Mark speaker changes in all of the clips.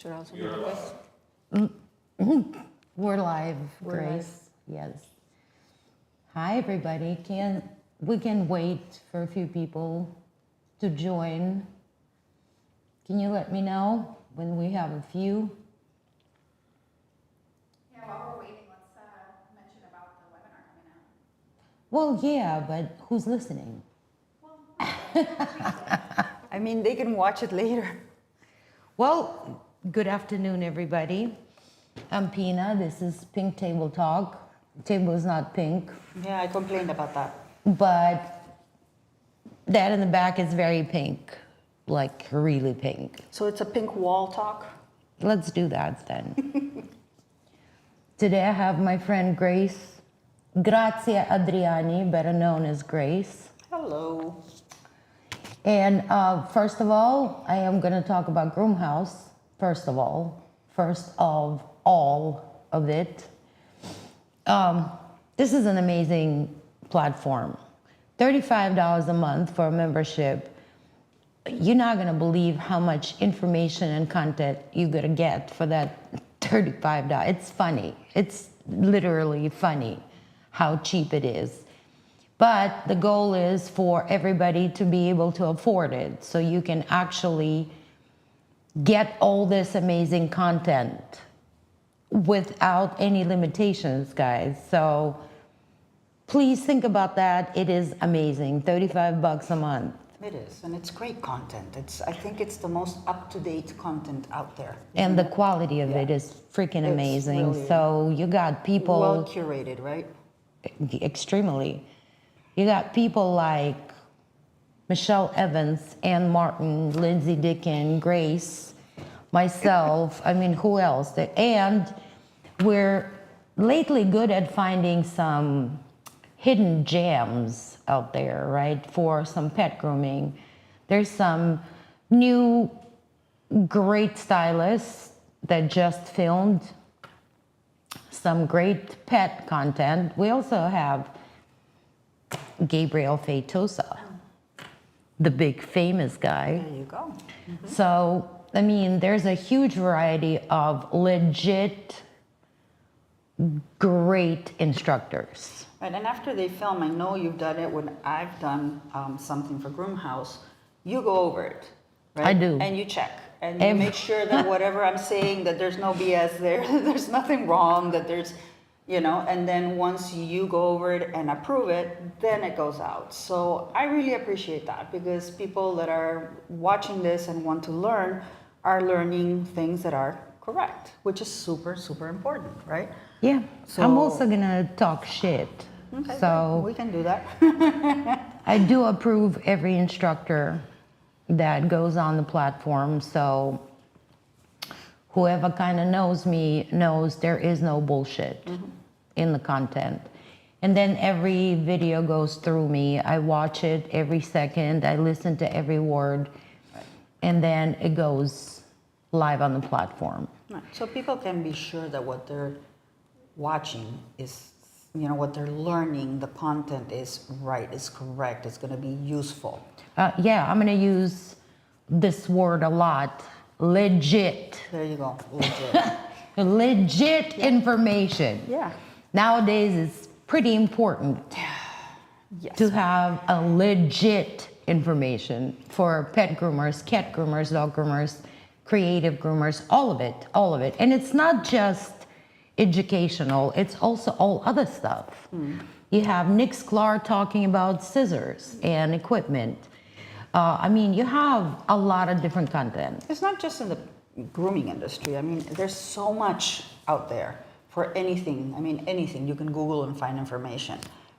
Speaker 1: Should also be this.
Speaker 2: We're live,
Speaker 1: We're
Speaker 2: Grace. Yes. Hi, everybody. We can wait for a few people to join. Can you let me know when we have a few?
Speaker 3: Yeah, while we're waiting, let's mention about the webinar coming up.
Speaker 2: Well, yeah, but who's listening?
Speaker 1: I mean, they can watch it later.
Speaker 2: Well, good afternoon, everybody. I'm Pina. This is Pink Table Talk. Table is not pink,
Speaker 1: Yeah, I complained about that.
Speaker 2: but that in the back is very pink, like really pink.
Speaker 1: So it's a pink wall talk?
Speaker 2: Let's do that then. Today I have my friend Grace, Grazia Adriani, better known as Grace.
Speaker 1: Hello.
Speaker 2: And first of all, I am going to talk about Groomhouse. First of all of it. This is an amazing platform. $35 a month for a membership. You're not going to believe how much information and content you're going to get for that $35. It's funny. It's literally funny how cheap it is. But the goal is for everybody to be able to afford it, so you can actually get all this amazing content without any limitations, guys. So please think about that. It is amazing. $35 a month.
Speaker 1: It is, and it's great content. I think it's the most up-to-date content out there.
Speaker 2: And the quality of it is freaking amazing.
Speaker 1: Really
Speaker 2: so you got people...
Speaker 1: well curated, right?
Speaker 2: Extremely. You got people like Michelle Evans, Ann Martin, Lindsay Dickin, Grace, myself. I mean, who else? And we're lately good at finding some hidden gems out there, right? For some pet grooming. There's some new great stylists that just filmed some great pet content. We also have Gabriel Feitosa, the big famous guy.
Speaker 1: There you go. Mm-hmm.
Speaker 2: So, I mean, there's a huge variety of legit, great instructors.
Speaker 1: Right, and after they film, I know you've done it when I've done something for Groomhouse, you go over it, right?
Speaker 2: I do.
Speaker 1: And you check. And you make sure that whatever I'm saying, that there's no BS there, there's nothing wrong, that there's, and then once you go over it and approve it, then it goes out. So I really appreciate that, because people that are watching this and want to learn are learning things that are correct, which is super, super important, right?
Speaker 2: Yeah.
Speaker 1: So,
Speaker 2: I'm also gonna talk shit.
Speaker 1: Okay,
Speaker 2: so
Speaker 1: we can do that.
Speaker 2: I do approve every instructor that goes on the platform. So whoever kind of knows me knows there is no bullshit in the content. And then every video goes through me. I watch it every second. I listen to every word.
Speaker 1: Right.
Speaker 2: And then it goes live on the platform.
Speaker 1: Right. So people can be sure that what they're watching is, what they're learning, the content is right, is correct, it's going to be useful.
Speaker 2: Yeah, I'm going to use this word a lot. Legit.
Speaker 1: There you go. Legit.
Speaker 2: Legit information.
Speaker 1: Yeah.
Speaker 2: Nowadays, it's pretty important
Speaker 1: Yes.
Speaker 2: to have a legit information for pet groomers, cat groomers, dog groomers, creative groomers, all of it. And it's not just educational, it's also all other stuff. You have Nick Sklar talking about scissors and equipment. I mean, you have a lot of different content.
Speaker 1: It's not just in the grooming industry. I mean, there's so much out there for anything. I mean, anything. You can Google and find information,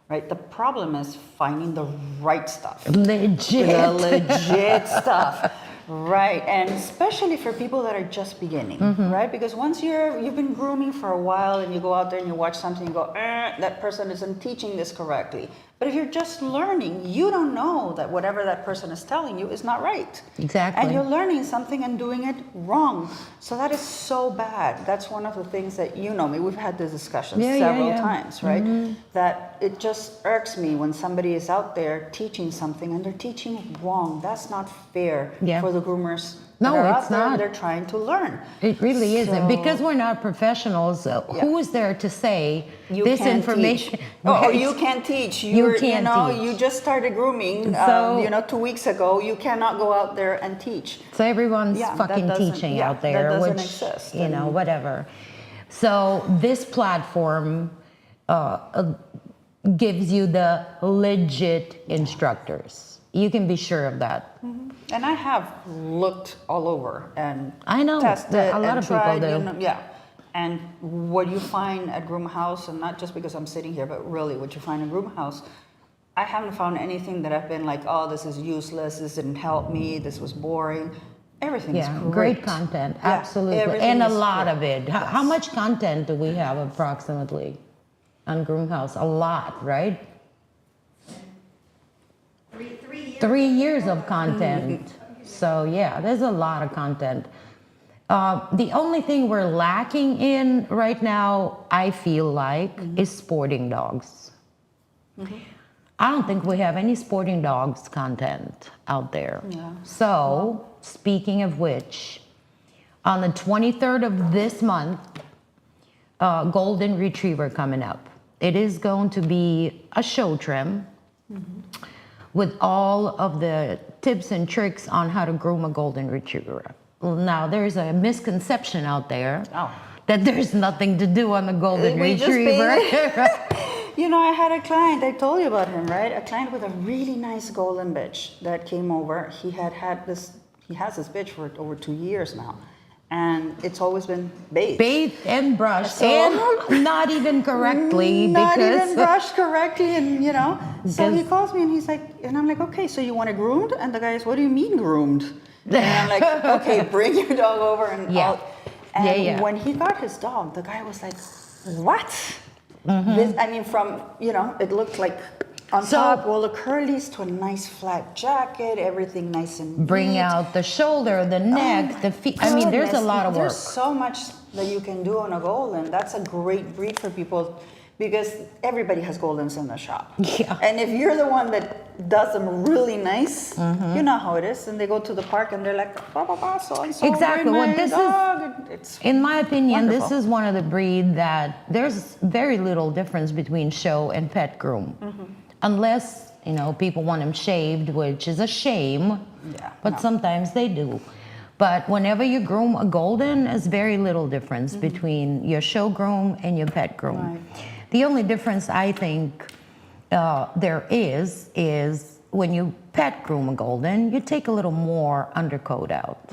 Speaker 1: right? The problem is finding the right stuff.
Speaker 2: Legit.
Speaker 1: The legit stuff. Right, and especially for people that are just beginning, right? Because once you've been grooming for a while and you go out there and you watch something, you go, that person isn't teaching this correctly. But if you're just learning, you don't know that whatever that person is telling you is not right.
Speaker 2: Exactly.
Speaker 1: And you're learning something and doing it wrong. So that is so bad. That's one of the things that me. We've had this discussion several times, right? That it just irks me when somebody is out there teaching something and they're teaching wrong. That's not fair for the groomers
Speaker 2: No,
Speaker 1: that are
Speaker 2: it's
Speaker 1: out there, and
Speaker 2: not.
Speaker 1: they're trying to learn.
Speaker 2: It really isn't.
Speaker 1: So-
Speaker 2: Because we're not professionals, who is there to say
Speaker 1: You
Speaker 2: this
Speaker 1: can't
Speaker 2: information?
Speaker 1: teach. Oh,
Speaker 2: Right.
Speaker 1: you can't teach.
Speaker 2: You can't teach.
Speaker 1: You just started grooming,
Speaker 2: So-
Speaker 1: 2 weeks ago. You cannot go out there and teach.
Speaker 2: So everyone's
Speaker 1: Yeah, that
Speaker 2: fucking
Speaker 1: doesn't-
Speaker 2: teaching
Speaker 1: yeah,
Speaker 2: out there,
Speaker 1: that doesn't
Speaker 2: which,
Speaker 1: exist,
Speaker 2: you know, whatever. So this platform gives you the legit instructors. You can be sure of that.
Speaker 1: And I have looked all over and
Speaker 2: I know,
Speaker 1: tested
Speaker 2: a lot
Speaker 1: and
Speaker 2: of people
Speaker 1: tried,
Speaker 2: do.
Speaker 1: yeah. And what you find at Groom House, and not just because I'm sitting here, but really what you find in Groom House, I haven't found anything that I've been like, oh, this is useless, this didn't help me, this was boring. Everything is
Speaker 2: Yeah,
Speaker 1: great.
Speaker 2: great content,
Speaker 1: Yeah,
Speaker 2: absolutely.
Speaker 1: everything
Speaker 2: And a
Speaker 1: is
Speaker 2: lot
Speaker 1: great.
Speaker 2: of it. How much content do we have approximately on Groom House? A lot, right?
Speaker 3: 3 years.
Speaker 2: 3 years of content. So yeah, there's a lot of content. The only thing we're lacking in right now, I feel like, is sporting dogs. I don't think we have any sporting dogs content out there.
Speaker 1: Yeah.
Speaker 2: So, speaking of which, on the 23rd of this month, Golden Retriever coming up. It is going to be a show trim with all of the tips and tricks on how to groom a Golden Retriever. Now, there's a misconception out there that there's nothing to do on the Golden
Speaker 1: We just
Speaker 2: Retriever.
Speaker 1: I had a client, I told you about him, right? A client with a really nice golden bitch that came over. He has this bitch for over 2 years now. And it's always been bathed.
Speaker 2: Bathed and brushed,
Speaker 1: So-
Speaker 2: and not even correctly.
Speaker 1: Not
Speaker 2: because
Speaker 1: even brushed correctly, and So he
Speaker 2: Because-
Speaker 1: calls me and he's like, and I'm like, okay, so you want it groomed? And the guy is, what do you mean groomed? And I'm like, okay, bring your dog over and
Speaker 2: Yeah.
Speaker 1: And when he got his dog, the guy was like, what? This, from, it looked like on
Speaker 2: So-
Speaker 1: top, well, the curlies to a nice flat jacket, everything nice and
Speaker 2: Bring
Speaker 1: neat.
Speaker 2: out the shoulder, the neck, the feet. I mean, there's a
Speaker 1: Goodness,
Speaker 2: lot of work.
Speaker 1: There's so much that you can do on a golden. That's a great breed for people because everybody has goldens in the shop.
Speaker 2: Yeah.
Speaker 1: And if you're the one that does them really nice, you know how it is. And they go to the park and they're like, blah, blah, blah, so and so.
Speaker 2: Exactly.
Speaker 1: bring
Speaker 2: Well,
Speaker 1: my
Speaker 2: this is-
Speaker 1: dog. And it's
Speaker 2: In my opinion, this
Speaker 1: Wonderful.
Speaker 2: is one of the breed that there's very little difference between show and pet groom. Unless, people want them shaved, which is a shame,
Speaker 1: Yeah,
Speaker 2: but
Speaker 1: no.
Speaker 2: sometimes they do. But whenever you groom a golden, there's very little difference between your show groom and your pet groom.
Speaker 1: Right.
Speaker 2: The only difference I think there is when you pet groom a golden, you take a little more undercoat out,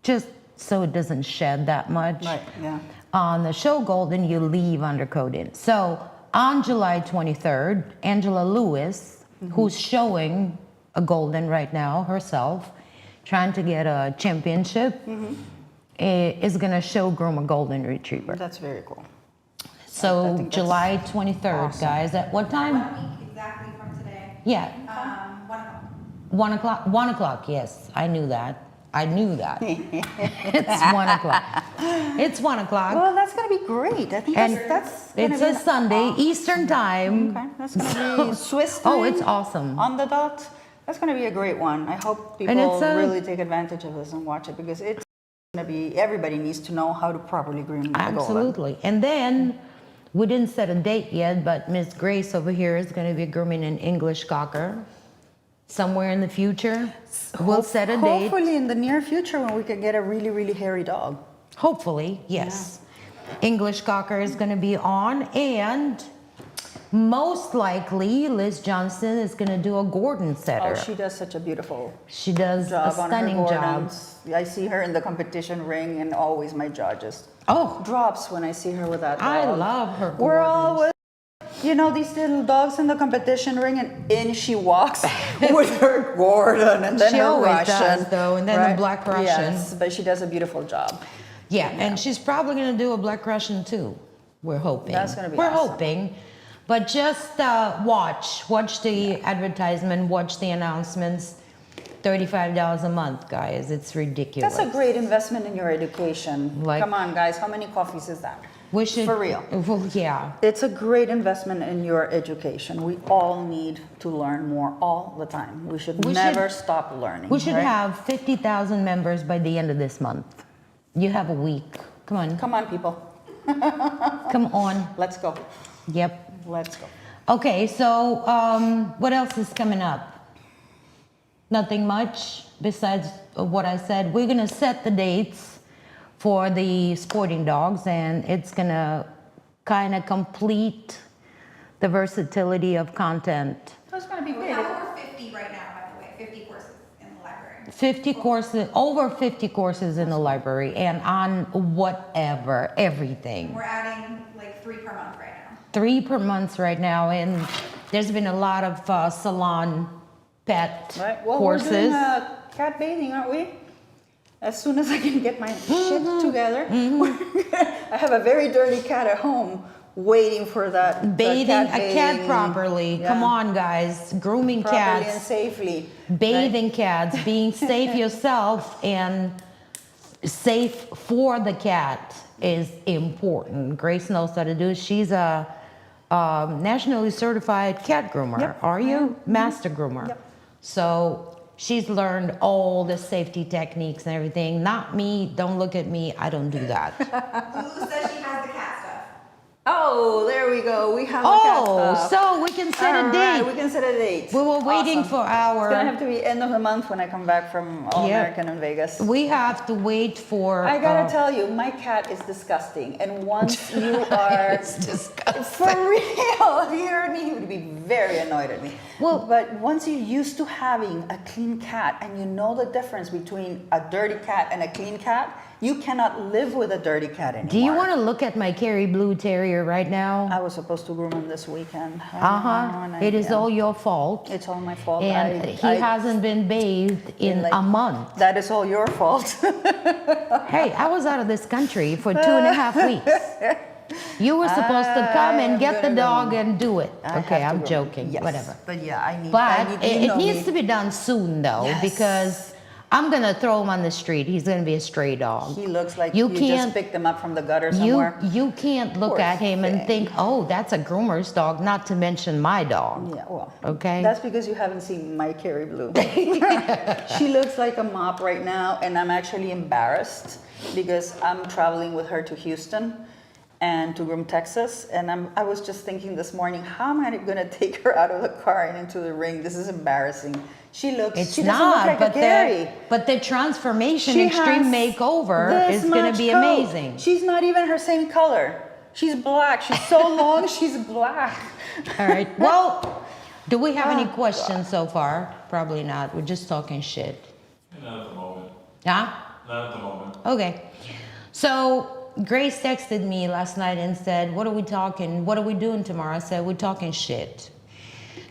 Speaker 2: just so it doesn't shed that much.
Speaker 1: Right, yeah.
Speaker 2: On the show golden, you leave undercoat in. So on July 23rd, Angela Lewis, who's showing a golden right now herself, trying to get a championship, is going to show groom a golden retriever.
Speaker 1: That's very cool. I
Speaker 2: So
Speaker 1: think that's
Speaker 2: July 23rd,
Speaker 1: awesome.
Speaker 2: guys, at what time?
Speaker 3: 1 week exactly from today.
Speaker 2: Yeah,
Speaker 3: 1 o'clock.
Speaker 2: 1 o'clock. 1 o'clock, yes, I knew that. It's 1 o'clock. It's 1 o'clock.
Speaker 1: Well, that's going to be great. I think
Speaker 2: And
Speaker 1: that's gonna
Speaker 2: it's
Speaker 1: be
Speaker 2: a
Speaker 1: an
Speaker 2: Sunday, Eastern time.
Speaker 1: Okay, that's going to be Swiss time.
Speaker 2: Oh, it's awesome.
Speaker 1: On the dot. That's going to be a great one. I hope
Speaker 2: And
Speaker 1: people
Speaker 2: it's a-
Speaker 1: really take advantage of this and watch it because it's going to be, everybody needs to know how to properly groom the golden.
Speaker 2: Absolutely. And then we didn't set a date yet, but Miss Grace over here is going to be grooming an English Cocker somewhere in the future. We'll set a date.
Speaker 1: Hopefully in the near future when we can get a really, really hairy dog.
Speaker 2: Hopefully, yes. English Cocker is going to be on, and most likely Liz Johnson is going to do a Gordon setter.
Speaker 1: Oh, she does such a beautiful
Speaker 2: She does a
Speaker 1: job on her
Speaker 2: stunning job.
Speaker 1: Gordons. I see her in the competition ring and always my jaw just
Speaker 2: Oh,
Speaker 1: drops when I see her with that dog.
Speaker 2: I love her
Speaker 1: We're
Speaker 2: Gordons.
Speaker 1: always, these little dogs in the competition ring, and in she walks with her Gordon and then
Speaker 2: She
Speaker 1: her
Speaker 2: always
Speaker 1: Russian.
Speaker 2: does, though, and then the Black Russian.
Speaker 1: Yes, but she does a beautiful job.
Speaker 2: Yeah, and she's probably going to do a Black Russian too. We're hoping.
Speaker 1: That's gonna be
Speaker 2: We're
Speaker 1: awesome.
Speaker 2: hoping. But just watch the advertisement, watch the announcements. $35 a month, guys. It's ridiculous.
Speaker 1: That's a great investment in your education.
Speaker 2: Like-
Speaker 1: Come on, guys. How many coffees is that?
Speaker 2: We should.
Speaker 1: For real.
Speaker 2: Well, yeah.
Speaker 1: It's a great investment in your education. We all need to learn more all the time. We should never stop learning.
Speaker 2: We should
Speaker 1: right?
Speaker 2: have 50,000 members by the end of this month. You have a week. Come on.
Speaker 1: Come on, people.
Speaker 2: Come on.
Speaker 1: Let's go.
Speaker 2: Yep.
Speaker 1: Let's go.
Speaker 2: Okay, so what else is coming up? Nothing much besides what I said. We're going to set the dates for the sporting dogs, and it's going to kind of complete the versatility of content.
Speaker 1: So it's going to be
Speaker 3: We
Speaker 1: big.
Speaker 3: have over 50 right now, by the way, 50 courses in the library.
Speaker 2: 50 courses, over 50 courses in the library, and on whatever, everything.
Speaker 3: We're adding like 3 per month right now.
Speaker 2: 3 per month right now, and there's been a lot of salon pet
Speaker 1: Right. Well,
Speaker 2: courses.
Speaker 1: we're doing cat bathing, aren't we? As soon as I can get my shit together. I have a very dirty cat at home waiting for that
Speaker 2: Bathing
Speaker 1: cat
Speaker 2: a cat properly.
Speaker 1: Yeah.
Speaker 2: Come on, guys. Grooming
Speaker 1: Properly and
Speaker 2: cats,
Speaker 1: safely.
Speaker 2: bathing cats, being safe yourself and safe for the cat is important. Grace knows how to do it. She's a nationally certified cat groomer.
Speaker 1: Yep.
Speaker 2: Are you? Master groomer.
Speaker 1: Yep.
Speaker 2: So she's learned all the safety techniques and everything. Not me. Don't look at me. I don't do that.
Speaker 3: Lulu says she has the cat stuff.
Speaker 1: Oh, there we go. We have the cat
Speaker 2: Oh,
Speaker 1: stuff.
Speaker 2: so we can set
Speaker 1: All
Speaker 2: a date.
Speaker 1: right, we can set a date.
Speaker 2: We were waiting
Speaker 1: Awesome.
Speaker 2: for our.
Speaker 1: It's gonna have to be end of the month when I come back from All
Speaker 2: Yeah.
Speaker 1: American in Vegas.
Speaker 2: We have to wait for.
Speaker 1: I gotta tell you, my cat is disgusting, and once you are
Speaker 2: It's disgusting.
Speaker 1: for real, you heard me, he would be very annoyed at me.
Speaker 2: Well-
Speaker 1: but once you're used to having a clean cat, and you know the difference between a dirty cat and a clean cat, you cannot live with a dirty cat anymore.
Speaker 2: Do you want to look at my Kerry Blue Terrier right now?
Speaker 1: I was supposed to groom him this weekend.
Speaker 2: Uh-huh. It is all your fault.
Speaker 1: It's all my fault.
Speaker 2: And he hasn't been bathed in
Speaker 1: like-
Speaker 2: a month.
Speaker 1: That is all your fault.
Speaker 2: Hey, I was out of this country for 2.5 weeks. You were supposed to come and get the dog and do it. Okay, I'm joking.
Speaker 1: Yes.
Speaker 2: Whatever.
Speaker 1: But yeah, I need.
Speaker 2: But
Speaker 1: you
Speaker 2: it
Speaker 1: know
Speaker 2: needs
Speaker 1: me.
Speaker 2: to be done soon, though,
Speaker 1: Yes.
Speaker 2: because I'm gonna throw him on the street. He's gonna be a stray dog.
Speaker 1: He looks like
Speaker 2: You
Speaker 1: you
Speaker 2: can't-
Speaker 1: just picked him up from the gutter somewhere.
Speaker 2: You can't look
Speaker 1: Poor
Speaker 2: at him and
Speaker 1: thing.
Speaker 2: think, oh, that's a groomer's dog, not to mention my dog.
Speaker 1: Yeah, well.
Speaker 2: Okay.
Speaker 1: That's because you haven't seen my Carrie Blue. She looks like a mop right now, and I'm actually embarrassed because I'm traveling with her to Houston and to groom Texas, and I was just thinking this morning, how am I going to take her out of the car and into the ring? This is embarrassing. She looks.
Speaker 2: It's
Speaker 1: she doesn't
Speaker 2: not,
Speaker 1: look like
Speaker 2: but
Speaker 1: a Gary.
Speaker 2: the transformation
Speaker 1: She
Speaker 2: extreme
Speaker 1: has
Speaker 2: makeover
Speaker 1: this
Speaker 2: is going
Speaker 1: much
Speaker 2: to be
Speaker 1: coat.
Speaker 2: amazing.
Speaker 1: She's not even her same color. She's black. She's so long. She's black.
Speaker 2: All right. Well, do we have any questions so far? Probably not. We're just talking shit.
Speaker 4: Not at the moment.
Speaker 2: Huh?
Speaker 4: Not at the moment.
Speaker 2: Okay. So Grace texted me last night and said, "What are we talking? What are we doing tomorrow?" I said, "We're talking shit."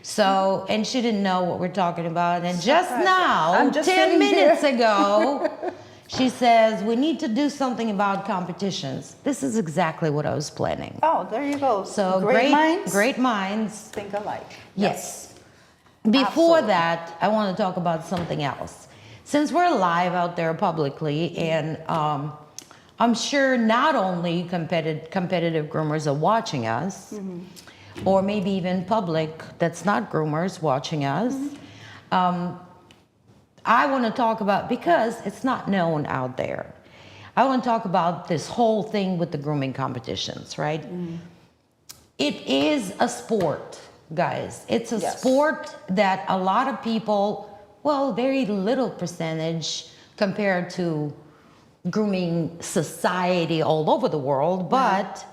Speaker 2: So, and she didn't know what we're talking about. And just now,
Speaker 1: I'm just
Speaker 2: 10
Speaker 1: sitting
Speaker 2: minutes
Speaker 1: here.
Speaker 2: ago, she says, "We need to do something about competitions." This is exactly what I was planning.
Speaker 1: Oh, there you go.
Speaker 2: So
Speaker 1: great minds
Speaker 2: great minds.
Speaker 1: think alike.
Speaker 2: Yes. Before
Speaker 1: Absolutely.
Speaker 2: that, I want to talk about something else. Since we're live out there publicly, and I'm sure not only competitive groomers are watching us, or maybe even public that's not groomers watching us, I want to talk about, because it's not known out there, I want to talk about this whole thing with the grooming competitions, right? It is a sport, guys. It's a
Speaker 1: Yes.
Speaker 2: sport that a lot of people, well, very little percentage compared to grooming society all over the world, but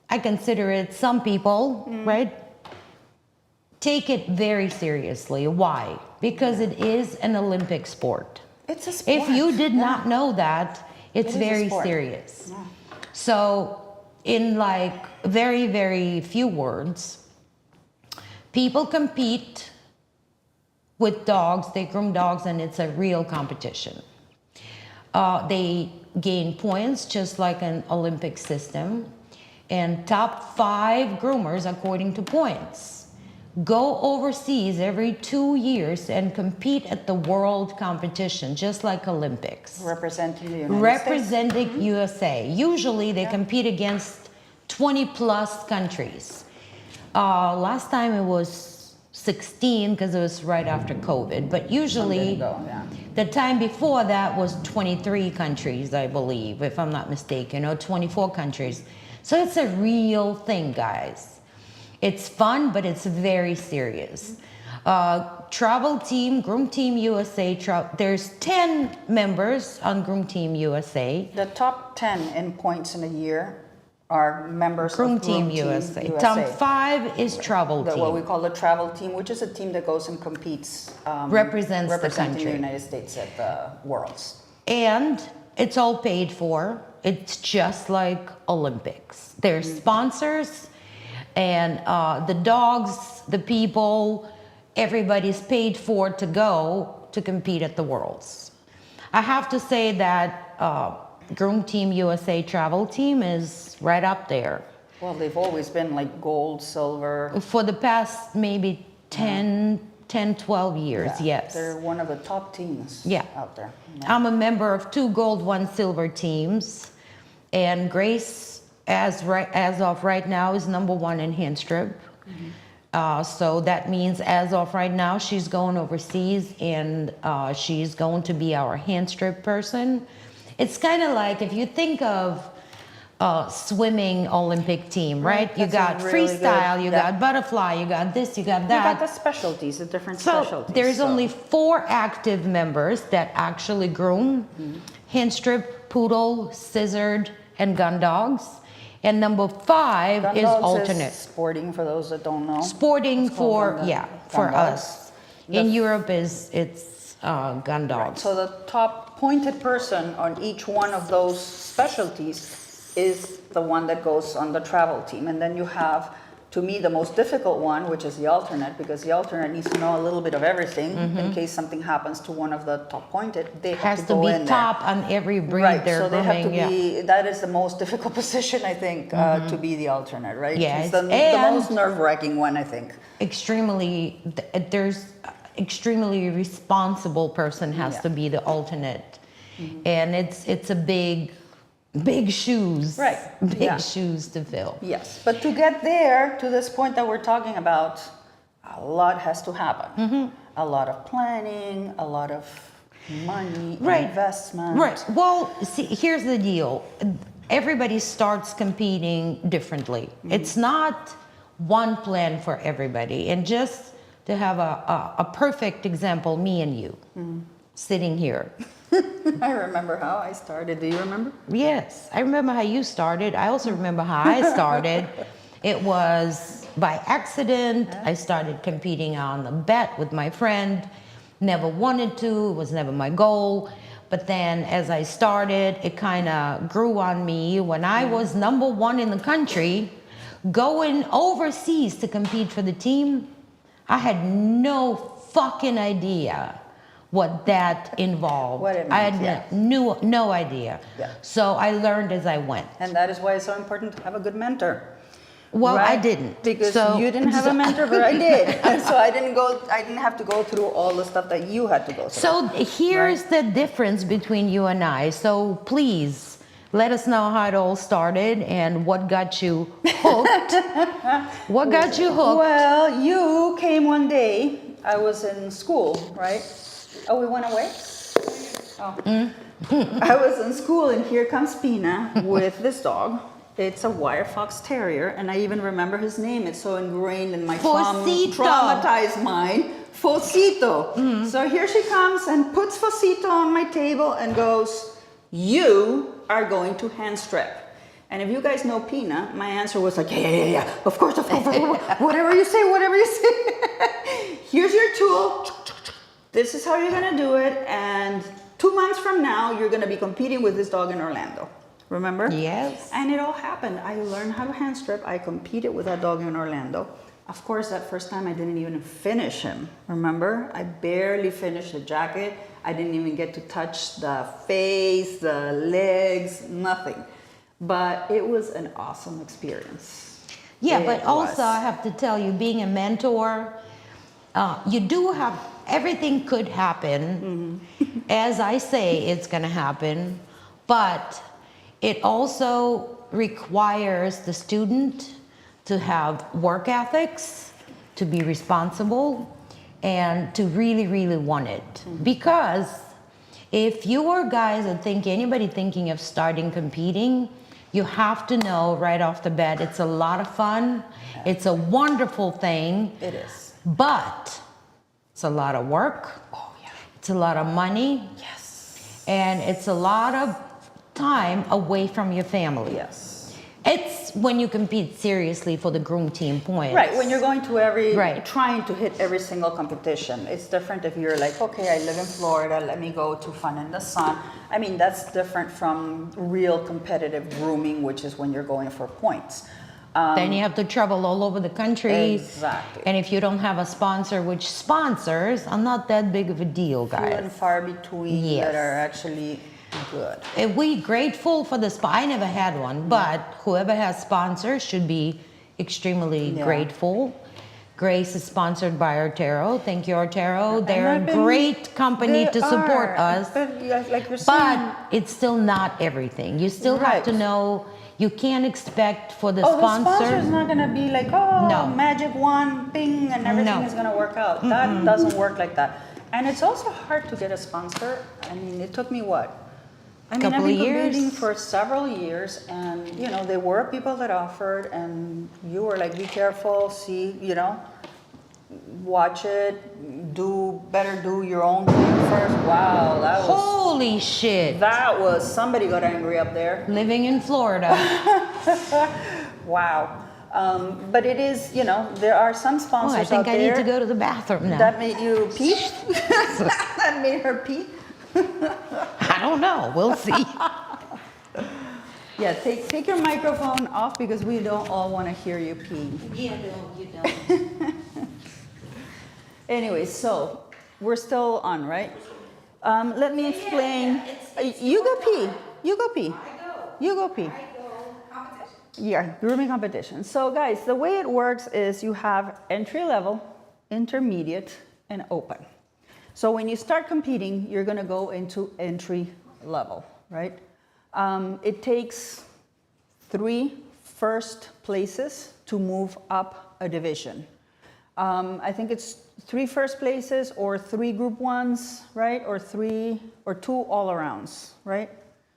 Speaker 2: I consider it, some people, right, take it very seriously. Why? Because it is an Olympic sport.
Speaker 1: It's a sport.
Speaker 2: If you did not know that, it's
Speaker 1: It is a
Speaker 2: very
Speaker 1: sport.
Speaker 2: serious.
Speaker 1: Yeah.
Speaker 2: So, in like very, very few words, people compete with dogs, they groom dogs, and it's a real competition. They gain points just like an Olympic system, and top 5 groomers, according to points, go overseas every 2 years and compete at the world competition, just like Olympics.
Speaker 1: Representing the United States.
Speaker 2: Representing USA. Usually they compete against 20 plus countries. Last time it was 16 because it was right after COVID, but usually the time before that was 23 countries, I believe, if I'm not mistaken, or 24 countries. So it's a real thing, guys. It's fun, but it's very serious. Travel team, Groom Team USA, there's 10 members on Groom Team USA.
Speaker 1: The top 10 in points in a year are members
Speaker 2: Groom
Speaker 1: of
Speaker 2: Team USA. Top 5 is Travel Team.
Speaker 1: What we call the travel team, which is a team that goes and competes,
Speaker 2: Represents the
Speaker 1: representing
Speaker 2: country.
Speaker 1: the United States at the Worlds.
Speaker 2: And it's all paid for. It's just like Olympics. There's sponsors, and the dogs, the people, everybody's paid for to go to compete at the Worlds. I have to say that Groom Team USA Travel Team is right up there.
Speaker 1: Well, they've always been like gold, silver.
Speaker 2: For the past maybe 10, 12 years, yes.
Speaker 1: They're one of the top teams out there. Yeah.
Speaker 2: I'm a member of 2 gold, 1 silver teams. And Grace, as of right now, is #1 in hand strip. So that means as of right now, she's going overseas, and she's going to be our hand strip person. It's kind of like if you think of swimming Olympic team, right? You got
Speaker 1: really
Speaker 2: freestyle,
Speaker 1: good.
Speaker 2: you got butterfly, you got this, you got that.
Speaker 1: You got the specialties, the different
Speaker 2: So
Speaker 1: specialties.
Speaker 2: there's only 4 active members that actually groom: hand strip, poodle, scissored, and gun dogs. And number 5
Speaker 1: Gun
Speaker 2: is
Speaker 1: dogs
Speaker 2: alternate.
Speaker 1: Sporting, for those that don't know.
Speaker 2: Sporting
Speaker 1: It's called
Speaker 2: for
Speaker 1: gun
Speaker 2: for
Speaker 1: dogs.
Speaker 2: us. In Europe it's gun dogs.
Speaker 1: So the top pointed person on each one of those specialties is the one that goes on the travel team. And then you have, to me, the most difficult one, which is the alternate, because the alternate needs to know a little bit of everything in case something happens to one of the top pointed. They have
Speaker 2: has
Speaker 1: to
Speaker 2: to
Speaker 1: go
Speaker 2: be
Speaker 1: in
Speaker 2: top on every breed
Speaker 1: Right,
Speaker 2: they're
Speaker 1: so they have to
Speaker 2: grooming.
Speaker 1: be, that is the most difficult position, I think, to be the alternate, right?
Speaker 2: Yes,
Speaker 1: It's the
Speaker 2: and-
Speaker 1: most nerve-wracking one, I think.
Speaker 2: There's extremely responsible person has to be the alternate, and it's a big shoes,
Speaker 1: Right,
Speaker 2: big shoes to fill.
Speaker 1: Yes, but to get there, to this point that we're talking about, a lot has to happen. A lot of planning, a lot of money, investment.
Speaker 2: Right. Well, see, here's the deal. Everybody starts competing differently. It's not one plan for everybody. And just to have a perfect example, me and you sitting here.
Speaker 1: I remember how I started. Do you remember?
Speaker 2: Yes, I remember how you started. I also remember how I started. It was by accident. I started competing on the bet with my friend. Never wanted to, it was never my goal. But then as I started, it kind of grew on me. When I was #1 in the country, going overseas to compete for the team, I had no fucking idea what that involved.
Speaker 1: What it
Speaker 2: I
Speaker 1: meant,
Speaker 2: had no idea.
Speaker 1: Yeah.
Speaker 2: So I learned as I went.
Speaker 1: And that is why it's so important to have a good mentor.
Speaker 2: Well, I
Speaker 1: Right?
Speaker 2: didn't.
Speaker 1: Because
Speaker 2: So-
Speaker 1: you didn't have a mentor, but I did. So I didn't have to go through all the stuff that you had to go through.
Speaker 2: So here's the difference between you and I. So please let us know how it all started and what got you hooked. What got you hooked?
Speaker 1: Well, you came one day. I was in school, right? Oh, we went away? Oh. I was in school, and here comes Pina with this dog. It's a wire fox terrier, and I even remember his name. It's so ingrained in my
Speaker 2: Fosito.
Speaker 1: traumatized mind. Fosito. So here she comes and puts Fosito on my table and goes, "You are going to hand strip." And if you guys know Pina, my answer was like, yeah, of course, whatever you say, whatever you say. Here's your tool. This is how you're gonna do it, and 2 months from now, you're gonna be competing with this dog in Orlando. Remember?
Speaker 2: Yes.
Speaker 1: And it all happened. I learned how to hand strip. I competed with that dog in Orlando. Of course, that first time I didn't even finish him. Remember? I barely finished the jacket. I didn't even get to touch the face, the legs, nothing. But it was an awesome experience.
Speaker 2: Yeah,
Speaker 1: It
Speaker 2: but also
Speaker 1: was.
Speaker 2: I have to tell you, being a mentor, you do have, everything could happen. As I say, it's going to happen. But It also requires the student to have work ethics, to be responsible, and to really, really want it. Because if you guys are anybody thinking of starting competing, you have to know right off the bat, it's a lot of fun. It's a wonderful thing.
Speaker 1: It is.
Speaker 2: But it's a lot of work.
Speaker 1: Oh, yeah.
Speaker 2: It's a lot of money.
Speaker 1: Yes.
Speaker 2: And it's a lot of time away from your family.
Speaker 1: Yes.
Speaker 2: It's when you compete seriously for the groom team points.
Speaker 1: Right, when you're going to
Speaker 2: Right.
Speaker 1: trying to hit every single competition. It's different if you're like, okay, I live in Florida, let me go to Fun in the Sun. I mean, that's different from real competitive grooming, which is when you're going for points.
Speaker 2: Then you have to travel all over the country.
Speaker 1: Exactly.
Speaker 2: And if you don't have a sponsor, which sponsors are not that big of a deal,
Speaker 1: Few
Speaker 2: guys.
Speaker 1: and far between
Speaker 2: Yes.
Speaker 1: that are actually good.
Speaker 2: And we grateful for the I never had one, but whoever has sponsors should be extremely
Speaker 1: Yeah.
Speaker 2: grateful. Grace is sponsored by Artero. Thank you, Artero.
Speaker 1: And
Speaker 2: They're a
Speaker 1: I've been-
Speaker 2: great company
Speaker 1: they
Speaker 2: to support
Speaker 1: are,
Speaker 2: us.
Speaker 1: But like you're
Speaker 2: But
Speaker 1: saying,
Speaker 2: it's still not everything. You still have
Speaker 1: Right.
Speaker 2: to know, you can't expect for the
Speaker 1: the
Speaker 2: sponsor.
Speaker 1: sponsor's not gonna be like, oh,
Speaker 2: No.
Speaker 1: magic wand, ping, and everything
Speaker 2: No.
Speaker 1: is gonna work out. That doesn't work like that. And it's also hard to get a sponsor. I mean, it took me what? I mean, I've
Speaker 2: Couple
Speaker 1: been
Speaker 2: of
Speaker 1: competing
Speaker 2: years.
Speaker 1: for several years, and there were people that offered, and you were like, be careful, see, watch it, do your own thing first. Wow,
Speaker 2: Holy shit.
Speaker 1: that was somebody got angry up there.
Speaker 2: Living in Florida.
Speaker 1: Wow. But it is, there are some
Speaker 2: Oh,
Speaker 1: sponsors
Speaker 2: I think
Speaker 1: out
Speaker 2: I
Speaker 1: there
Speaker 2: need to go to the bathroom now.
Speaker 1: that made you pee. That made her pee.
Speaker 2: I don't know. We'll see.
Speaker 1: Yeah, take your microphone off because we don't all want to hear you pee.
Speaker 2: Yeah, no, you don't.
Speaker 1: Anyway, so we're still on, right? Let me explain. You go pee. You go pee. You go pee.
Speaker 3: Competition.
Speaker 1: Yeah, grooming competition. So guys, the way it works is you have entry level, intermediate, and open. So when you start competing, you're gonna go into entry level, right? It takes 3 first places to move up a division. I think it's 3 first places or 3 group ones, right? Or 2 all arounds, right?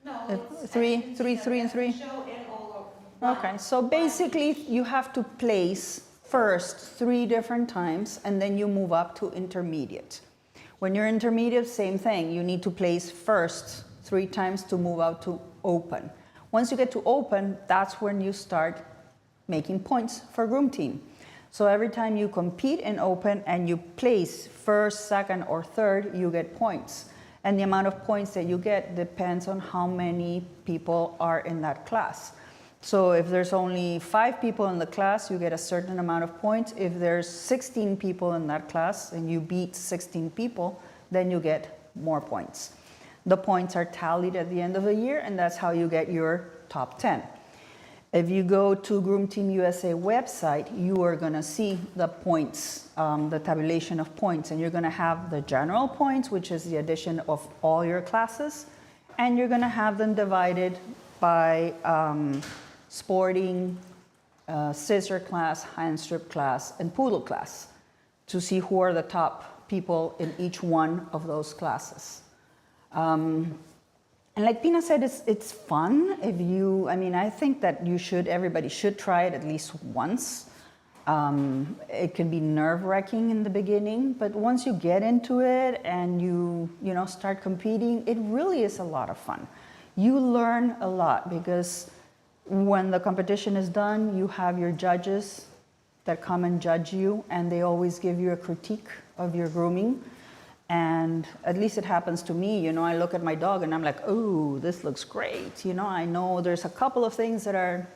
Speaker 3: No,
Speaker 1: it's 3, and 3. Okay, so basically you have to place first 3 different times and then you move up to intermediate. When you're intermediate, same thing. You need to place first 3 times to move out to open. Once you get to open, that's when you start making points for groom team. So every time you compete in open and you place first, second, or third, you get points. And the amount of points that you get depends on how many people are in that class. So if there's only 5 people in the class, you get a certain amount of points. If there's 16 people in that class and you beat 16 people, then you get more points. The points are tallied at the end of the year, and that's how you get your top 10. If you go to Groom Team USA website, you are gonna see the points, the tabulation of points, and you're gonna have the general points, which is the addition of all your classes, and you're gonna have them divided by sporting, scissor class, hand strip class, and poodle class to see who are the top people in each one of those classes. And like Pina said, it's fun. I think that everybody should try it at least once. It can be nerve-wracking in the beginning, but once you get into it and you start competing, it really is a lot of fun. You learn a lot because when the competition is done, you have your judges that come and judge you, and they always give you a critique of your grooming. And at least it happens to me, I look at my dog and I'm like, oh, this looks great. I know there's a couple of things that are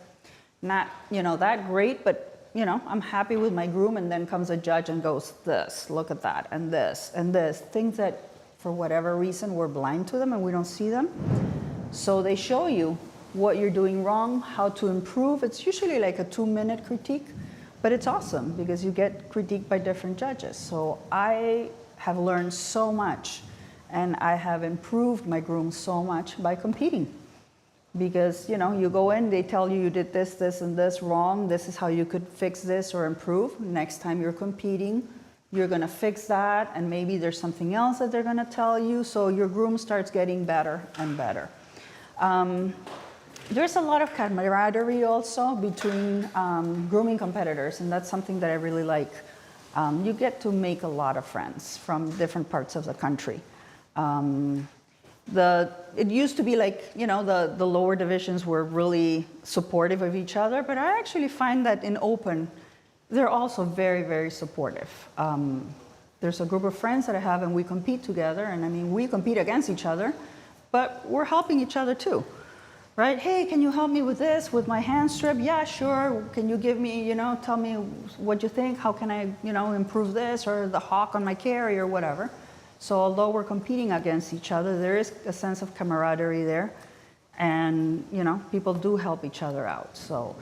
Speaker 1: not, that great, but, I'm happy with my groom. And then comes a judge and goes, this, look at that, and this, and this. Things that, for whatever reason, we're blind to them and we don't see them. So they show you what you're doing wrong, how to improve. It's usually like a 2-minute critique, but it's awesome because you get critiqued by different judges. So I have learned so much, and I have improved my groom so much by competing. Because, you go in, they tell you did this, this, and this wrong. This is how you could fix this or improve. Next time you're competing, you're going to fix that, and maybe there's something else that they're going to tell you. So your groom starts getting better and better. There's a lot of camaraderie also between grooming competitors, and that's something that I really like. You get to make a lot of friends from different parts of the country. It used to be like, the lower divisions were really supportive of each other, but I actually find that in open, they're also very, very supportive. There's a group of friends that I have, and we compete together, and I mean, we compete against each other, but we're helping each other too, right? Hey, can you help me with this, with my hand strip? Yeah, sure. Can you give me, tell me what you think? How can I, improve this, or the hock on my carry, or whatever. So although we're competing against each other, there is a sense of camaraderie there, and people do help each other out. So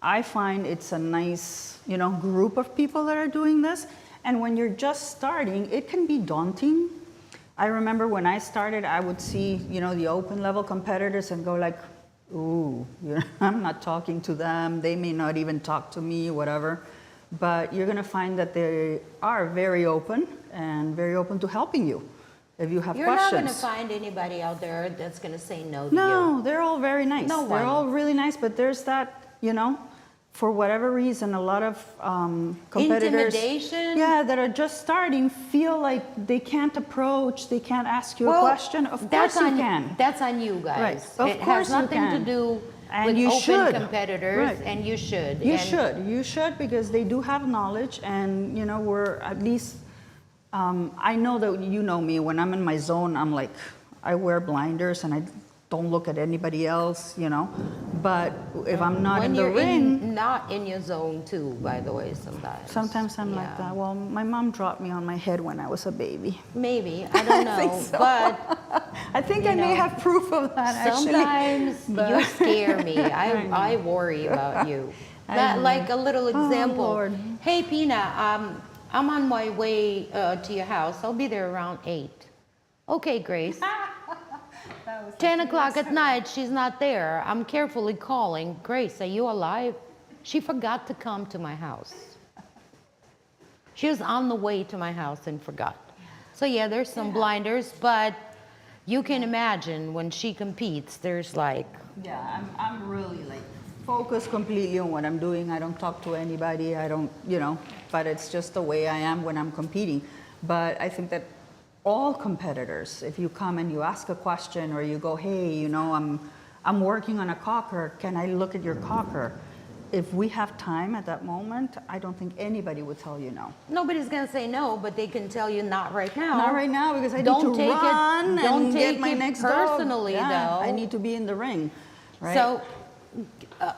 Speaker 1: I find it's a nice group of people that are doing this. And when you're just starting, it can be daunting. I remember when I started, I would see the open level competitors and go like, ooh, I'm not talking to them. They may not even talk to me, whatever. But you're going to find that they are very open and very open to helping you if you have questions.
Speaker 2: You're not going to find anybody out there that's going to say no to you.
Speaker 1: No, they're all very nice.
Speaker 2: No
Speaker 1: They're
Speaker 2: one.
Speaker 1: all really nice, but there's that, for whatever reason, a lot of competitors,
Speaker 2: Intimidation?
Speaker 1: that are just starting, feel like they can't approach, they can't ask you a question. Of course you can.
Speaker 2: That's on you guys.
Speaker 1: Right. Of
Speaker 2: It
Speaker 1: course
Speaker 2: has
Speaker 1: you
Speaker 2: nothing
Speaker 1: can.
Speaker 2: to do
Speaker 1: And
Speaker 2: with
Speaker 1: you
Speaker 2: open
Speaker 1: should.
Speaker 2: competitors,
Speaker 1: Right.
Speaker 2: and you should.
Speaker 1: You should, because they do have knowledge, and we're at least. I know that you know me. When I'm in my zone, I'm like, I wear blinders and I don't look at anybody else, But if I'm not
Speaker 2: when
Speaker 1: in the
Speaker 2: you're
Speaker 1: ring,
Speaker 2: not in your zone too, by the way, sometimes.
Speaker 1: sometimes I'm like
Speaker 2: Yeah.
Speaker 1: that. Well, my mom dropped me on my head when I was a baby.
Speaker 2: Maybe, I don't know,
Speaker 1: think so.
Speaker 2: but
Speaker 1: I think I may have proof of that actually.
Speaker 2: sometimes you scare me. I worry about you. Like a little example.
Speaker 1: Lord.
Speaker 2: Hey, Pina, I'm on my way to your house. I'll be there around 8. Okay, Grace. 10 o'clock at night, she's not there. I'm carefully calling. Grace, are you alive? She forgot to come to my house. She was on the way to my house and forgot. So yeah, there's some blinders, but you can imagine when she competes, there's like...
Speaker 1: Yeah, I'm really like focused completely on what I'm doing. I don't talk to anybody. I don't, but it's just the way I am when I'm competing. But I think that all competitors, if you come and you ask a question, or you go, hey, I'm working on a cocker, can I look at your cocker? If we have time at that moment, I don't think anybody would tell you no.
Speaker 2: Nobody's gonna say no, but they can tell you not right now.
Speaker 1: Not right now, because I need to run
Speaker 2: don't
Speaker 1: and
Speaker 2: take
Speaker 1: get my
Speaker 2: it
Speaker 1: next dog.
Speaker 2: personally,
Speaker 1: Yeah,
Speaker 2: though.
Speaker 1: I need to be in the ring, right?
Speaker 2: So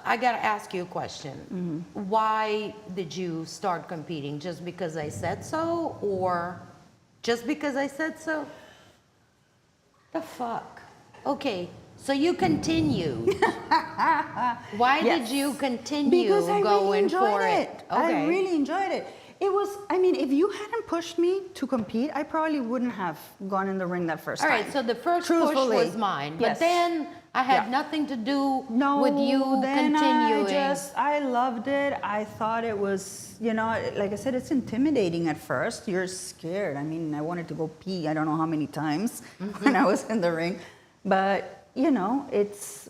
Speaker 2: I gotta ask you a question. Why did you start competing? Just because I said so, or just because I said so? The fuck? Okay, so you continued. Why did you continue
Speaker 1: because I really
Speaker 2: going
Speaker 1: enjoyed
Speaker 2: for
Speaker 1: it.
Speaker 2: it?
Speaker 1: I really enjoyed it. It was, if you hadn't pushed me to compete, I probably wouldn't have gone in the ring that first
Speaker 2: All
Speaker 1: time.
Speaker 2: right, so the first
Speaker 1: Truthfully.
Speaker 2: push was mine, but
Speaker 1: Yes.
Speaker 2: then I had
Speaker 1: Yeah.
Speaker 2: nothing to do
Speaker 1: No,
Speaker 2: with you
Speaker 1: then
Speaker 2: continuing.
Speaker 1: I loved it. I thought it was, like I said, it's intimidating at first. You're scared. I wanted to go pee, I don't know how many times when I was in the ring. But, it's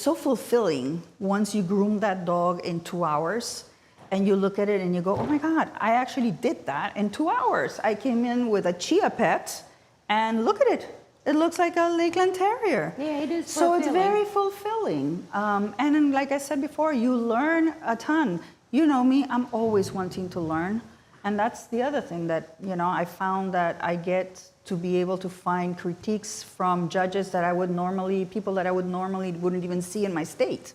Speaker 1: so fulfilling once you groom that dog in 2 hours. And you look at it and you go, oh my God, I actually did that in 2 hours. I came in with a Chia Pet, and look at it. It looks like a Lakeland Terrier.
Speaker 2: Yeah, it is
Speaker 1: So it's
Speaker 2: fulfilling.
Speaker 1: very fulfilling. And then, like I said before, you learn a ton. You know me, I'm always wanting to learn. And that's the other thing that, I found that I get to be able to find critiques from judges that people that I would normally wouldn't even see in my state,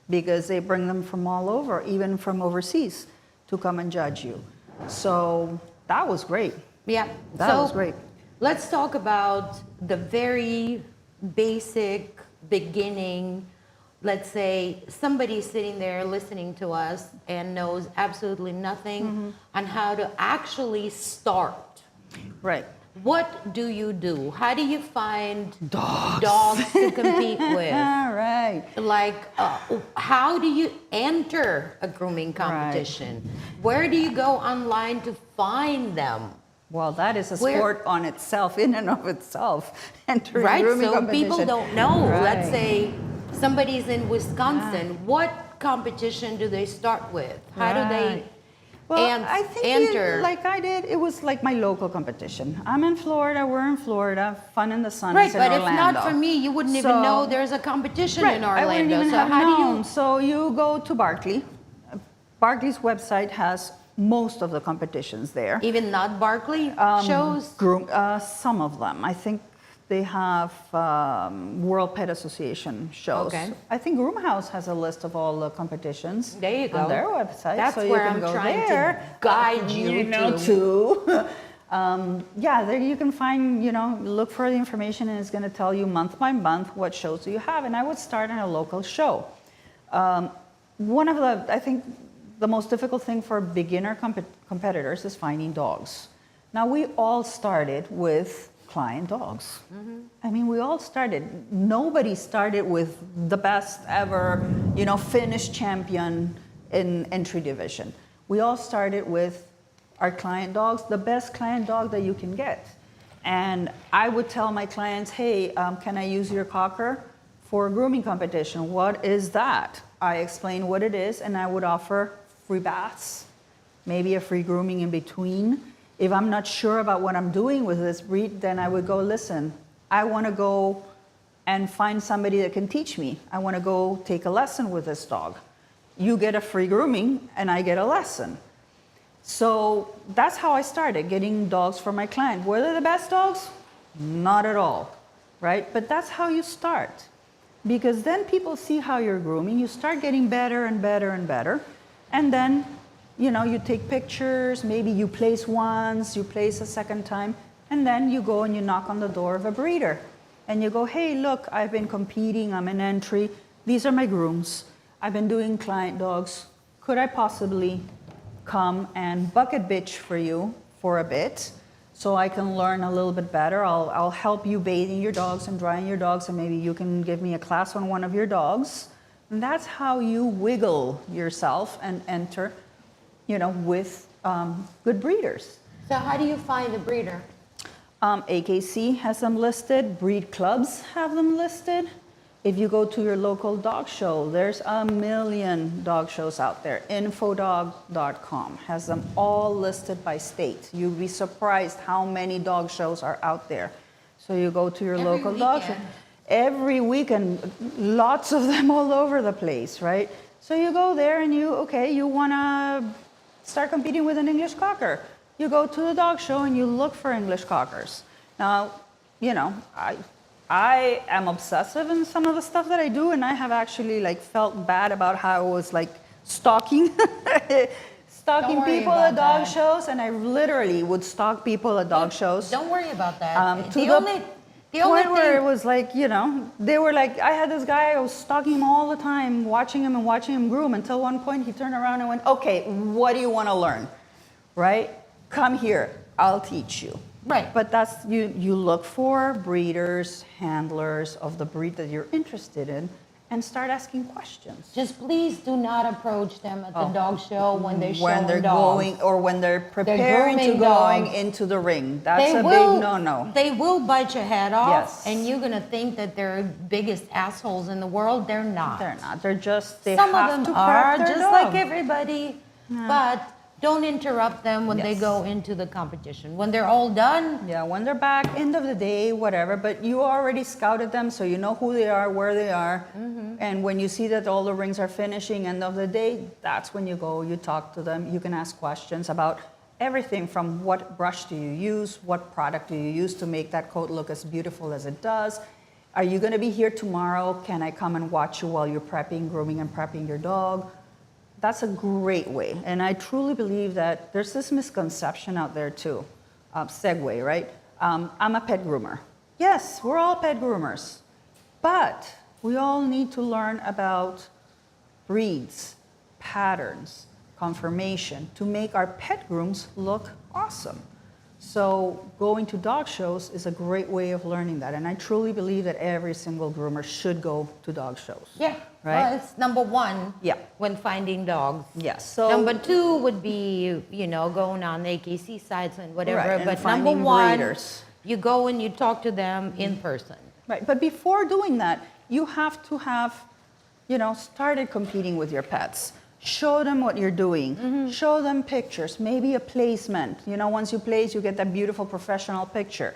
Speaker 1: because they bring them from all over, even from overseas, to come and judge you. So that was great.
Speaker 2: Yeah.
Speaker 1: That was great.
Speaker 2: Let's talk about the very basic beginning. Let's say somebody's sitting there listening to us and knows absolutely nothing on how to actually start.
Speaker 1: Right.
Speaker 2: What do you do? How do you find
Speaker 1: Dogs.
Speaker 2: dogs to compete with?
Speaker 1: All right.
Speaker 2: Like, how do you enter a grooming competition? Where do you go online to find them?
Speaker 1: Well, that is a
Speaker 2: Where-
Speaker 1: sport on itself, in and of itself. Entering
Speaker 2: Right,
Speaker 1: grooming
Speaker 2: so
Speaker 1: competition.
Speaker 2: people don't know. Let's
Speaker 1: Right.
Speaker 2: say somebody's in Wisconsin. What competition do they start with? How do they
Speaker 1: Right. Well, I think
Speaker 2: enter?
Speaker 1: like I did, it was like my local competition. I'm in Florida, we're in Florida, fun in the sun
Speaker 2: Right,
Speaker 1: is in
Speaker 2: but if
Speaker 1: Orlando.
Speaker 2: not for me, you wouldn't even
Speaker 1: So-
Speaker 2: know there's a competition in
Speaker 1: I wouldn't
Speaker 2: Orlando.
Speaker 1: even
Speaker 2: So
Speaker 1: have
Speaker 2: how
Speaker 1: known.
Speaker 2: do you?
Speaker 1: So you go to Barkley. Barkley's website has most of the competitions there.
Speaker 2: Even not Barkley shows?
Speaker 1: Some of them. I think they have World Pet Association shows.
Speaker 2: Okay.
Speaker 1: I think Groom House has a list of all the competitions
Speaker 2: There you go.
Speaker 1: on their website.
Speaker 2: That's
Speaker 1: so you
Speaker 2: where
Speaker 1: can
Speaker 2: I'm
Speaker 1: go
Speaker 2: trying
Speaker 1: there.
Speaker 2: to guide you to.
Speaker 1: too. Yeah, there you can find, look for the information and it's going to tell you month by month what shows do you have. And I would start in a local show. One of I think the most difficult thing for beginner competitors is finding dogs. Now, we all started with client dogs. I mean, we all started. Nobody started with the best ever, Finnish champion in entry division. We all started with our client dogs, the best client dog that you can get. And I would tell my clients, hey, can I use your cocker for a grooming competition? What is that? I explain what it is, and I would offer free baths, maybe a free grooming in between. If I'm not sure about what I'm doing with this breed, then I would go, listen, I want to go and find somebody that can teach me. I want to go take a lesson with this dog. You get a free grooming, and I get a lesson. So that's how I started, getting dogs for my client. Were they the best dogs? Not at all, right? But that's how you start. Because then people see how you're grooming. You start getting better and better and better. And then, you take pictures, maybe you place once, you place a second time, and then you go and you knock on the door of a breeder. And you go, hey, look, I've been competing, I'm in entry. These are my grooms. I've been doing client dogs. Could I possibly come and bucket bitch for you for a bit so I can learn a little bit better? I'll help you bathing your dogs and drying your dogs, and maybe you can give me a class on one of your dogs. And that's how you wiggle yourself and enter, with good breeders.
Speaker 2: So how do you find the breeder?
Speaker 1: AKC has them listed. Breed clubs have them listed. If you go to your local dog show, there's a million dog shows out there. Infodog.com has them all listed by state. You'd be surprised how many dog shows are out there. So you go to your
Speaker 2: Every
Speaker 1: local dog show.
Speaker 2: weekend.
Speaker 1: Every weekend, lots of them all over the place, right? So you go there and you want to start competing with an English Cocker. You go to the dog show and you look for English Cockers. Now, I am obsessive in some of the stuff that I do, and I have actually felt bad about how I was stalking
Speaker 2: Don't worry
Speaker 1: people
Speaker 2: about
Speaker 1: at dog
Speaker 2: that.
Speaker 1: shows, and I literally would stalk people at dog shows.
Speaker 2: Don't worry about that.
Speaker 1: To
Speaker 2: the
Speaker 1: the
Speaker 2: only
Speaker 1: point where it
Speaker 2: thing,
Speaker 1: was they were I had this guy, I was stalking him all the time, watching him groom, until one point he turned around and went, okay, what do you want to learn, right? Come here, I'll teach you.
Speaker 2: right?
Speaker 1: But that's, you look for breeders, handlers of the breed that you're interested in, and start asking questions.
Speaker 2: Just please do not approach them at the dog show when they're showing
Speaker 1: When they're
Speaker 2: dogs.
Speaker 1: going, or when they're preparing to
Speaker 2: grooming
Speaker 1: going
Speaker 2: dogs.
Speaker 1: into the ring. That's
Speaker 2: They
Speaker 1: a
Speaker 2: will,
Speaker 1: big no-no.
Speaker 2: They will bite your head off,
Speaker 1: Yes.
Speaker 2: and you're gonna think that they're biggest assholes in the world. They're not.
Speaker 1: They're not. They're just, they
Speaker 2: Some
Speaker 1: have
Speaker 2: of
Speaker 1: to
Speaker 2: them are,
Speaker 1: prep their
Speaker 2: just
Speaker 1: dog.
Speaker 2: like everybody. But don't interrupt them when they
Speaker 1: Yes.
Speaker 2: go into the competition. When they're all done,
Speaker 1: Yeah, when they're back, end of the day, whatever, but you already scouted them, so you know who they are, where they are. And when you see that all the rings are finishing, end of the day, that's when you go, you talk to them, you can ask questions about everything from what brush do you use, what product do you use to make that coat look as beautiful as it does. Are you gonna be here tomorrow? Can I come and watch you while you're grooming and prepping your dog? That's a great way. And I truly believe that there's this misconception out there too. Segue, right? I'm a pet groomer. Yes, we're all pet groomers. But we all need to learn about breeds, patterns, conformation to make our pet grooms look awesome. So going to dog shows is a great way of learning that. And I truly believe that every single groomer should go to dog shows.
Speaker 2: Yeah.
Speaker 1: Right?
Speaker 2: Well, it's number one.
Speaker 1: Yeah.
Speaker 2: When finding dogs.
Speaker 1: Yes. So
Speaker 2: Number two would be, going on the AKC sites and whatever.
Speaker 1: Right, and
Speaker 2: But number
Speaker 1: finding
Speaker 2: one,
Speaker 1: breeders.
Speaker 2: you go and you talk to them in person.
Speaker 1: Right, but before doing that, you have to have, started competing with your pets. Show them what you're doing. Show them pictures, maybe a placement. Once you place, you get that beautiful professional picture.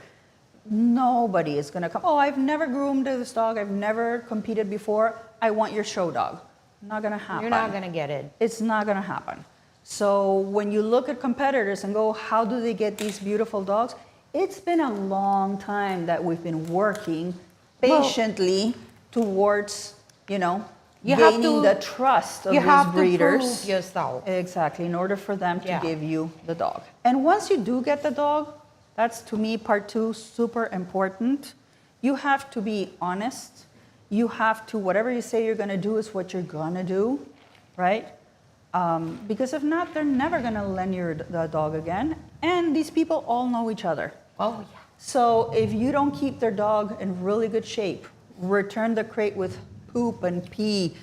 Speaker 1: Nobody is gonna come, oh, I've never groomed this dog, I've never competed before, I want your show dog. Not gonna happen.
Speaker 2: You're not gonna get it.
Speaker 1: It's not gonna happen. So when you look at competitors and go, how do they get these beautiful dogs? It's been a long time that we've been working patiently towards,
Speaker 2: You have
Speaker 1: gaining
Speaker 2: to-
Speaker 1: the trust of
Speaker 2: You
Speaker 1: these
Speaker 2: have
Speaker 1: breeders.
Speaker 2: to prove yourself.
Speaker 1: Exactly, in order for them to
Speaker 2: Yeah.
Speaker 1: give you the dog. And once you do get the dog, that's to me part two, super important. You have to be honest. You have to, whatever you say you're gonna do is what you're gonna do, right? Because if not, they're never gonna lend you the dog again. And these people all know each other.
Speaker 2: Oh, yeah.
Speaker 1: So if you don't keep their dog in really good shape, return the crate with poop and pee,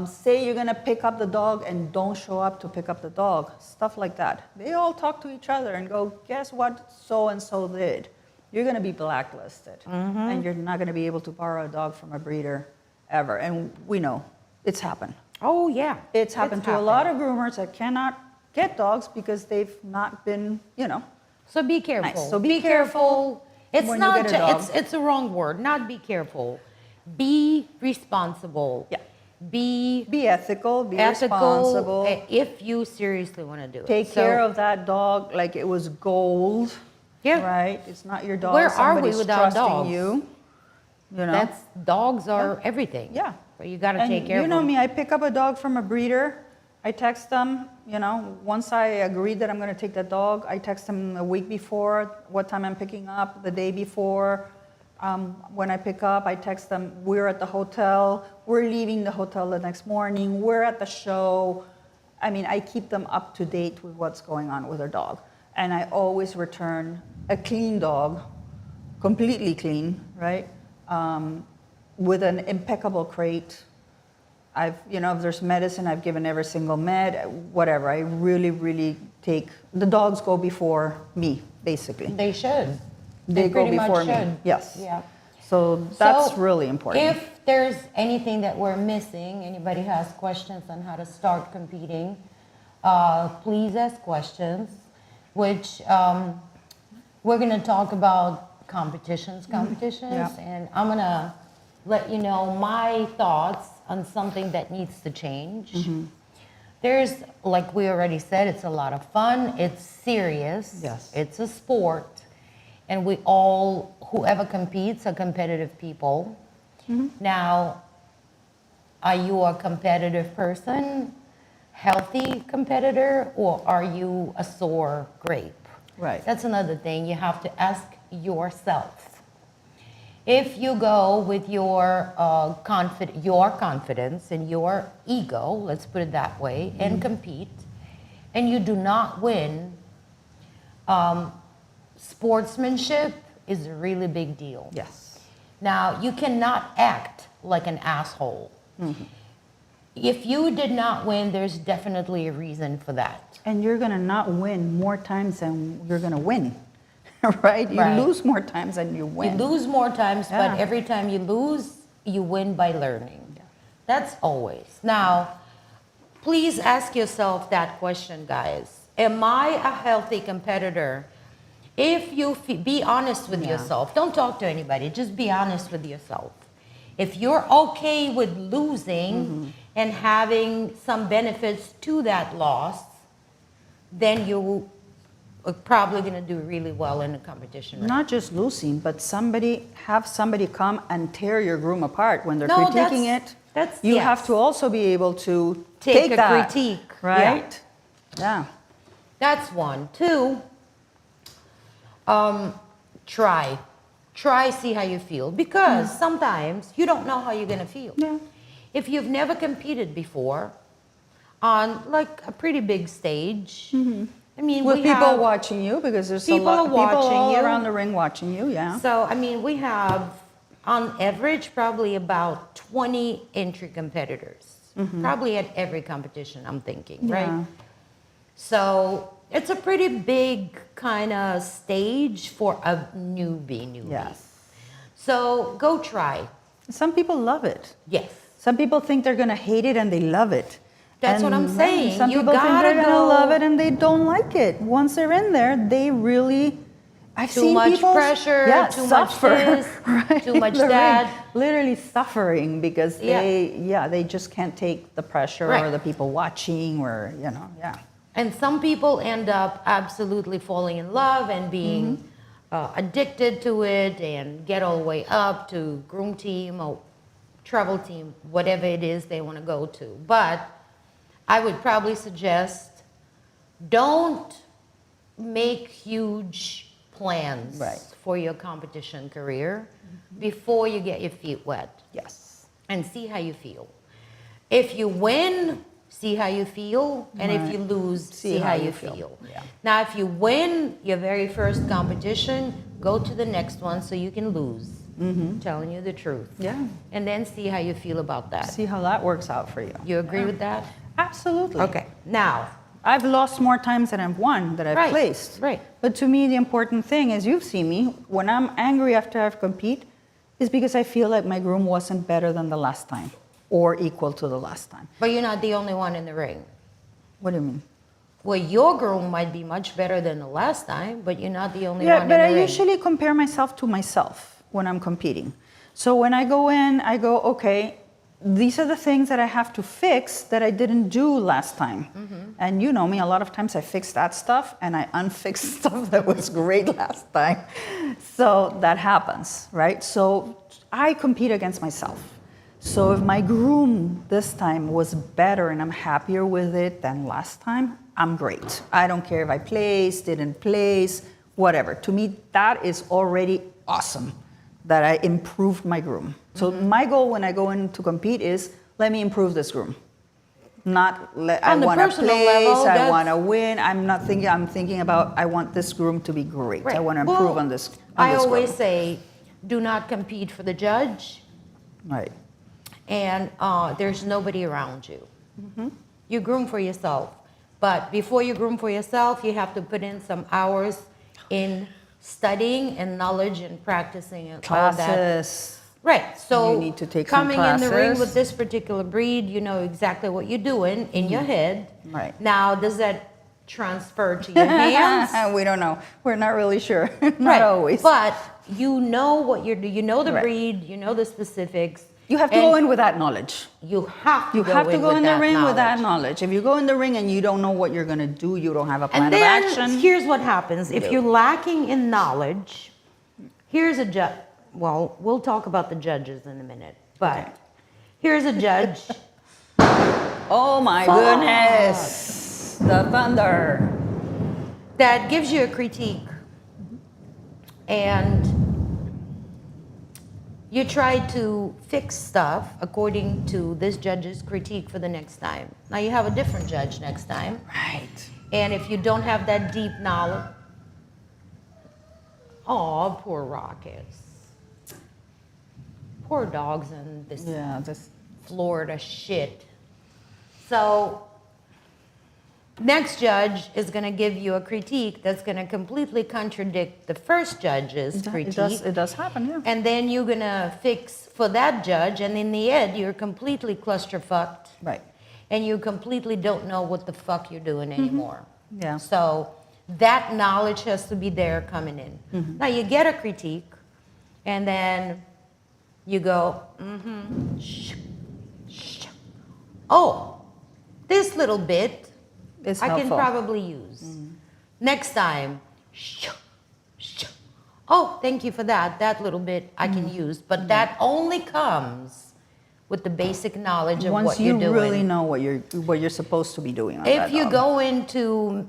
Speaker 1: say you're gonna pick up the dog and don't show up to pick up the dog, stuff like that. They all talk to each other and go, guess what so-and-so did? You're gonna be blacklisted. And you're not gonna be able to borrow a dog from a breeder ever. And we know, it's happened.
Speaker 2: Oh, yeah.
Speaker 1: It's happened to a lot of groomers that cannot get dogs because they've not been,
Speaker 2: So be careful.
Speaker 1: Nice. So be careful
Speaker 2: It's
Speaker 1: when you
Speaker 2: not.
Speaker 1: get a dog.
Speaker 2: It's a wrong word. Not be careful. Be responsible.
Speaker 1: Yeah.
Speaker 2: Be
Speaker 1: Be ethical, be
Speaker 2: ethical.
Speaker 1: responsible.
Speaker 2: If you seriously want to do it.
Speaker 1: Take care of that dog like it was gold.
Speaker 2: Yeah.
Speaker 1: Right? It's not your dog.
Speaker 2: Where are we
Speaker 1: Somebody's
Speaker 2: without
Speaker 1: trusting
Speaker 2: dogs?
Speaker 1: you.
Speaker 2: Dogs are everything.
Speaker 1: Yeah.
Speaker 2: But you got to
Speaker 1: And
Speaker 2: take care of
Speaker 1: you know
Speaker 2: them.
Speaker 1: me, I pick up a dog from a breeder. I text them, once I agree that I'm going to take the dog, I text them a week before, what time I'm picking up, the day before. When I pick up, I text them, we're at the hotel, we're leaving the hotel the next morning, we're at the show. I mean, I keep them up to date with what's going on with their dog. And I always return a clean dog, completely clean, right? With an impeccable crate. If there's medicine, I've given every single med, whatever. I really, really the dogs go before me, basically.
Speaker 2: They should.
Speaker 1: They go
Speaker 2: pretty much
Speaker 1: before me.
Speaker 2: should.
Speaker 1: Yes.
Speaker 2: Yeah.
Speaker 1: So that's
Speaker 2: So,
Speaker 1: really important.
Speaker 2: If there's anything that we're missing, anybody has questions on how to start competing, please ask questions, which we're going to talk about competitions,
Speaker 1: Yeah.
Speaker 2: and I'm going to let you know my thoughts on something that needs to change. There's, like we already said, it's a lot of fun, it's serious,
Speaker 1: Yes.
Speaker 2: it's a sport, and we all, whoever competes, are competitive people. Now, are you a competitive person, healthy competitor, or are you a sore grape?
Speaker 1: Right.
Speaker 2: That's another thing you have to ask yourself. If you go with your confidence and your ego, let's put it that way, and compete, and you do not win, sportsmanship is a really big deal.
Speaker 1: Yes.
Speaker 2: Now, you cannot act like an asshole. If you did not win, there's definitely a reason for that.
Speaker 1: And you're going to not win more times than you're going to win, right? You
Speaker 2: Right.
Speaker 1: lose more times than you win.
Speaker 2: You lose more times,
Speaker 1: Yeah.
Speaker 2: but every time you lose, you win by learning. That's always. Now, please ask yourself that question, guys. Am I a healthy competitor? If you be honest with yourself, don't talk to anybody, just be honest with yourself. If you're okay with losing and having some benefits to that loss, then you are probably going to do really well in the competition.
Speaker 1: Not just losing, but have somebody come and tear your groom apart when they're
Speaker 2: No,
Speaker 1: critiquing
Speaker 2: that's-
Speaker 1: it.
Speaker 2: that's-
Speaker 1: You
Speaker 2: yes.
Speaker 1: have to also be able to
Speaker 2: Take a
Speaker 1: that,
Speaker 2: critique,
Speaker 1: right? Yeah.
Speaker 2: That's one. Two, try, see how you feel. Because sometimes you don't know how you're going to feel.
Speaker 1: Yeah.
Speaker 2: If you've never competed before on like a pretty big stage, I mean,
Speaker 1: With
Speaker 2: we
Speaker 1: people
Speaker 2: have,
Speaker 1: watching you, because there's a
Speaker 2: People
Speaker 1: lot
Speaker 2: are
Speaker 1: of people
Speaker 2: watching
Speaker 1: all
Speaker 2: you.
Speaker 1: around the ring watching you, yeah.
Speaker 2: So, I mean, we have, on average, probably about 20 entry competitors. Probably at every competition, I'm thinking,
Speaker 1: Yeah.
Speaker 2: right? So, it's a pretty big kind of stage for a newbie.
Speaker 1: Yes.
Speaker 2: So, go try.
Speaker 1: Some people love it.
Speaker 2: Yes.
Speaker 1: Some people think they're gonna hate it and they love it.
Speaker 2: That's what I'm
Speaker 1: And,
Speaker 2: saying.
Speaker 1: Some
Speaker 2: You
Speaker 1: people think
Speaker 2: gotta
Speaker 1: they're gonna
Speaker 2: go-
Speaker 1: love it and they don't like it. Once they're in there, they really. I've
Speaker 2: Too
Speaker 1: seen
Speaker 2: much
Speaker 1: people,
Speaker 2: pressure,
Speaker 1: yeah,
Speaker 2: too much
Speaker 1: suffer,
Speaker 2: this,
Speaker 1: right,
Speaker 2: too much
Speaker 1: in the ring.
Speaker 2: that.
Speaker 1: Literally suffering because
Speaker 2: Yeah.
Speaker 1: they just can't take the pressure
Speaker 2: Right.
Speaker 1: or the people watching or yeah.
Speaker 2: And some people end up absolutely falling in love and being addicted to it and get all the way up to groom team or travel team, whatever it is they want to go to. But I would probably suggest don't make huge plans
Speaker 1: Right.
Speaker 2: for your competition career before you get your feet wet.
Speaker 1: Yes.
Speaker 2: And see how you feel. If you win, see how you feel, and if
Speaker 1: Right.
Speaker 2: you lose, see how you feel.
Speaker 1: Yeah.
Speaker 2: Now, if you win your very first competition, go to the next one so you can lose. Telling you the truth.
Speaker 1: Yeah.
Speaker 2: And then see how you feel about that.
Speaker 1: See how that works out for you.
Speaker 2: You agree with that?
Speaker 1: Absolutely.
Speaker 2: Okay. Now,
Speaker 1: I've lost more times than I've won, that I've
Speaker 2: Right,
Speaker 1: placed.
Speaker 2: right.
Speaker 1: But to me, the important thing, as you've seen me, when I'm angry after I've compete, is because I feel like my groom wasn't better than the last time or equal to the last time.
Speaker 2: but you're not the only one in the ring.
Speaker 1: What do you mean?
Speaker 2: Well, your groom might be much better than the last time, but you're not the only
Speaker 1: Yeah,
Speaker 2: one
Speaker 1: but
Speaker 2: in
Speaker 1: I
Speaker 2: the ring.
Speaker 1: usually compare myself to myself when I'm competing. So when I go in, I go, okay, these are the things that I have to fix that I didn't do last time. And you know me, a lot of times I fix that stuff and I unfix stuff that was great last time. So that happens, right? So I compete against myself. So if my groom this time was better and I'm happier with it than last time, I'm great. I don't care if I placed, didn't place, whatever. To me, that is already awesome that I improved my groom. So my goal when I go in to compete is, let me improve this groom. Not I
Speaker 2: On the
Speaker 1: want to
Speaker 2: personal
Speaker 1: place,
Speaker 2: level,
Speaker 1: I
Speaker 2: that's-
Speaker 1: want to win. I'm thinking about, I want this groom to be great. I
Speaker 2: Right.
Speaker 1: want to improve
Speaker 2: Well,
Speaker 1: on this.
Speaker 2: I
Speaker 1: this
Speaker 2: always
Speaker 1: groom.
Speaker 2: say, do not compete for the judge,
Speaker 1: Right.
Speaker 2: and there's nobody around you. You groom for yourself, but before you groom for yourself, you have to put in some hours in studying and knowledge and practicing and all that.
Speaker 1: Classes.
Speaker 2: Right. So
Speaker 1: You need to take some
Speaker 2: coming in the ring
Speaker 1: classes.
Speaker 2: with this particular breed, you know exactly what you're doing in your head.
Speaker 1: Right.
Speaker 2: Now, does that transfer to your hands?
Speaker 1: We don't know. We're not really sure. Not
Speaker 2: Right.
Speaker 1: always.
Speaker 2: But you know what you're doing. You know the
Speaker 1: Right.
Speaker 2: breed. You know the specifics.
Speaker 1: You have to
Speaker 2: and
Speaker 1: go in with that knowledge.
Speaker 2: You have to
Speaker 1: You
Speaker 2: go
Speaker 1: have to
Speaker 2: in
Speaker 1: go
Speaker 2: with
Speaker 1: in the
Speaker 2: that
Speaker 1: ring with that
Speaker 2: knowledge.
Speaker 1: knowledge. If you go in the ring and you don't know what you're going to do, you don't have a plan
Speaker 2: And
Speaker 1: of
Speaker 2: then
Speaker 1: action.
Speaker 2: here's what happens. If you're lacking in knowledge, here's a judge. Well, we'll talk about the judges in a minute. But here's a judge.
Speaker 1: Oh my goodness. The thunder.
Speaker 2: That gives you a critique, and you try to fix stuff according to this judge's critique for the next time. Now you have a different judge next time,
Speaker 1: Right.
Speaker 2: and if you don't have that deep knowledge, oh, poor Rockets, poor dogs in this
Speaker 1: Yeah, this
Speaker 2: Florida shit. So next judge is going to give you a critique that's going to completely contradict the first judge's critique.
Speaker 1: it does happen, yeah.
Speaker 2: And then you're going to fix for that judge, and in the end, you're completely clusterfucked.
Speaker 1: Right.
Speaker 2: And you completely don't know what the fuck you're doing anymore.
Speaker 1: Yeah.
Speaker 2: So that knowledge has to be there coming in. Now you get a critique, and then you go, oh, this little bit
Speaker 1: It's
Speaker 2: I can
Speaker 1: helpful.
Speaker 2: probably use. Next time, oh, thank you for that. That little bit I can use. But that only comes with the basic knowledge of
Speaker 1: Once
Speaker 2: what
Speaker 1: you
Speaker 2: you're doing.
Speaker 1: really know what you're supposed to be doing on that
Speaker 2: If you
Speaker 1: dog.
Speaker 2: go into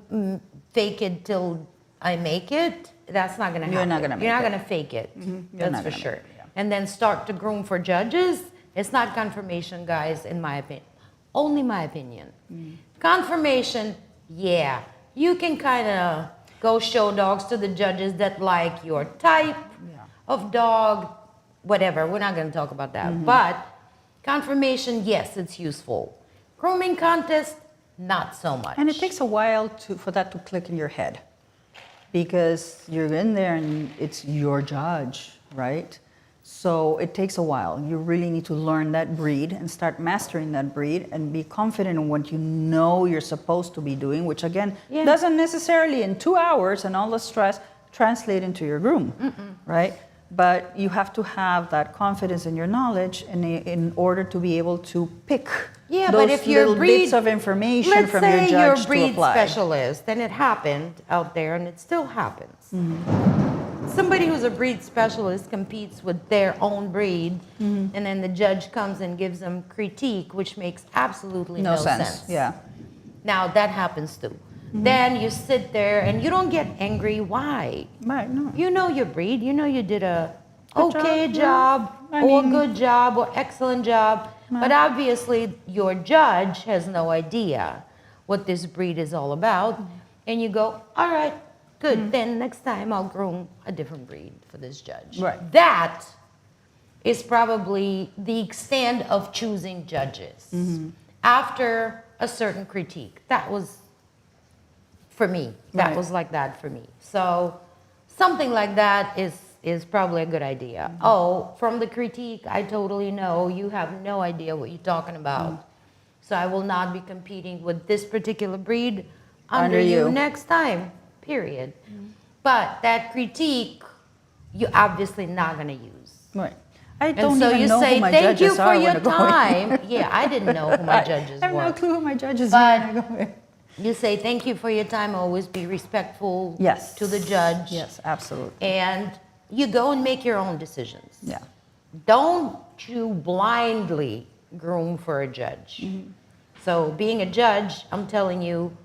Speaker 2: fake it till I make it, that's not going to happen.
Speaker 1: You're not gonna
Speaker 2: You're not
Speaker 1: make it.
Speaker 2: going to fake it.
Speaker 1: You're
Speaker 2: That's
Speaker 1: not
Speaker 2: for
Speaker 1: gonna
Speaker 2: sure.
Speaker 1: make it, yeah.
Speaker 2: And then start to groom for judges. It's not confirmation, guys, in my opinion. Only my opinion. Confirmation, yeah. you can kind of go show dogs to the judges that like your type of dog, whatever. We're not going to talk about that. But confirmation, yes, it's useful. Grooming contest, not so much.
Speaker 1: And it takes a while for that to click in your head, because you're in there and it's your judge, right? So it takes a while. You really need to learn that breed and start mastering that breed and be confident in what you know you're supposed to be doing, which again, doesn't necessarily in 2 hours and all the stress translate into your groom, right? But you have to have that confidence in your knowledge in order to be able to pick
Speaker 2: Yeah,
Speaker 1: those
Speaker 2: but if your
Speaker 1: little
Speaker 2: breed,
Speaker 1: bits of information
Speaker 2: let's
Speaker 1: from
Speaker 2: say
Speaker 1: your
Speaker 2: you're
Speaker 1: judge
Speaker 2: a breed
Speaker 1: to apply.
Speaker 2: specialist, and it happened out there, and it still happens. Somebody who's a breed specialist competes with their own breed, and then the judge comes and gives them critique, which makes absolutely no sense.
Speaker 1: Yeah.
Speaker 2: Now that happens too. Then you sit there and you don't get angry. Why?
Speaker 1: Right, no.
Speaker 2: You know your breed. You know you did a
Speaker 1: Good
Speaker 2: okay
Speaker 1: job,
Speaker 2: job,
Speaker 1: I
Speaker 2: or
Speaker 1: mean-
Speaker 2: good job, or excellent job. But obviously your judge has no idea what this breed is all about. And you go, all right, good. Then next time I'll groom a different breed for this judge.
Speaker 1: Right.
Speaker 2: That is probably the extent of choosing judges. After a certain critique. That was, for me, that
Speaker 1: Right.
Speaker 2: was like that for me. So something like that is probably a good idea. Oh, from the critique, I totally know you have no idea what you're talking about. So I will not be competing with this particular breed under you next time, period. But that critique, you're obviously not going to use.
Speaker 1: Right. I
Speaker 2: And
Speaker 1: don't
Speaker 2: so
Speaker 1: even
Speaker 2: you
Speaker 1: know
Speaker 2: say,
Speaker 1: who my
Speaker 2: thank you
Speaker 1: judges
Speaker 2: for
Speaker 1: are
Speaker 2: your
Speaker 1: when I go in.
Speaker 2: time. Yeah, I didn't know who my judges
Speaker 1: I have
Speaker 2: were.
Speaker 1: no clue who my judges
Speaker 2: But-
Speaker 1: are when I go in.
Speaker 2: You say, thank you for your time. Always be respectful
Speaker 1: Yes.
Speaker 2: to the judge.
Speaker 1: Yes, absolutely.
Speaker 2: And you go and make your own decisions.
Speaker 1: Yeah.
Speaker 2: Don't you blindly groom for a judge. So being a judge, I'm telling you,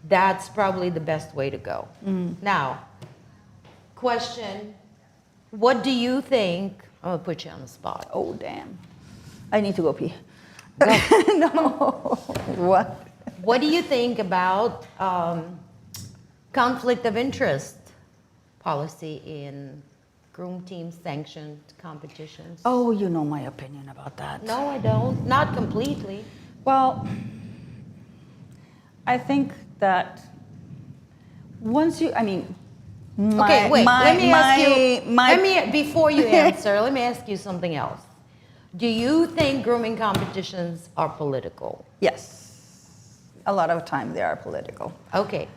Speaker 2: that's probably the best way to go. Now, question, what do you think? I'm gonna put you on the spot.
Speaker 1: Oh, damn. I need to go pee. No. What?
Speaker 2: What do you think about conflict of interest policy in groom team sanctioned competitions?
Speaker 1: Oh, you know my opinion about that.
Speaker 2: No, I don't. Not completely.
Speaker 1: Well, I think that once you, I mean,
Speaker 2: Okay, wait. Let me ask you. Before you answer, let me ask you something else. Do you think grooming competitions are political?
Speaker 1: Yes. A lot of time they are political.
Speaker 2: Okay.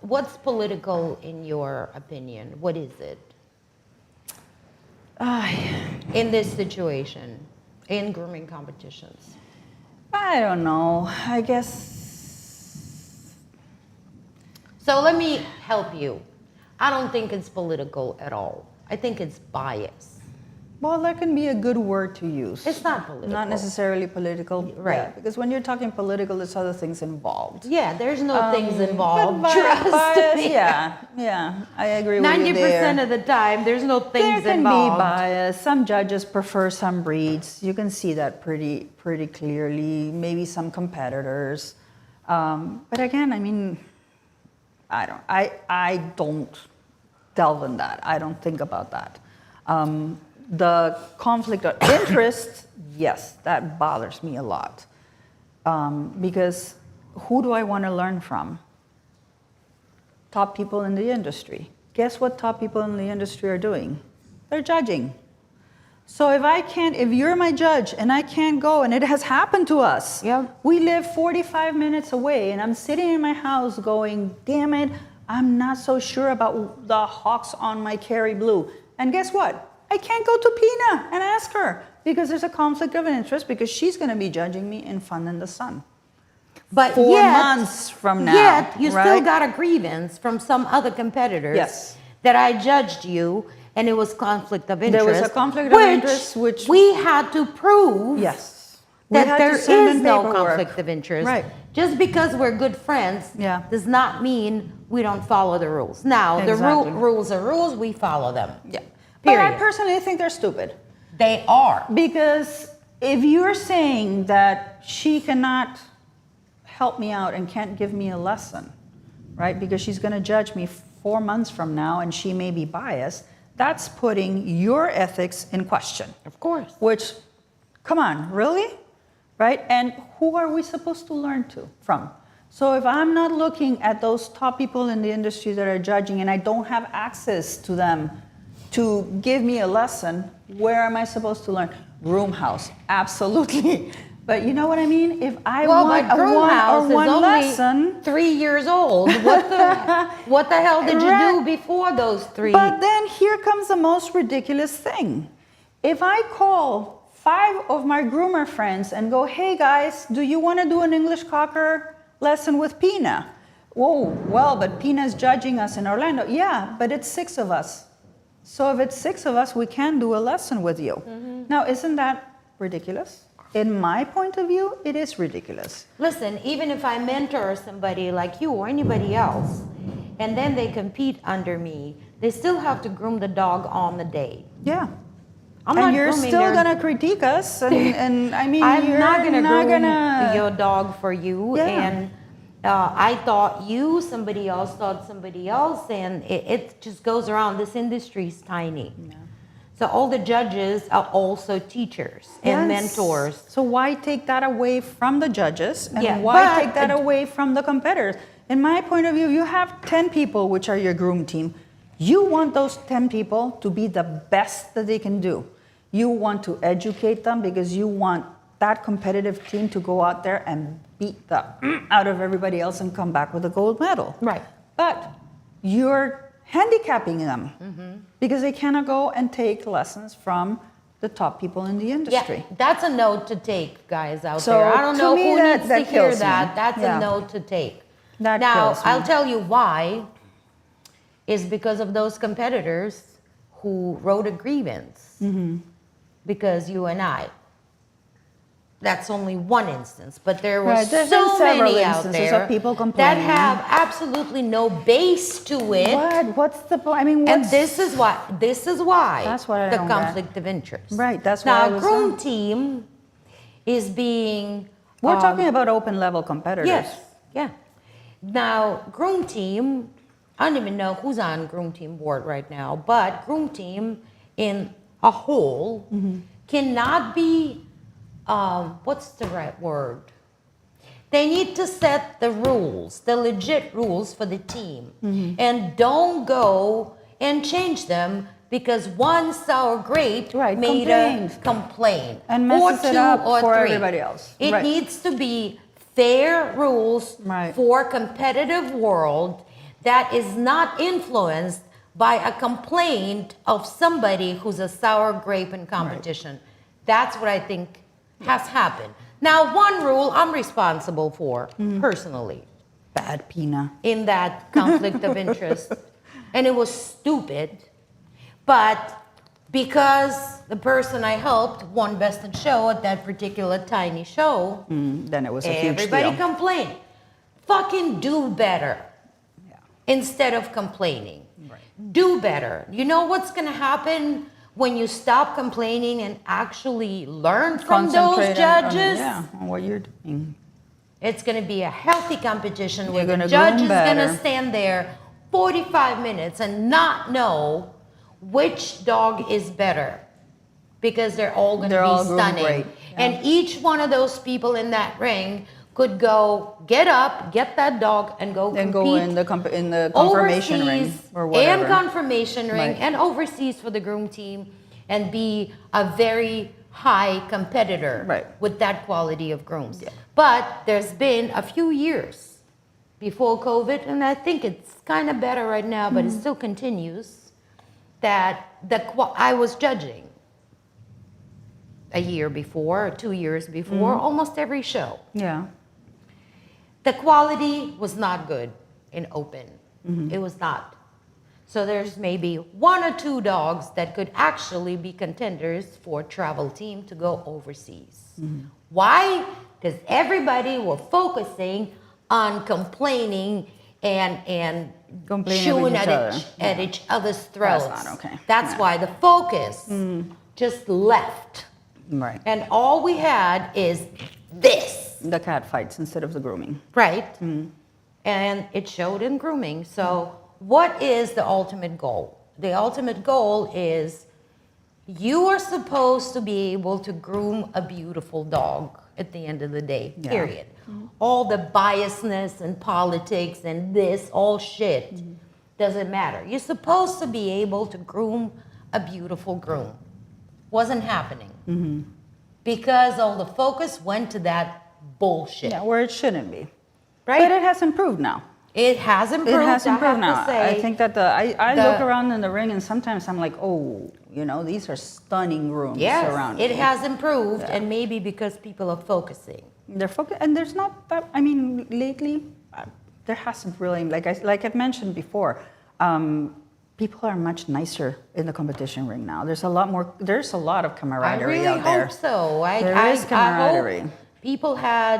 Speaker 2: What's political in your opinion? What is it in this situation, in grooming competitions?
Speaker 1: I don't know. I guess.
Speaker 2: So let me help you. I don't think it's political at all. I think it's bias.
Speaker 1: Well, that can be a good word to use.
Speaker 2: It's not political.
Speaker 1: Not necessarily political.
Speaker 2: Right.
Speaker 1: Yeah, because when you're talking political, there's other things involved.
Speaker 2: Yeah, there's no things involved.
Speaker 1: But
Speaker 2: Trust
Speaker 1: bias,
Speaker 2: me.
Speaker 1: yeah, I agree with you
Speaker 2: 90%
Speaker 1: there.
Speaker 2: of the time, there's no
Speaker 1: There
Speaker 2: things
Speaker 1: can
Speaker 2: involved.
Speaker 1: be bias. Some judges prefer some breeds. You can see that pretty clearly. Maybe some competitors. But again, I mean, I don't delve in that. I don't think about that. The conflict of interest, yes, that bothers me a lot. Because who do I want to learn from? Top people in the industry. Guess what top people in the industry are doing? They're judging. So if you're my judge and I can't go, and it has happened to us.
Speaker 2: Yep.
Speaker 1: We live 45 minutes away and I'm sitting in my house going, damn it, I'm not so sure about the hawks on my Kerry Blue. And guess what? I can't go to Pina and ask her because there's a conflict of interest because she's going to be judging me in Fun in the Sun.
Speaker 2: But
Speaker 1: 4
Speaker 2: yet,
Speaker 1: months from now.
Speaker 2: Yet, you
Speaker 1: right?
Speaker 2: still got a grievance from some other competitors.
Speaker 1: Yes.
Speaker 2: That I judged you, and it was conflict of interest.
Speaker 1: There was a conflict of interest, which
Speaker 2: we had to prove.
Speaker 1: Yes. We
Speaker 2: That
Speaker 1: had
Speaker 2: there
Speaker 1: to send
Speaker 2: is
Speaker 1: in
Speaker 2: no
Speaker 1: paperwork.
Speaker 2: conflict of interest.
Speaker 1: Right.
Speaker 2: Just because we're good friends
Speaker 1: Yeah.
Speaker 2: does not mean we don't follow the rules. Now,
Speaker 1: Exactly.
Speaker 2: the rules are rules, we follow them.
Speaker 1: Yeah. But I
Speaker 2: Period.
Speaker 1: personally think they're stupid.
Speaker 2: They are.
Speaker 1: Because if you're saying that she cannot help me out and can't give me a lesson, right? Because she's going to judge me 4 months from now and she may be biased. That's putting your ethics in question.
Speaker 2: Of course.
Speaker 1: Which, come on, really? Right? And who are we supposed to learn from? So if I'm not looking at those top people in the industry that are judging and I don't have access to them to give me a lesson, where am I supposed to learn? Groom house, absolutely. But you know what I mean? If I want a one lesson,
Speaker 2: 3 years old. What the hell did you do before those 3?
Speaker 1: But then here comes the most ridiculous thing. If I call 5 of my groomer friends and go, hey guys, do you want to do an English cocker lesson with Pina? Whoa, well, but Pina's judging us in Orlando. Yeah, but it's 6 of us. So if it's 6 of us, we can do a lesson with you. Now, isn't that ridiculous? In my point of view, it is ridiculous.
Speaker 2: Listen, even if I mentor somebody like you or anybody else, and then they compete under me, they still have to groom the dog on the day.
Speaker 1: Yeah.
Speaker 2: I'm
Speaker 1: and
Speaker 2: not
Speaker 1: you're
Speaker 2: grooming
Speaker 1: still
Speaker 2: their-
Speaker 1: going to critique us. And I mean,
Speaker 2: I'm
Speaker 1: you're
Speaker 2: not going to groom
Speaker 1: gonna...
Speaker 2: your dog for you.
Speaker 1: Yeah.
Speaker 2: And I thought you, somebody else thought somebody else, and it just goes around. This industry is tiny.
Speaker 1: Yeah.
Speaker 2: So all the judges are also teachers and mentors.
Speaker 1: So why take that away from the judges? And
Speaker 2: Yeah,
Speaker 1: why
Speaker 2: but-
Speaker 1: take that away from the competitors? In my point of view, you have 10 people, which are your groom team. You want those 10 people to be the best that they can do. You want to educate them because you want that competitive team to go out there and beat the out of everybody else and come back with a gold medal.
Speaker 2: Right.
Speaker 1: But you're handicapping them because they cannot go and take lessons from the top people in the industry.
Speaker 2: Yeah, that's a note to take, guys out
Speaker 1: So,
Speaker 2: there. I don't
Speaker 1: to
Speaker 2: know
Speaker 1: me,
Speaker 2: who
Speaker 1: that-
Speaker 2: needs
Speaker 1: that
Speaker 2: to hear
Speaker 1: kills me.
Speaker 2: that. That's
Speaker 1: Yeah.
Speaker 2: a note to take.
Speaker 1: That
Speaker 2: now,
Speaker 1: kills me.
Speaker 2: I'll tell you why. Is because of those competitors who wrote a grievance. Because you and I. That's only one instance, but there were
Speaker 1: Right, there's been
Speaker 2: so
Speaker 1: several
Speaker 2: many out
Speaker 1: instances
Speaker 2: there
Speaker 1: of people
Speaker 2: that
Speaker 1: complaining.
Speaker 2: have absolutely no base to it.
Speaker 1: What? What's the point? I mean,
Speaker 2: And
Speaker 1: what's...
Speaker 2: this is why.
Speaker 1: That's what I
Speaker 2: the
Speaker 1: don't get.
Speaker 2: conflict of interest.
Speaker 1: Right, that's what
Speaker 2: now
Speaker 1: I was
Speaker 2: groom team is being.
Speaker 1: We're talking about open level competitors.
Speaker 2: Yes. Yeah. Now groom team. I don't even know who's on groom team board right now, but groom team in a whole cannot be. What's the right word? They need to set the rules, the legit rules for the team, and don't go and change them because one sour grape made a complaint
Speaker 1: And
Speaker 2: or
Speaker 1: messes it
Speaker 2: 2
Speaker 1: up
Speaker 2: or
Speaker 1: for
Speaker 2: 3.
Speaker 1: everybody else.
Speaker 2: It
Speaker 1: Right.
Speaker 2: needs to be fair rules for a competitive world that is not influenced by a complaint of somebody who's a sour grape in competition. That's what I think has happened. Now, one rule I'm responsible for personally
Speaker 1: Bad Pina.
Speaker 2: in that conflict of interest, and it was stupid, but because the person I helped won Best in Show at that particular tiny show,
Speaker 1: Then it was a huge
Speaker 2: everybody
Speaker 1: deal.
Speaker 2: complained. Fucking do better instead of complaining. Do better. You know what's going to happen when you stop complaining and actually learn from those
Speaker 1: Concentrate
Speaker 2: judges?
Speaker 1: on what you're doing.
Speaker 2: It's going to be a healthy competition where
Speaker 1: You're
Speaker 2: the
Speaker 1: gonna
Speaker 2: judge
Speaker 1: groom
Speaker 2: is going to
Speaker 1: better.
Speaker 2: stand there 45 minutes and not know which dog is better because they're all going to
Speaker 1: They're all
Speaker 2: be
Speaker 1: groomed
Speaker 2: stunning.
Speaker 1: great, yeah.
Speaker 2: And each one of those people in that ring could go get up, get that dog, and go
Speaker 1: Then
Speaker 2: compete
Speaker 1: go in the confirmation ring
Speaker 2: overseas
Speaker 1: or whatever.
Speaker 2: and confirmation ring
Speaker 1: Right.
Speaker 2: and overseas for the groom team and be a very high competitor with that quality of grooms. But there's been a few years before COVID, and I think it's kind of better right now, but it still continues, that I was judging a year before, or 2 years before, almost every show.
Speaker 1: Yeah.
Speaker 2: The quality was not good in open. It was not. So there's maybe 1 or 2 dogs that could actually be contenders for a travel team to go overseas. Why? Because everybody were focusing on complaining and
Speaker 1: Complaining
Speaker 2: chewing
Speaker 1: with each
Speaker 2: at,
Speaker 1: other.
Speaker 2: at each other's throats.
Speaker 1: That's not okay.
Speaker 2: That's
Speaker 1: Yeah.
Speaker 2: why the focus just left.
Speaker 1: Right.
Speaker 2: And all we had is this.
Speaker 1: The cat fights instead of the grooming.
Speaker 2: right? And it showed in grooming. So what is the ultimate goal? The ultimate goal is you are supposed to be able to groom a beautiful dog at the end of the day,
Speaker 1: Yeah.
Speaker 2: period. All the biasness and politics and this, all shit, doesn't matter. You're supposed to be able to groom a beautiful groom. Wasn't happening. Because all the focus went to that bullshit.
Speaker 1: Yeah, where it shouldn't be.
Speaker 2: Right?
Speaker 1: But it has improved now.
Speaker 2: It has improved.
Speaker 1: It has improved
Speaker 2: I
Speaker 1: now.
Speaker 2: have to say,
Speaker 1: I think that I
Speaker 2: the-
Speaker 1: look around in the ring and sometimes I'm like, oh, these are stunning grooms
Speaker 2: yes,
Speaker 1: around
Speaker 2: it
Speaker 1: me.
Speaker 2: has improved,
Speaker 1: Yeah.
Speaker 2: and maybe because people are focusing.
Speaker 1: They're focused, and there's not that. I mean, lately, there hasn't really, like I mentioned before, people are much nicer in the competition ring now. There's a lot more. There's a lot of
Speaker 2: I
Speaker 1: camaraderie
Speaker 2: really
Speaker 1: out there.
Speaker 2: hope so.
Speaker 1: There is camaraderie.
Speaker 2: I hope people had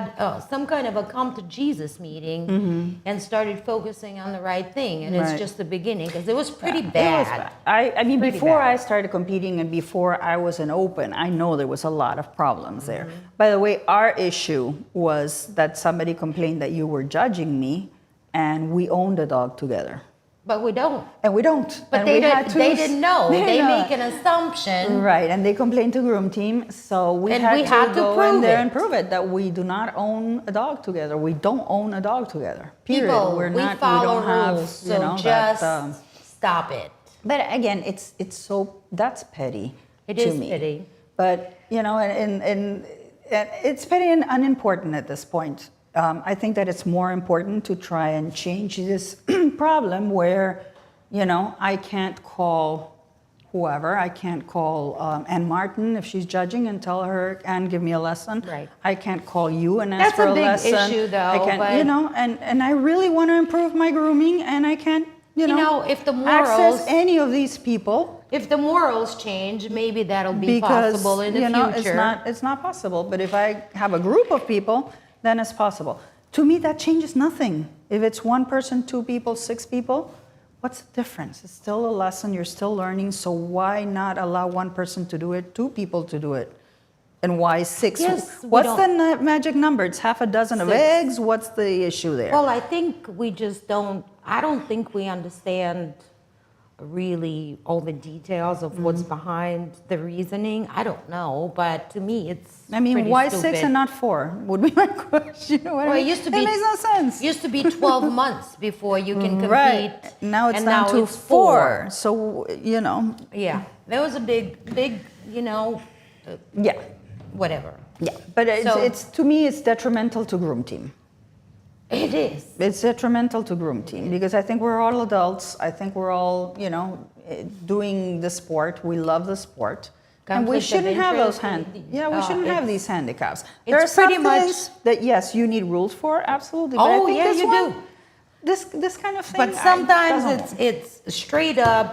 Speaker 2: some kind of a come to Jesus meeting and started focusing on the right thing, and it's
Speaker 1: Right.
Speaker 2: just the beginning because it was pretty
Speaker 1: It was
Speaker 2: bad.
Speaker 1: I mean,
Speaker 2: Pretty
Speaker 1: before
Speaker 2: bad.
Speaker 1: I started competing and before I was an open, I know there was a lot of problems there.
Speaker 2: Mm-hmm.
Speaker 1: By the way, our issue was that somebody complained that you were judging me, and we owned the dog together.
Speaker 2: But we don't.
Speaker 1: And we don't.
Speaker 2: But
Speaker 1: And
Speaker 2: they,
Speaker 1: we had
Speaker 2: they didn't know.
Speaker 1: They
Speaker 2: They
Speaker 1: didn't know.
Speaker 2: make an assumption.
Speaker 1: Right, and they complained to groom team, so we
Speaker 2: And
Speaker 1: had
Speaker 2: we
Speaker 1: to
Speaker 2: had to
Speaker 1: go
Speaker 2: prove
Speaker 1: in there
Speaker 2: it.
Speaker 1: and prove it that we do not own a dog together. We don't own a dog together. Period.
Speaker 2: People,
Speaker 1: We're
Speaker 2: we
Speaker 1: not.
Speaker 2: follow
Speaker 1: we don't have.
Speaker 2: rules, so
Speaker 1: that,
Speaker 2: just stop it.
Speaker 1: But again, it's so that's petty.
Speaker 2: It
Speaker 1: to
Speaker 2: is
Speaker 1: me.
Speaker 2: petty.
Speaker 1: But and it's petty and unimportant at this point. I think that it's more important to try and change this problem where, I can't call whoever. I can't call Ann Martin if she's judging and tell her, Ann, give me a lesson.
Speaker 2: Right.
Speaker 1: I can't call you and ask
Speaker 2: That's
Speaker 1: for
Speaker 2: a
Speaker 1: a
Speaker 2: big
Speaker 1: lesson.
Speaker 2: issue, though,
Speaker 1: I can't,
Speaker 2: but-
Speaker 1: and I really want to improve my grooming, and I can't,
Speaker 2: if the
Speaker 1: access
Speaker 2: morals,
Speaker 1: any of these people.
Speaker 2: if the morals change, maybe that'll be
Speaker 1: Because
Speaker 2: possible in the future.
Speaker 1: it's not possible. But if I have a group of people, then it's possible. To me, that changes nothing. If it's one person, two people, six people, what's the difference? It's still a lesson. You're still learning. So why not allow one person to do it, two people to do it, and why six?
Speaker 2: Yes, we
Speaker 1: What's the
Speaker 2: don't-
Speaker 1: magic number? It's half a dozen of
Speaker 2: Six.
Speaker 1: eggs. What's the issue there?
Speaker 2: Well, I think we just don't. I don't think we understand really all the details of what's behind the reasoning. I don't know, but to me, it's.
Speaker 1: I mean,
Speaker 2: pretty
Speaker 1: why
Speaker 2: stupid.
Speaker 1: 6 and not 4 would be my question. You know what I
Speaker 2: Well, it
Speaker 1: mean?
Speaker 2: used to be.
Speaker 1: It makes no sense.
Speaker 2: Used to be 12 months before you can compete.
Speaker 1: Right. Now it's
Speaker 2: and
Speaker 1: down
Speaker 2: now
Speaker 1: to
Speaker 2: it's
Speaker 1: 4. So,
Speaker 2: Yeah, there was a big,
Speaker 1: yeah.
Speaker 2: whatever.
Speaker 1: Yeah. But
Speaker 2: So-
Speaker 1: it's to me, it's detrimental to groom team.
Speaker 2: It is.
Speaker 1: It's detrimental to groom team because I think we're all adults. I think we're all, doing the sport. We love the sport. And we
Speaker 2: Conflict of
Speaker 1: shouldn't have those
Speaker 2: interest,
Speaker 1: we shouldn't have
Speaker 2: it's-
Speaker 1: these handicaps.
Speaker 2: it's
Speaker 1: There are some
Speaker 2: pretty much-
Speaker 1: things that yes, you need rules for, absolutely. But I
Speaker 2: Oh,
Speaker 1: think
Speaker 2: yeah,
Speaker 1: this
Speaker 2: you
Speaker 1: one,
Speaker 2: do.
Speaker 1: This kind of thing.
Speaker 2: But sometimes
Speaker 1: doesn't-
Speaker 2: it's straight up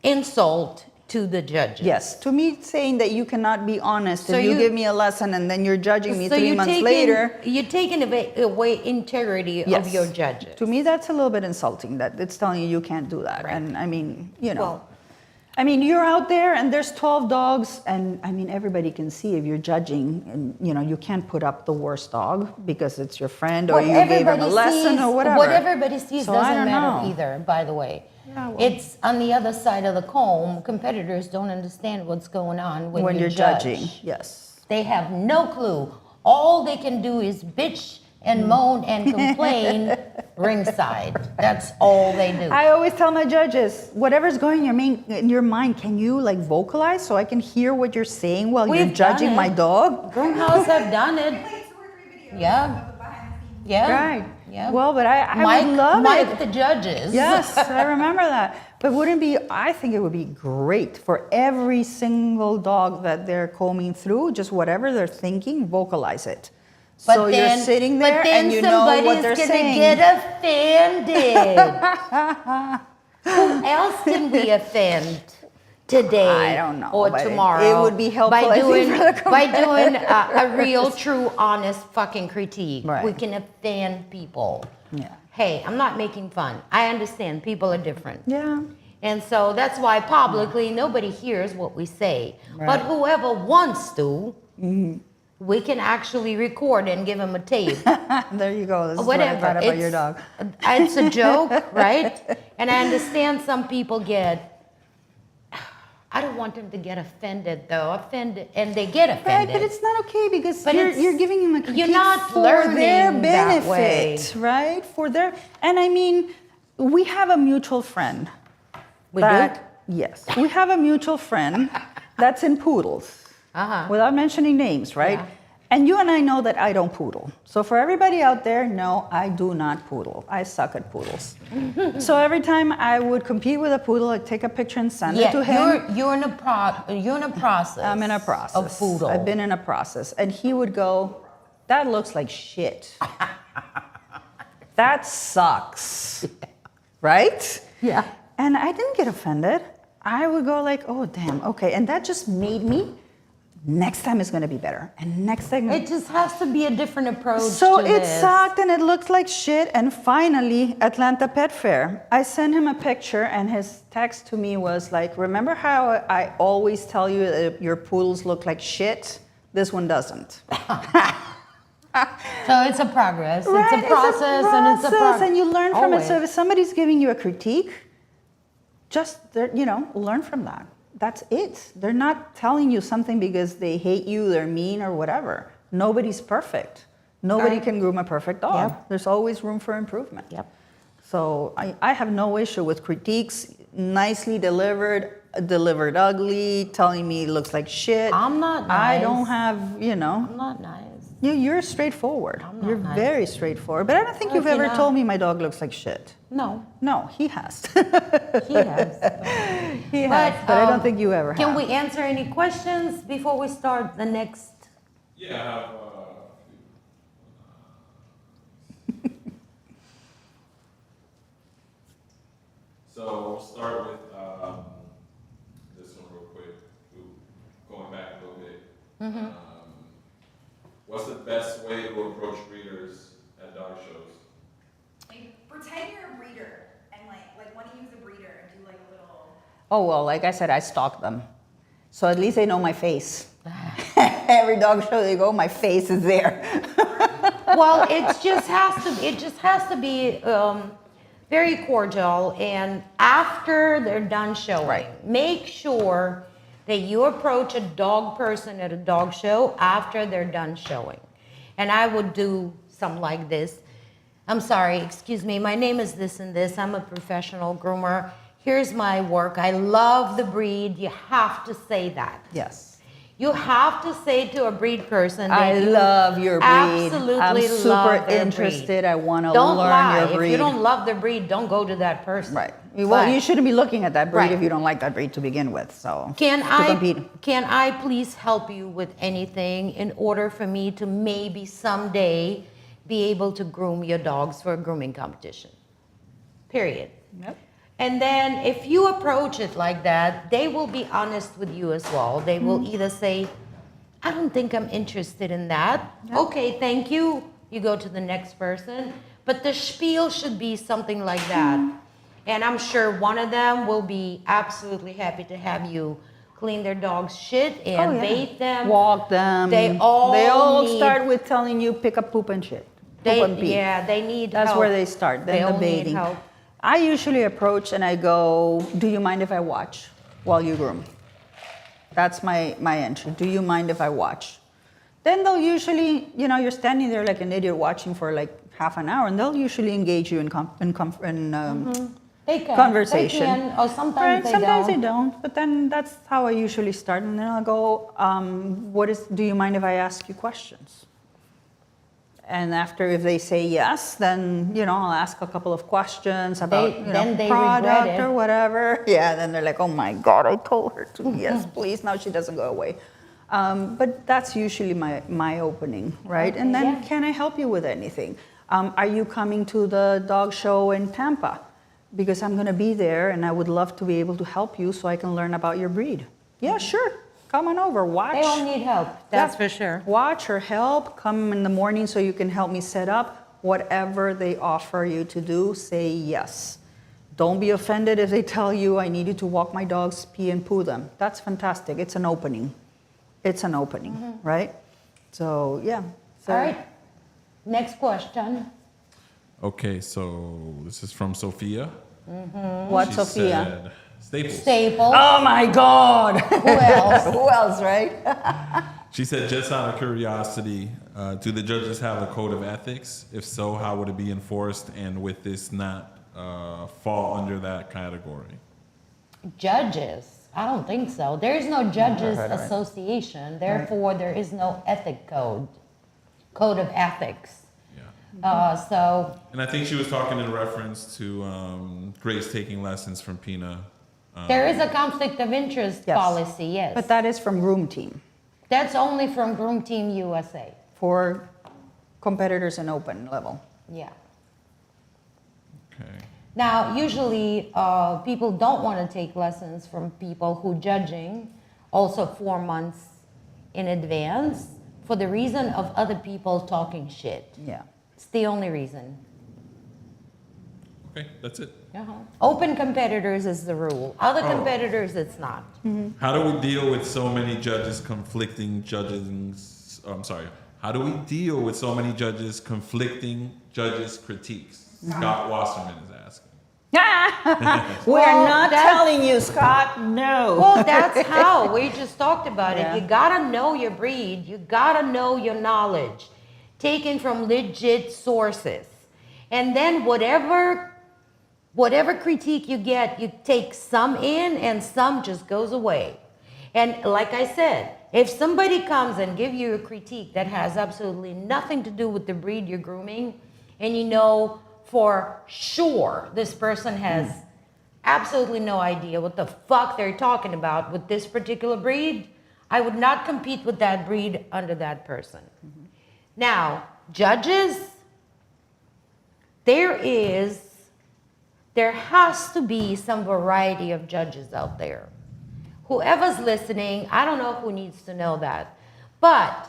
Speaker 2: insult to the judges.
Speaker 1: Yes, to me, saying that you cannot be honest
Speaker 2: So
Speaker 1: if you
Speaker 2: you-
Speaker 1: give me a lesson and then you're judging me
Speaker 2: So
Speaker 1: 3
Speaker 2: you're
Speaker 1: months
Speaker 2: taking,
Speaker 1: later.
Speaker 2: You're taking away integrity of
Speaker 1: Yes.
Speaker 2: your judges.
Speaker 1: To me, that's a little bit insulting. That it's telling you can't do that.
Speaker 2: Right.
Speaker 1: And I mean,
Speaker 2: Well,
Speaker 1: you're out there and there's 12 dogs, and I mean, everybody can see if you're judging, and you can't put up the worst dog because it's your friend or
Speaker 2: what
Speaker 1: you gave him a
Speaker 2: everybody
Speaker 1: lesson
Speaker 2: sees,
Speaker 1: or whatever.
Speaker 2: what everybody sees
Speaker 1: So I
Speaker 2: doesn't
Speaker 1: don't
Speaker 2: matter
Speaker 1: know.
Speaker 2: either, by the way.
Speaker 1: Yeah, well.
Speaker 2: It's on the other side of the comb. Competitors don't understand what's going on when,
Speaker 1: you're
Speaker 2: judge.
Speaker 1: judging, yes.
Speaker 2: They have no clue. All they can do is bitch and moan and complain ringside. That's all they do.
Speaker 1: I always tell my judges, whatever's going in your mind, can you like vocalize so I can hear what you're saying while you're
Speaker 2: We've done
Speaker 1: judging
Speaker 2: it.
Speaker 1: my dog?
Speaker 2: Groomhouse have done it.
Speaker 3: Played 2 or 3 videos
Speaker 2: Yeah.
Speaker 3: of the behind the scenes.
Speaker 2: Yeah.
Speaker 1: Right.
Speaker 2: Yeah.
Speaker 1: Well, but I
Speaker 2: Mike,
Speaker 1: would love
Speaker 2: Mike
Speaker 1: it.
Speaker 2: the judges.
Speaker 1: Yes, I remember that. But I think it would be great for every single dog that they're combing through, just whatever they're thinking, vocalize it.
Speaker 2: But
Speaker 1: So
Speaker 2: then,
Speaker 1: you're sitting there
Speaker 2: but then
Speaker 1: and you know what they're
Speaker 2: somebody's
Speaker 1: saying.
Speaker 2: gonna get offended. Who else can we offend today
Speaker 1: I don't know,
Speaker 2: or
Speaker 1: but
Speaker 2: tomorrow?
Speaker 1: it would be helpful,
Speaker 2: by
Speaker 1: I think,
Speaker 2: doing
Speaker 1: for the
Speaker 2: by doing a real, true, honest fucking critique.
Speaker 1: Right.
Speaker 2: We can offend people.
Speaker 1: Yeah.
Speaker 2: Hey, I'm not making fun. I understand people are different.
Speaker 1: Yeah.
Speaker 2: And so that's why publicly nobody hears what we say.
Speaker 1: Right.
Speaker 2: But whoever wants to we can actually record and give him a tape.
Speaker 1: There you go. This is
Speaker 2: Whatever.
Speaker 1: what I thought about your dog.
Speaker 2: It's a joke, right? And I understand some people I don't want them to get offended though, and they get
Speaker 1: Right,
Speaker 2: offended.
Speaker 1: but it's not okay because
Speaker 2: But
Speaker 1: you're giving them a critique
Speaker 2: you're not
Speaker 1: for
Speaker 2: learning
Speaker 1: their
Speaker 2: that way.
Speaker 1: benefit, right? For their, and I mean, we have a mutual friend.
Speaker 2: We do?
Speaker 1: Yes, we have a mutual friend that's in poodles, without mentioning names, right?
Speaker 2: Yeah.
Speaker 1: And you and I know that I don't poodle. So for everybody out there, no, I do not poodle. I suck at poodles. So every time I would compete with a poodle, I'd take a picture and send it to him.
Speaker 2: You're in a process.
Speaker 1: I'm in a process.
Speaker 2: of poodle.
Speaker 1: I've been in a process. And he would go, that looks like shit. That sucks. Right?
Speaker 2: Yeah.
Speaker 1: And I didn't get offended. I would go like, oh, damn, okay. And that just made me, next time is going to be better. And next time.
Speaker 2: It just has to be a different approach.
Speaker 1: So
Speaker 2: to
Speaker 1: it
Speaker 2: this.
Speaker 1: sucked and it looked like shit. And finally, Atlanta Pet Fair, I sent him a picture and his text to me was like, remember how I always tell you that your poodles look like shit? This one doesn't.
Speaker 2: So it's a progress.
Speaker 1: Right,
Speaker 2: It's a process and it's a progress.
Speaker 1: and you learn from it. So
Speaker 2: Always.
Speaker 1: if somebody's giving you a critique, just, learn from that. That's it. They're not telling you something because they hate you, they're mean or whatever. Nobody's perfect. Nobody
Speaker 2: Right.
Speaker 1: can groom a perfect dog.
Speaker 2: Yep.
Speaker 1: There's always room for improvement.
Speaker 2: Yep.
Speaker 1: So I have no issue with critiques, nicely delivered ugly, telling me it looks like shit.
Speaker 2: I'm not
Speaker 1: I
Speaker 2: nice.
Speaker 1: don't have,
Speaker 2: I'm not nice.
Speaker 1: you're straightforward.
Speaker 2: I'm not
Speaker 1: You're
Speaker 2: nice.
Speaker 1: very straightforward. But I don't think you've
Speaker 2: Okay,
Speaker 1: ever
Speaker 2: now-
Speaker 1: told me my dog looks like shit.
Speaker 2: No,
Speaker 1: No, he has.
Speaker 2: he has.
Speaker 1: He has, but I don't think you ever
Speaker 2: Can
Speaker 1: have.
Speaker 2: we answer any questions before we start the next?
Speaker 4: Yeah, I have so we'll start with this one real quick. Going back a little bit. What's the best way to approach breeders at dog shows?
Speaker 3: Like, pretend you're a breeder and like want to use a breeder and do like a little.
Speaker 1: Oh, well, like I said, I stalk them. So at least they know my face. Every dog show they go, my face is there.
Speaker 2: Well, it just has to be very cordial, and after they're done showing,
Speaker 1: Right.
Speaker 2: make sure that you approach a dog person at a dog show after they're done showing. And I would do something like this. I'm sorry, excuse me, my name is this and this. I'm a professional groomer. Here's my work. I love the breed. You have to say that.
Speaker 1: Yes.
Speaker 2: You have to say to a breed person that
Speaker 1: I
Speaker 2: you
Speaker 1: love your breed.
Speaker 2: absolutely
Speaker 1: I'm super
Speaker 2: love their
Speaker 1: interested.
Speaker 2: breed.
Speaker 1: I want to
Speaker 2: Don't
Speaker 1: learn
Speaker 2: lie.
Speaker 1: your breed.
Speaker 2: If you don't love the breed, don't go to that person.
Speaker 1: Right. Well,
Speaker 2: But
Speaker 1: you shouldn't be looking at that breed
Speaker 2: Right.
Speaker 1: if you don't like that breed to begin with. So
Speaker 2: Can
Speaker 1: to compete.
Speaker 2: can I please help you with anything in order for me to maybe someday be able to groom your dogs for a grooming competition? Period.
Speaker 1: Yep.
Speaker 2: And then if you approach it like that, they will be honest with you as well. They will either say, I don't think I'm interested in that.
Speaker 1: Yep.
Speaker 2: Okay, thank you. You go to the next person. But the spiel should be something like that. And I'm sure one of them will be absolutely happy to have you clean their dog's shit and
Speaker 1: Oh, yeah.
Speaker 2: bathe them.
Speaker 1: Walk them.
Speaker 2: They all need-
Speaker 1: start with telling you pick up poop and shit. Poop and pee.
Speaker 2: They need
Speaker 1: That's
Speaker 2: help.
Speaker 1: where they start. Then
Speaker 2: They
Speaker 1: the
Speaker 2: all need
Speaker 1: bathing.
Speaker 2: help.
Speaker 1: I usually approach and I go, do you mind if I watch while you groom? That's my entry. Do you mind if I watch? Then they'll usually, you're standing there like an idiot watching for like half an hour, and they'll usually engage you in
Speaker 2: They can.
Speaker 1: conversation.
Speaker 2: They can, or sometimes
Speaker 1: Right,
Speaker 2: they
Speaker 1: sometimes
Speaker 2: don't.
Speaker 1: they don't, but then that's how I usually start. And then I'll go, do you mind if I ask you questions? And after, if they say yes, then, I'll ask a couple of questions about,
Speaker 2: Then they regret
Speaker 1: product
Speaker 2: it.
Speaker 1: or whatever. Yeah, then they're like, oh my God, I told her to, yes, please, now she doesn't go away. But that's usually my opening, right?
Speaker 2: Okay,
Speaker 1: And then,
Speaker 2: yeah.
Speaker 1: can I help you with anything? Are you coming to the dog show in Tampa? Because I'm going to be there and I would love to be able to help you so I can learn about your breed. Yeah, sure. Come on over. Watch.
Speaker 2: They all need help. That's
Speaker 1: Yeah.
Speaker 2: for sure.
Speaker 1: Watch or help. Come in the morning so you can help me set up. Whatever they offer you to do, say yes. Don't be offended if they tell you I need you to walk my dogs, pee and poo them. That's fantastic. It's an opening. It's an opening, right? So, yeah. So,
Speaker 2: All right. Next question.
Speaker 4: Okay, so this is from Sophia.
Speaker 1: What,
Speaker 4: She
Speaker 1: Sophia?
Speaker 4: said, Staples.
Speaker 2: Staples.
Speaker 1: Oh my God.
Speaker 2: Who else?
Speaker 1: Who else, right?
Speaker 4: She said, just out of curiosity, do the judges have a code of ethics? If so, how would it be enforced? And would this not fall under that category?
Speaker 2: Judges. I don't think so. There is no judges association. Therefore, there is no ethic code of ethics. So.
Speaker 4: And I think she was talking in reference to Grace taking lessons from Pina.
Speaker 2: There is a conflict of interest
Speaker 1: Yes.
Speaker 2: policy, yes.
Speaker 1: But that is from Groom Team
Speaker 2: That's only from Groom Team USA.
Speaker 1: for competitors in open level.
Speaker 2: Yeah.
Speaker 4: Okay.
Speaker 2: Now, usually people don't want to take lessons from people who judging also 4 months in advance for the reason of other people talking shit.
Speaker 1: Yeah.
Speaker 2: It's the only reason.
Speaker 4: Okay, that's it.
Speaker 2: Open competitors is the rule. Other competitors, it's not.
Speaker 4: How do we deal with so many judges conflicting judges? How do we deal with so many judges conflicting judges' critiques? Scott Wasserman is asking.
Speaker 1: We're not
Speaker 2: that's-
Speaker 1: telling you, Scott. No.
Speaker 2: Well, that's how. We just talked about
Speaker 1: Yeah.
Speaker 2: it. You gotta know your breed. You gotta know your knowledge, taken from legit sources. And then whatever critique you get, you take some in and some just goes away. And like I said, if somebody comes and give you a critique that has absolutely nothing to do with the breed you're grooming, and you know for sure this person has absolutely no idea what the fuck they're talking about with this particular breed, I would not compete with that breed under that person. Now, judges, there has to be some variety of judges out there. Whoever's listening, I don't know who needs to know that. But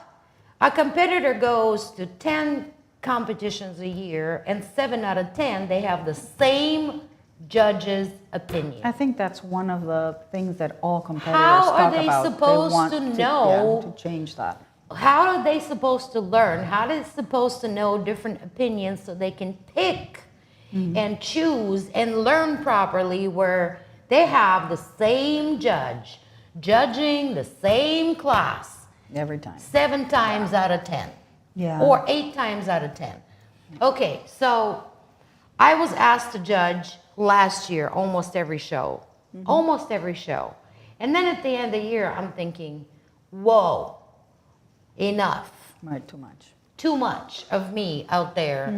Speaker 2: a competitor goes to 10 competitions a year, and 7 out of 10, they have the same judge's opinion.
Speaker 1: I think that's one of the things that all competitors
Speaker 2: How are
Speaker 1: talk
Speaker 2: they
Speaker 1: about.
Speaker 2: supposed
Speaker 1: want
Speaker 2: to know-
Speaker 1: to change that.
Speaker 2: How are they supposed to learn? How are they supposed to know different opinions so they can pick and choose and learn properly where they have the same judge judging the same class
Speaker 1: Every time.
Speaker 2: 7 times out of 10
Speaker 1: Yeah.
Speaker 2: or 8 times out of 10? Okay, so I was asked to judge last year almost every show. Almost every show. And then at the end of the year, I'm thinking, whoa, enough.
Speaker 1: Right, too much.
Speaker 2: Too much of me out there.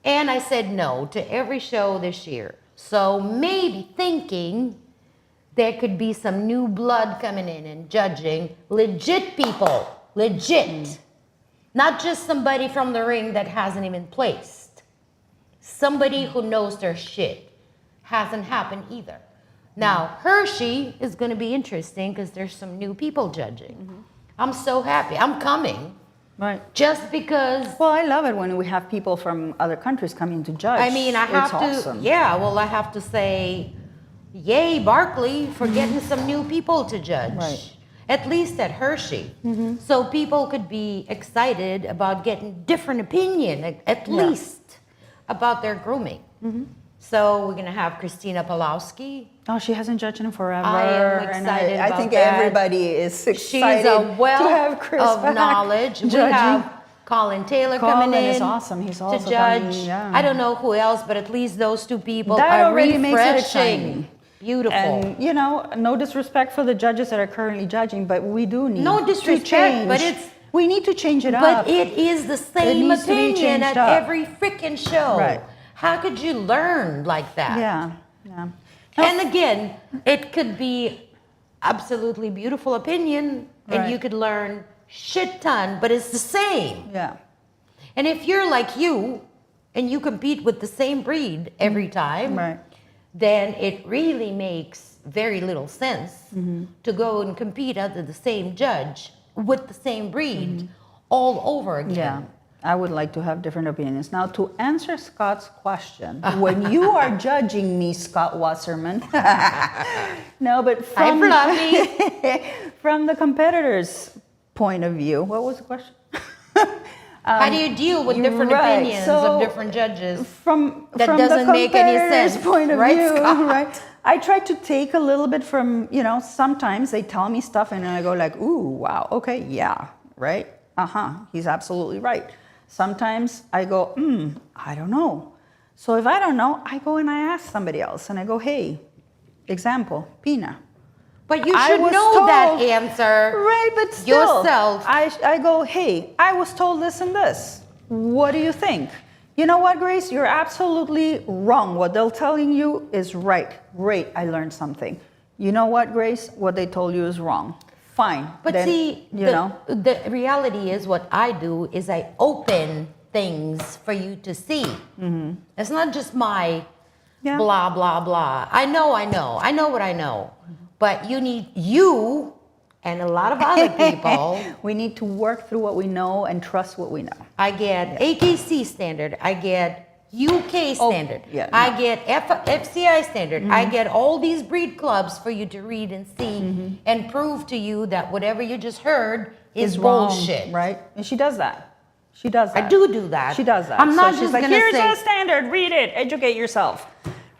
Speaker 2: And I said no to every show this year. So maybe thinking there could be some new blood coming in and judging legit people, legit. Not just somebody from the ring that hasn't even placed. Somebody who knows their shit. Hasn't happened either. Now, Hershey is going to be interesting because there's some new people judging. I'm so happy. I'm coming.
Speaker 1: Right.
Speaker 2: Just because,
Speaker 1: Well, I love it when we have people from other countries coming to judge.
Speaker 2: I mean, I have
Speaker 1: It's
Speaker 2: to,
Speaker 1: awesome.
Speaker 2: yeah, well, I have to say, yay, Barkley, for getting some new people to judge.
Speaker 1: Right.
Speaker 2: At least at Hershey. So people could be excited about getting different opinion, at least, about their grooming. So we're going to have Christina Pawlowski.
Speaker 1: Oh, she hasn't judged in forever.
Speaker 2: I am
Speaker 1: and
Speaker 2: excited
Speaker 1: I
Speaker 2: about
Speaker 1: think
Speaker 2: that.
Speaker 1: everybody is
Speaker 2: She's
Speaker 1: excited
Speaker 2: a wealth
Speaker 1: to have Chris
Speaker 2: of
Speaker 1: back
Speaker 2: knowledge. We
Speaker 1: judging.
Speaker 2: have Colin Taylor
Speaker 1: Colin
Speaker 2: coming in
Speaker 1: is awesome. He's
Speaker 2: to
Speaker 1: also
Speaker 2: judge.
Speaker 1: coming, yeah.
Speaker 2: I don't know who else, but at least those 2 people
Speaker 1: That
Speaker 2: are
Speaker 1: already makes it
Speaker 2: refreshing.
Speaker 1: exciting.
Speaker 2: Beautiful.
Speaker 1: And, you know, no disrespect for the judges that are currently judging, but we do need
Speaker 2: No
Speaker 1: to
Speaker 2: disrespect,
Speaker 1: change.
Speaker 2: but it's-
Speaker 1: We need to change it
Speaker 2: But
Speaker 1: up.
Speaker 2: it is the same
Speaker 1: needs to be
Speaker 2: opinion
Speaker 1: changed
Speaker 2: at
Speaker 1: up.
Speaker 2: every freaking show.
Speaker 1: Right.
Speaker 2: How could you learn like that?
Speaker 1: Yeah, yeah.
Speaker 2: And again, it could be absolutely beautiful opinion, and
Speaker 1: Right.
Speaker 2: you could learn shit ton, but it's the same.
Speaker 1: Yeah.
Speaker 2: And if you're like you, and you compete with the same breed every time,
Speaker 1: Right.
Speaker 2: then it really makes very little sense to go and compete under the same judge with the same breed all over again.
Speaker 1: Yeah, I would like to have different opinions. Now, to answer Scott's question, when you are judging me, Scott Wasserman, no, but
Speaker 2: Hi,
Speaker 1: from,
Speaker 2: Fluffy.
Speaker 1: from the competitor's point of view, what was the question?
Speaker 2: How do you deal with different
Speaker 1: Right,
Speaker 2: opinions
Speaker 1: so
Speaker 2: of different judges?
Speaker 1: From
Speaker 2: That
Speaker 1: from
Speaker 2: doesn't
Speaker 1: the
Speaker 2: make any
Speaker 1: competitor's
Speaker 2: sense,
Speaker 1: point of
Speaker 2: right,
Speaker 1: view,
Speaker 2: Scott?
Speaker 1: right? I try to take a little bit from, sometimes they tell me stuff and I go like, ooh, wow, okay, yeah, right? He's absolutely right. Sometimes I go, I don't know. So if I don't know, I go and I ask somebody else and I go, hey, example, Pina.
Speaker 2: But you
Speaker 1: I
Speaker 2: should
Speaker 1: was
Speaker 2: know that
Speaker 1: told-
Speaker 2: answer
Speaker 1: Right, but still,
Speaker 2: yourself.
Speaker 1: I go, hey, I was told this and this. What do you think? You know what, Grace? You're absolutely wrong. What they're telling you is right. Great, I learned something. You know what, Grace? What they told you is wrong. Fine.
Speaker 2: But
Speaker 1: then,
Speaker 2: see,
Speaker 1: you
Speaker 2: the reality is what I do is I open things for you to see. It's not just my
Speaker 1: Yeah.
Speaker 2: blah, blah, blah. I know what I know. But you and a lot of other people,
Speaker 1: we need to work through what we know and trust what we know.
Speaker 2: I get AKC standard, I get UK standard,
Speaker 1: yeah,
Speaker 2: I
Speaker 1: no.
Speaker 2: get FCI standard, I get all these breed clubs for you to read and see and prove to you that whatever you just heard is
Speaker 1: wrong,
Speaker 2: bullshit.
Speaker 1: right? And she does that. She does that.
Speaker 2: I do that.
Speaker 1: She does that.
Speaker 2: I'm not
Speaker 1: she's
Speaker 2: just
Speaker 1: like,
Speaker 2: gonna
Speaker 1: here's
Speaker 2: say
Speaker 1: a standard, read it, educate yourself,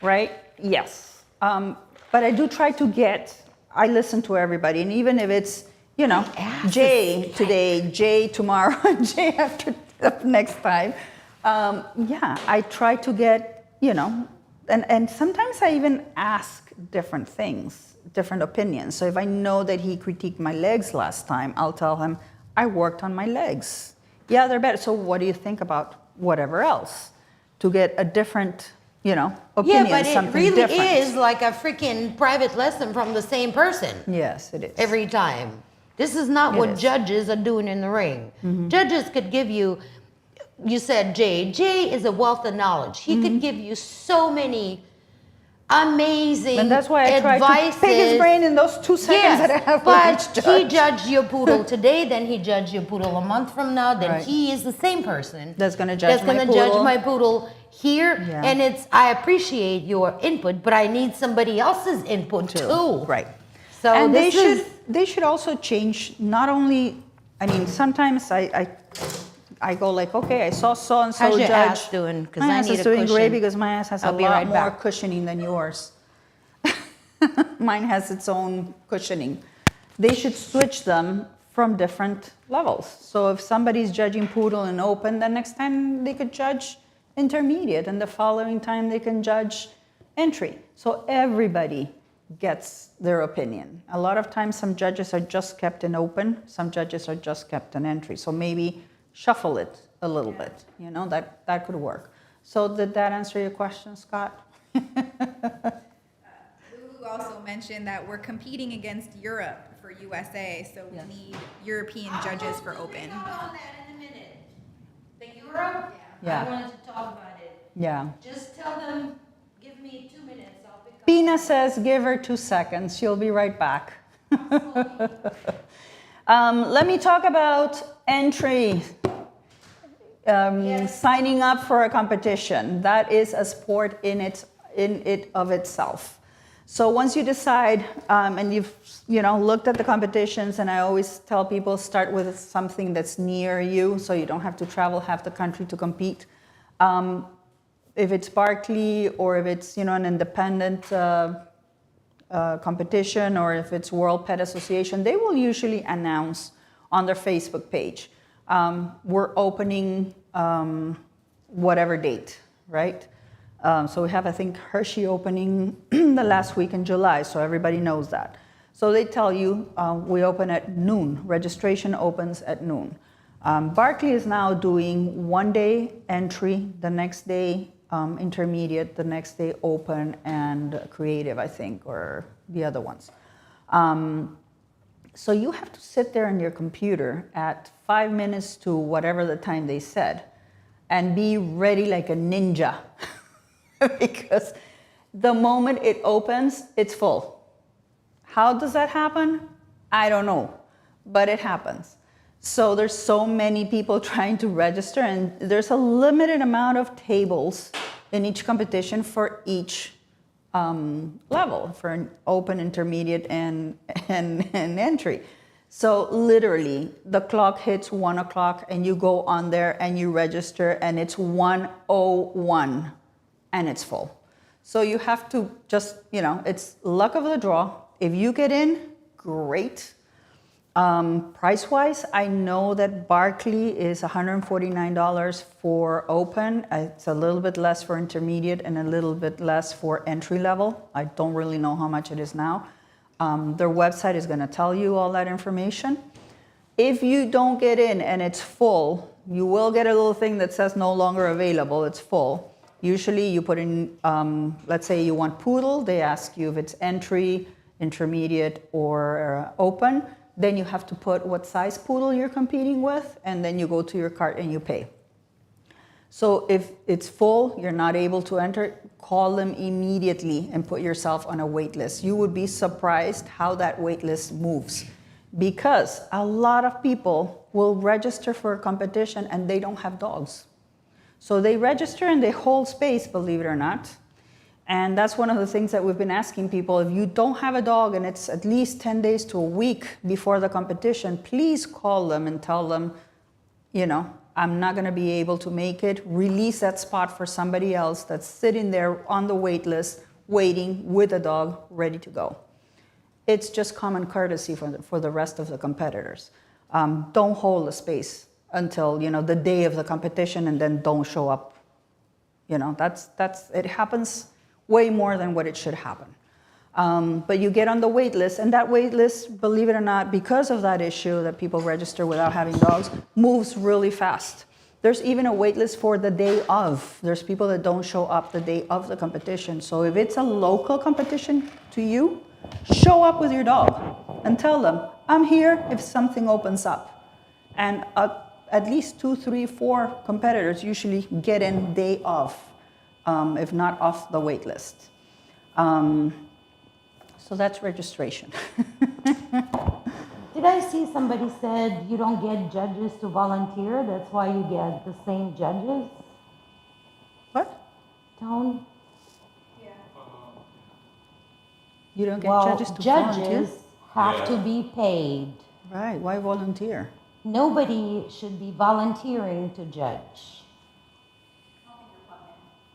Speaker 1: right? Yes. But I do try to I listen to everybody, and even if it's,
Speaker 2: ass
Speaker 1: Jay
Speaker 2: is
Speaker 1: today, Jay tomorrow, Jay after next time, I try to get, and sometimes I even ask different things, different opinions. So if I know that he critiqued my legs last time, I'll tell him, I worked on my legs. Yeah, they're better. So what do you think about whatever else? To get a different, opinion,
Speaker 2: yeah, but it
Speaker 1: something
Speaker 2: really
Speaker 1: different.
Speaker 2: is like a freaking private lesson from the same person
Speaker 1: Yes, it is.
Speaker 2: every time. This is not
Speaker 1: It
Speaker 2: what
Speaker 1: is.
Speaker 2: judges are doing in the ring. Judges could give you said Jay is a wealth of knowledge. He could give you so many amazing
Speaker 1: And that's why I try
Speaker 2: advices.
Speaker 1: to pick his brain in those 2 seconds that I have with
Speaker 2: but
Speaker 1: each
Speaker 2: he
Speaker 1: judge.
Speaker 2: judged your poodle today, then he judged your poodle a month from now, then
Speaker 1: Right.
Speaker 2: he is the same person
Speaker 1: That's gonna judge my
Speaker 2: gonna judge
Speaker 1: poodle.
Speaker 2: my poodle here.
Speaker 1: Yeah.
Speaker 2: And I appreciate your input, but I need somebody else's input too.
Speaker 1: Right.
Speaker 2: So
Speaker 1: And
Speaker 2: this is
Speaker 1: they should also change not only, sometimes I go like, okay, I saw so and so
Speaker 2: How's your
Speaker 1: judge.
Speaker 2: ass doing? 'Cause
Speaker 1: my
Speaker 2: I
Speaker 1: ass
Speaker 2: need
Speaker 1: is
Speaker 2: a
Speaker 1: doing great
Speaker 2: cushion.
Speaker 1: because my ass has
Speaker 2: I'll
Speaker 1: a
Speaker 2: be
Speaker 1: lot
Speaker 2: right
Speaker 1: more
Speaker 2: back.
Speaker 1: cushioning than yours. Mine has its own cushioning. They should switch them from different levels. So if somebody's judging poodle and open, the next time they could judge intermediate, and the following time they can judge entry. So everybody gets their opinion. A lot of times some judges are just kept in open, some judges are just kept in entry. So maybe shuffle it a little bit, that could work. So did that answer your question, Scott?
Speaker 3: Lulu also mentioned that we're competing against Europe for USA, so we need European judges for open.
Speaker 2: on that in a minute. The Europe?
Speaker 1: Yeah.
Speaker 2: I wanted to talk about it.
Speaker 1: Yeah.
Speaker 2: Just tell them, give me 2 minutes, I'll pick up.
Speaker 1: Pina says, give her 2 seconds. She'll be right back. Let me talk about entry. Signing up for a competition. That is a sport in it of itself. So once you decide, and you've looked at the competitions, and I always tell people start with something that's near you, so you don't have to travel half the country to compete. If it's Barkley, or if it's an independent competition, or if it's World Pet Association, they will usually announce on their Facebook page, we're opening whatever date, right? So we have, I think, Hershey opening the last week in July, so everybody knows that. So they tell you we open at noon. Registration opens at noon. Barkley is now doing 1 day entry, the next day intermediate, the next day open and creative, I think, or the other ones. So you have to sit there on your computer at 5 minutes to whatever the time they said and be ready like a ninja. Because the moment it opens, it's full. How does that happen? I don't know, but it happens. So there's so many people trying to register, and there's a limited amount of tables in each competition for each level, for an open, intermediate, and entry. So literally, the clock hits 1 o'clock and you go on there and you register and it's 1:01 and it's full. So you have to just, it's luck of the draw. If you get in, great. Price-wise, I know that Barkley is $149 for open. It's a little bit less for intermediate and a little bit less for entry level. I don't really know how much it is now. Their website is going to tell you all that information. If you don't get in and it's full, you will get a little thing that says no longer available. It's full. Usually you put in, let's say you want poodle. They ask you if it's entry, intermediate, or open. Then you have to put what size poodle you're competing with, and then you go to your cart and you pay. So if it's full, you're not able to enter, call them immediately and put yourself on a wait list. You would be surprised how that wait list moves, because a lot of people will register for a competition and they don't have dogs. So they register and they hold space, believe it or not. And that's one of the things that we've been asking people. If you don't have a dog and it's at least 10 days to a week before the competition, please call them and tell them, I'm not going to be able to make it. Release that spot for somebody else that's sitting there on the wait list, waiting with a dog ready to go. It's just common courtesy for the rest of the competitors. Don't hold a space until, the day of the competition and then don't show up. It happens way more than what it should happen. But you get on the wait list, and that wait list, believe it or not, because of that issue that people register without having dogs, moves really fast. There's even a wait list for the day of. There's people that don't show up the day of the competition. So if it's a local competition to you, show up with your dog and tell them, I'm here if something opens up. And at least 2, 3, 4 competitors usually get in day of, if not off the wait list. So that's registration.
Speaker 2: Did I see somebody said you don't get judges to volunteer? That's why you get the same judges?
Speaker 1: What?
Speaker 2: Tone?
Speaker 1: You don't get
Speaker 2: Well,
Speaker 1: judges to volunteer?
Speaker 2: judges have to be paid.
Speaker 1: Right, why volunteer?
Speaker 2: Nobody should be volunteering to judge.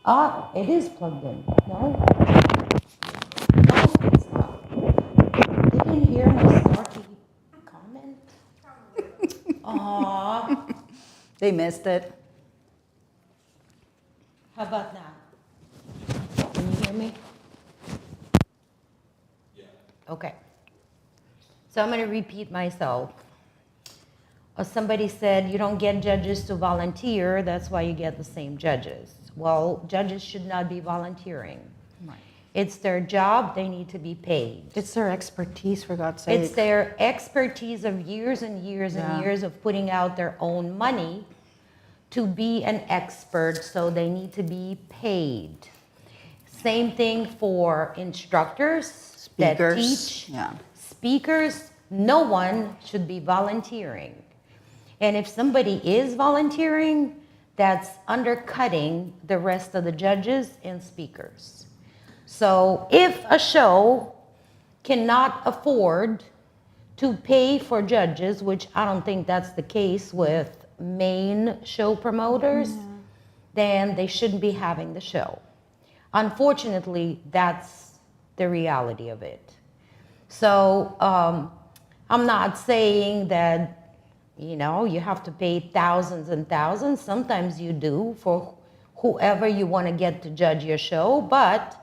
Speaker 2: Ah, it is plugged in. No? No, it's not. Didn't hear my snarky comment? Aw.
Speaker 1: They missed it.
Speaker 2: How about now? Can you hear me? Yeah. Okay. So I'm going to repeat myself. Somebody said you don't get judges to volunteer, that's why you get the same judges. Well, judges should not be volunteering.
Speaker 1: Right.
Speaker 2: It's their job, they need to be paid.
Speaker 1: It's their expertise, for God's sake.
Speaker 2: It's their expertise of years and years and years of putting out their own money to be an expert, so they need to be paid. Same thing for instructors that teach.
Speaker 1: Yeah.
Speaker 2: Speakers, no one should be volunteering. And if somebody is volunteering, that's undercutting the rest of the judges and speakers. So if a show cannot afford to pay for judges, which I don't think that's the case with main show promoters, then they shouldn't be having the show. Unfortunately, that's the reality of it. So I'm not saying that, you have to pay thousands and thousands. Sometimes you do for whoever you want to get to judge your show, but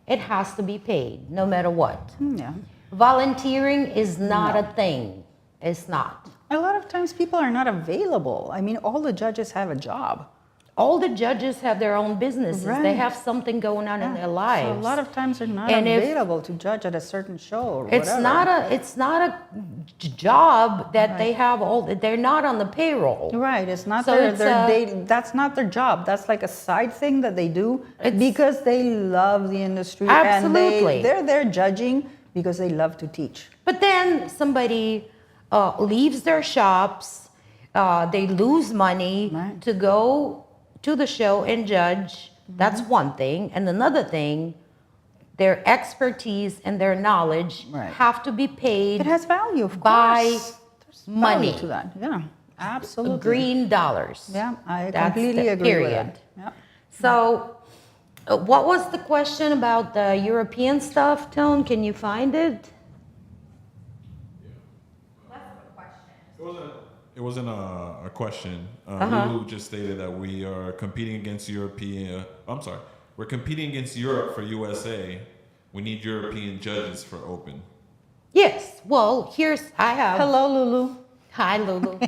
Speaker 2: it has to be paid no matter what.
Speaker 1: Yeah.
Speaker 2: Volunteering is not a thing. It's not.
Speaker 1: A lot of times people are not available. I mean, all the judges have a job.
Speaker 2: All the judges have their own businesses.
Speaker 1: Right.
Speaker 2: They have something going on in their lives.
Speaker 1: So a lot of times they're not
Speaker 2: And if-
Speaker 1: available to judge at a certain show or
Speaker 2: It's
Speaker 1: whatever.
Speaker 2: it's not a job that they have they're not on the payroll.
Speaker 1: Right, it's not
Speaker 2: So it's,
Speaker 1: that's not their job. That's like a side thing that they do
Speaker 2: It's-
Speaker 1: because they love the industry.
Speaker 2: Absolutely.
Speaker 1: And they're there judging because they love to teach.
Speaker 2: But then somebody leaves their shops, they lose money
Speaker 1: Right.
Speaker 2: to go to the show and judge. That's one thing. And another thing, their expertise and their knowledge
Speaker 1: Right.
Speaker 2: have to be paid
Speaker 1: It has value, of
Speaker 2: by
Speaker 1: course.
Speaker 2: money.
Speaker 1: Value to that. Yeah, absolutely.
Speaker 2: Green dollars.
Speaker 1: Yeah, I
Speaker 2: That's
Speaker 1: completely
Speaker 2: the
Speaker 1: agree with
Speaker 2: period.
Speaker 1: that. Yeah.
Speaker 2: So, what was the question about the European stuff, Tone? Can you find it?
Speaker 4: It wasn't a question.
Speaker 2: Uh-huh.
Speaker 4: Lulu just stated that we are competing against European. I'm sorry, we're competing against Europe for USA. We need European judges for Open.
Speaker 2: Yes. Well, I have.
Speaker 1: Hello, Lulu.
Speaker 2: Hi, Lulu.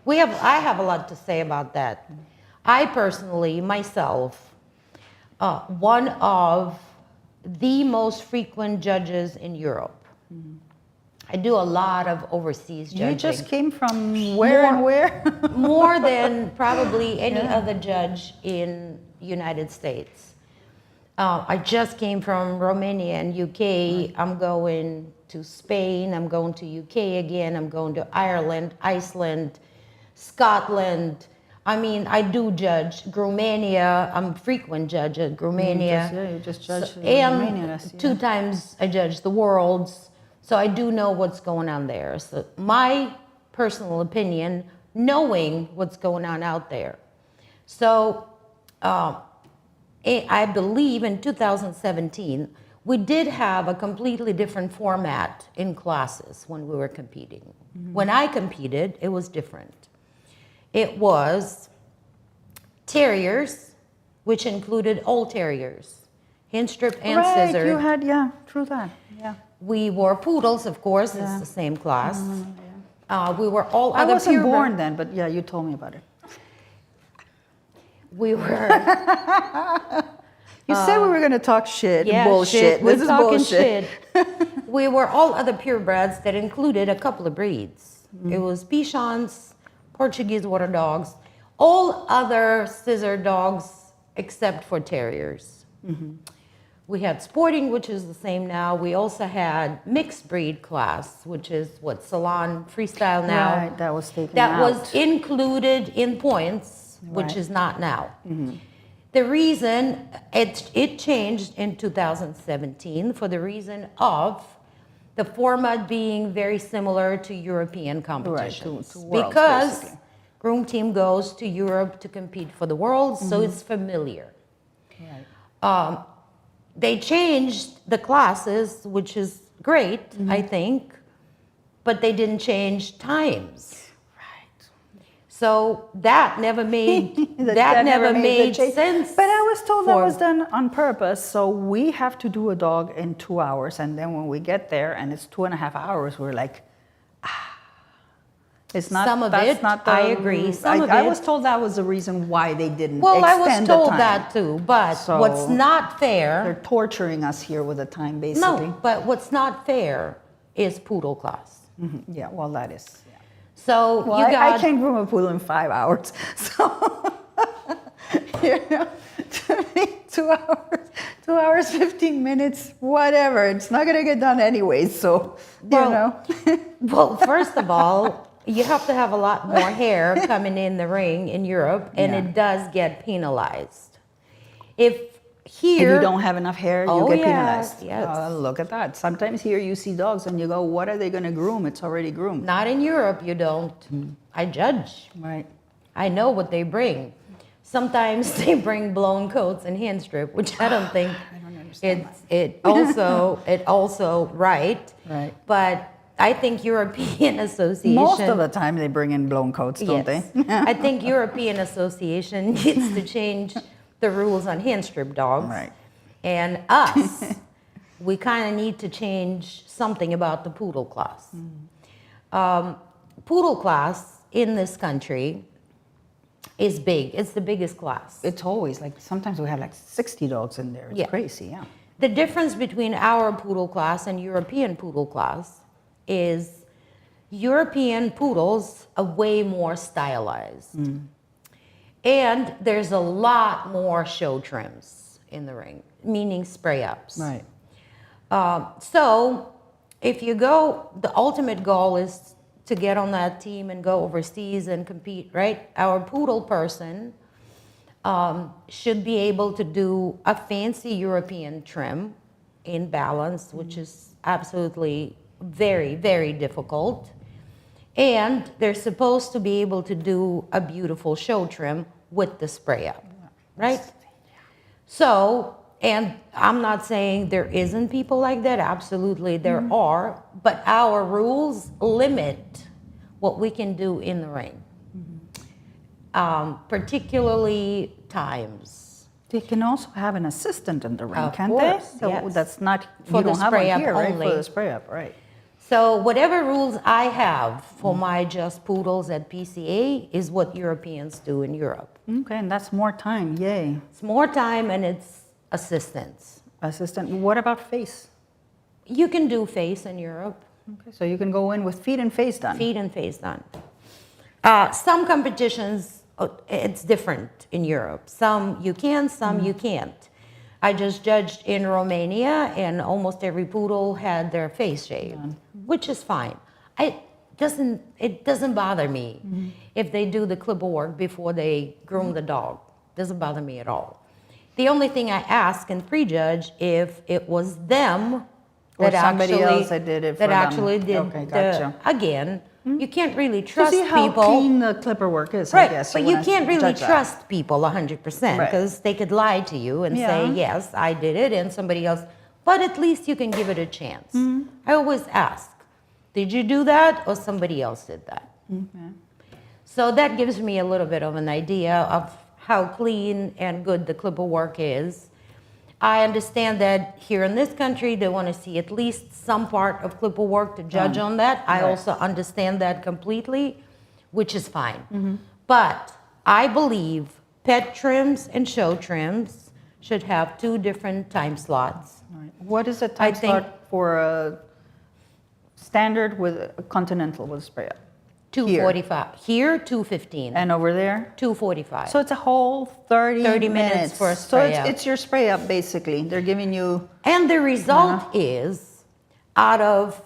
Speaker 2: I have a lot to say about that. I personally, myself, one of the most frequent judges in Europe. I do a lot of overseas judging.
Speaker 1: You just came from where and where?
Speaker 2: More than probably any
Speaker 1: Yeah.
Speaker 2: other judge in United States. I just came from Romania and UK. I'm going to Spain. I'm going to UK again. I'm going to Ireland, Iceland, Scotland. I mean, I do judge Groomania. I'm a frequent judge at Groomania.
Speaker 1: You just judged
Speaker 2: And
Speaker 1: Romania last year.
Speaker 2: 2 times I judged the Worlds. So I do know what's going on there. So my personal opinion, knowing what's going on out there. So I believe in 2017, we did have a completely different format in classes when we were competing. When I competed, it was different. It was terriers, which included all terriers, hinch strip and
Speaker 1: Right,
Speaker 2: scissor.
Speaker 1: you had, yeah, true that, yeah.
Speaker 2: We wore poodles, of course,
Speaker 1: Yeah.
Speaker 2: it's the same class. We were all
Speaker 1: I
Speaker 2: other
Speaker 1: wasn't
Speaker 2: purebred-
Speaker 1: born then, but yeah, you told me about it.
Speaker 2: We were,
Speaker 1: You said we were going to talk shit,
Speaker 2: yeah,
Speaker 1: bullshit.
Speaker 2: shit, we're
Speaker 1: This is
Speaker 2: talking
Speaker 1: bullshit.
Speaker 2: shit. We were all other purebreds that included a couple of breeds. It was Bichons, Portuguese water dogs, all other scissor dogs except for terriers. We had sporting, which is the same now. We also had mixed breed class, which is what, salon freestyle now.
Speaker 1: Right, that was taken
Speaker 2: That
Speaker 1: out.
Speaker 2: was included in points, which
Speaker 1: Right.
Speaker 2: is not now. The reason it changed in 2017 for the reason of the format being very similar to European competitions.
Speaker 1: to worlds,
Speaker 2: because
Speaker 1: basically.
Speaker 2: Groom Team goes to Europe to compete for the Worlds, so it's familiar.
Speaker 1: Right.
Speaker 2: They changed the classes, which is great, I think, but they didn't change times.
Speaker 1: Right.
Speaker 2: So that never made
Speaker 1: That
Speaker 2: never
Speaker 1: the
Speaker 2: made
Speaker 1: change.
Speaker 2: sense.
Speaker 1: But I was told that
Speaker 2: for-
Speaker 1: was done on purpose. So we have to do a dog in 2 hours, and then when we get there and it's 2.5 hours, we're like, it's not.
Speaker 2: Some of
Speaker 1: that's
Speaker 2: it,
Speaker 1: not the,
Speaker 2: I agree. Some of
Speaker 1: I
Speaker 2: it-
Speaker 1: was told that was the reason why they didn't.
Speaker 2: Well, I was
Speaker 1: extend
Speaker 2: told
Speaker 1: the time.
Speaker 2: that too, but
Speaker 1: So-
Speaker 2: what's not
Speaker 1: They're
Speaker 2: fair,
Speaker 1: torturing us here with the time, basically.
Speaker 2: no, but what's not fair is poodle class.
Speaker 1: Yeah. Well, that is. Yeah.
Speaker 2: So
Speaker 1: Well,
Speaker 2: you
Speaker 1: I
Speaker 2: got,
Speaker 1: can't groom a poodle in 5 hours. So, you know, to me, 2 hours, 15 minutes, whatever. It's not going to get done anyway. So, you
Speaker 2: Well,
Speaker 1: know.
Speaker 2: well, first of all, you have to have a lot more hair coming in the ring in Europe, and
Speaker 1: Yeah.
Speaker 2: it does get penalized. If
Speaker 1: If
Speaker 2: here,
Speaker 1: you don't have enough hair, you
Speaker 2: Oh,
Speaker 1: get
Speaker 2: yes,
Speaker 1: penalized.
Speaker 2: yes.
Speaker 1: Look at that. Sometimes here you see dogs and you go, what are they going to groom? It's already groomed.
Speaker 2: not in Europe, you don't. I judge.
Speaker 1: Right.
Speaker 2: I know what they bring. Sometimes they bring blown coats and hand strip, which I don't think
Speaker 1: I don't understand
Speaker 2: it also right.
Speaker 1: Right.
Speaker 2: But I think European Association.
Speaker 1: Most of the time they bring in blown coats, don't
Speaker 2: yes,
Speaker 1: they?
Speaker 2: I think European Association needs to change the rules on hand strip dogs.
Speaker 1: Right.
Speaker 2: And us, we kind of need to change something about the poodle class. Poodle class in this country is big. It's the biggest class.
Speaker 1: It's always like, sometimes we have like 60 dogs in there. It's
Speaker 2: Yeah.
Speaker 1: crazy, yeah.
Speaker 2: The difference between our poodle class and European poodle class is European poodles are way more stylized. And there's a lot more show trims in the ring, meaning spray ups.
Speaker 1: Right.
Speaker 2: So if you go, the ultimate goal is to get on that team and go overseas and compete, right? Our poodle person should be able to do a fancy European trim in balance, which is absolutely very, very difficult. And they're supposed to be able to do a beautiful show trim with the spray up, right? So, and I'm not saying there isn't people like that, absolutely there are, but our rules limit what we can do in the ring. Particularly times.
Speaker 1: They can also have an assistant in the ring,
Speaker 2: Of
Speaker 1: can't
Speaker 2: course,
Speaker 1: they? So
Speaker 2: yes.
Speaker 1: that's not,
Speaker 2: For
Speaker 1: you
Speaker 2: the
Speaker 1: don't have one
Speaker 2: spray up
Speaker 1: here, right?
Speaker 2: only.
Speaker 1: For the spray up, right.
Speaker 2: So whatever rules I have for my just poodles at PCA is what Europeans do in Europe.
Speaker 1: Okay, and that's more time, yay.
Speaker 2: It's more time and it's assistance.
Speaker 1: Assistant, what about face?
Speaker 2: You can do face in Europe,
Speaker 1: Okay, so you can go in with feet and face done.
Speaker 2: feet and face done. Some competitions, it's different in Europe. Some you can, some you can't. I just judged in Romania and almost every poodle had their face shaved, which is fine. It doesn't bother me if they do the clipper work before they groom the dog. Doesn't bother me at all. The only thing I ask and prejudge if it was them
Speaker 1: Or
Speaker 2: that
Speaker 1: somebody
Speaker 2: actually
Speaker 1: else that did it for
Speaker 2: that
Speaker 1: them.
Speaker 2: actually did
Speaker 1: Okay, gotcha.
Speaker 2: again. You can't really
Speaker 1: To
Speaker 2: trust
Speaker 1: see how
Speaker 2: people.
Speaker 1: clean the clipper work is, I
Speaker 2: Right,
Speaker 1: guess.
Speaker 2: but
Speaker 1: when
Speaker 2: you
Speaker 1: I
Speaker 2: can't really
Speaker 1: judge that.
Speaker 2: trust people 100%
Speaker 1: Right.
Speaker 2: because they could lie to you and say,
Speaker 1: Yeah.
Speaker 2: yes, I did it, and somebody else, but at least you can give it a chance. I always ask, did you do that or somebody else did that? So that gives me a little bit of an idea of how clean and good the clipper work is. I understand that here in this country, they want to see at least some part of clipper work to judge on that. I
Speaker 1: Right.
Speaker 2: also understand that completely, which is fine. But I believe pet trims and show trims should have 2 different time slots.
Speaker 1: Right. What is the time
Speaker 2: think-
Speaker 1: slot for a standard with a continental with spray up?
Speaker 2: 2:45. Here, 2:15.
Speaker 1: And over there?
Speaker 2: 2:45.
Speaker 1: So it's a whole 30
Speaker 2: 30 minutes
Speaker 1: minutes.
Speaker 2: for a
Speaker 1: So
Speaker 2: spray up.
Speaker 1: it's your spray up, basically. They're giving you,
Speaker 2: And the result is, out of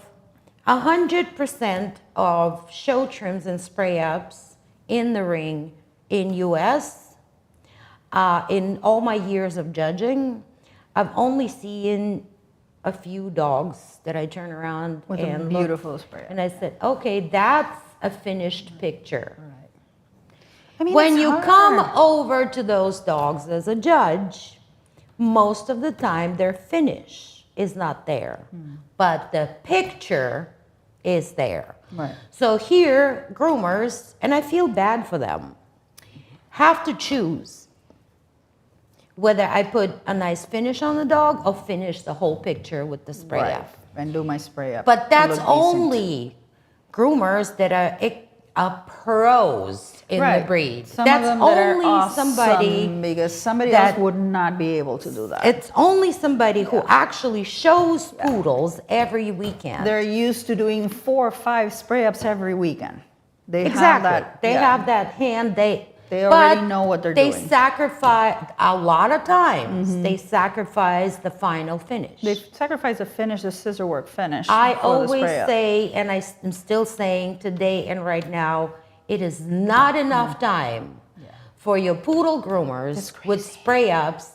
Speaker 2: 100% of show trims and spray ups in the ring in US, in all my years of judging, I've only seen a few dogs that I turn around
Speaker 1: with a
Speaker 2: and look,
Speaker 1: beautiful spray up.
Speaker 2: and I said, okay, that's a finished picture.
Speaker 1: I mean,
Speaker 2: When
Speaker 1: it's
Speaker 2: you
Speaker 1: hard.
Speaker 2: come over to those dogs as a judge, most of the time their finish is not there, but the picture is there.
Speaker 1: Right.
Speaker 2: So here, groomers, and I feel bad for them, have to choose whether I put a nice finish on the dog or finish the whole picture with the spray
Speaker 1: Right.
Speaker 2: up.
Speaker 1: And do my spray up.
Speaker 2: But
Speaker 1: to
Speaker 2: that's
Speaker 1: look decent.
Speaker 2: only groomers that are pros in
Speaker 1: Right.
Speaker 2: the breed.
Speaker 1: Some
Speaker 2: That's
Speaker 1: of them that are
Speaker 2: only
Speaker 1: awesome
Speaker 2: somebody.
Speaker 1: because somebody
Speaker 2: that-
Speaker 1: else would not be able to do that.
Speaker 2: It's only somebody who actually shows poodles every weekend.
Speaker 1: They're used to doing 4 or 5 spray ups every weekend. They have
Speaker 2: Exactly.
Speaker 1: that.
Speaker 2: They
Speaker 1: yeah.
Speaker 2: have that hand.
Speaker 1: They already
Speaker 2: but
Speaker 1: know what they're
Speaker 2: they
Speaker 1: doing.
Speaker 2: sacrifice a lot of times. They sacrifice the final finish.
Speaker 1: They sacrifice the finish, the scissor work finish.
Speaker 2: I
Speaker 1: for the
Speaker 2: always
Speaker 1: spray up.
Speaker 2: say, and am still saying today and right now, it is not enough time for your poodle groomers with spray ups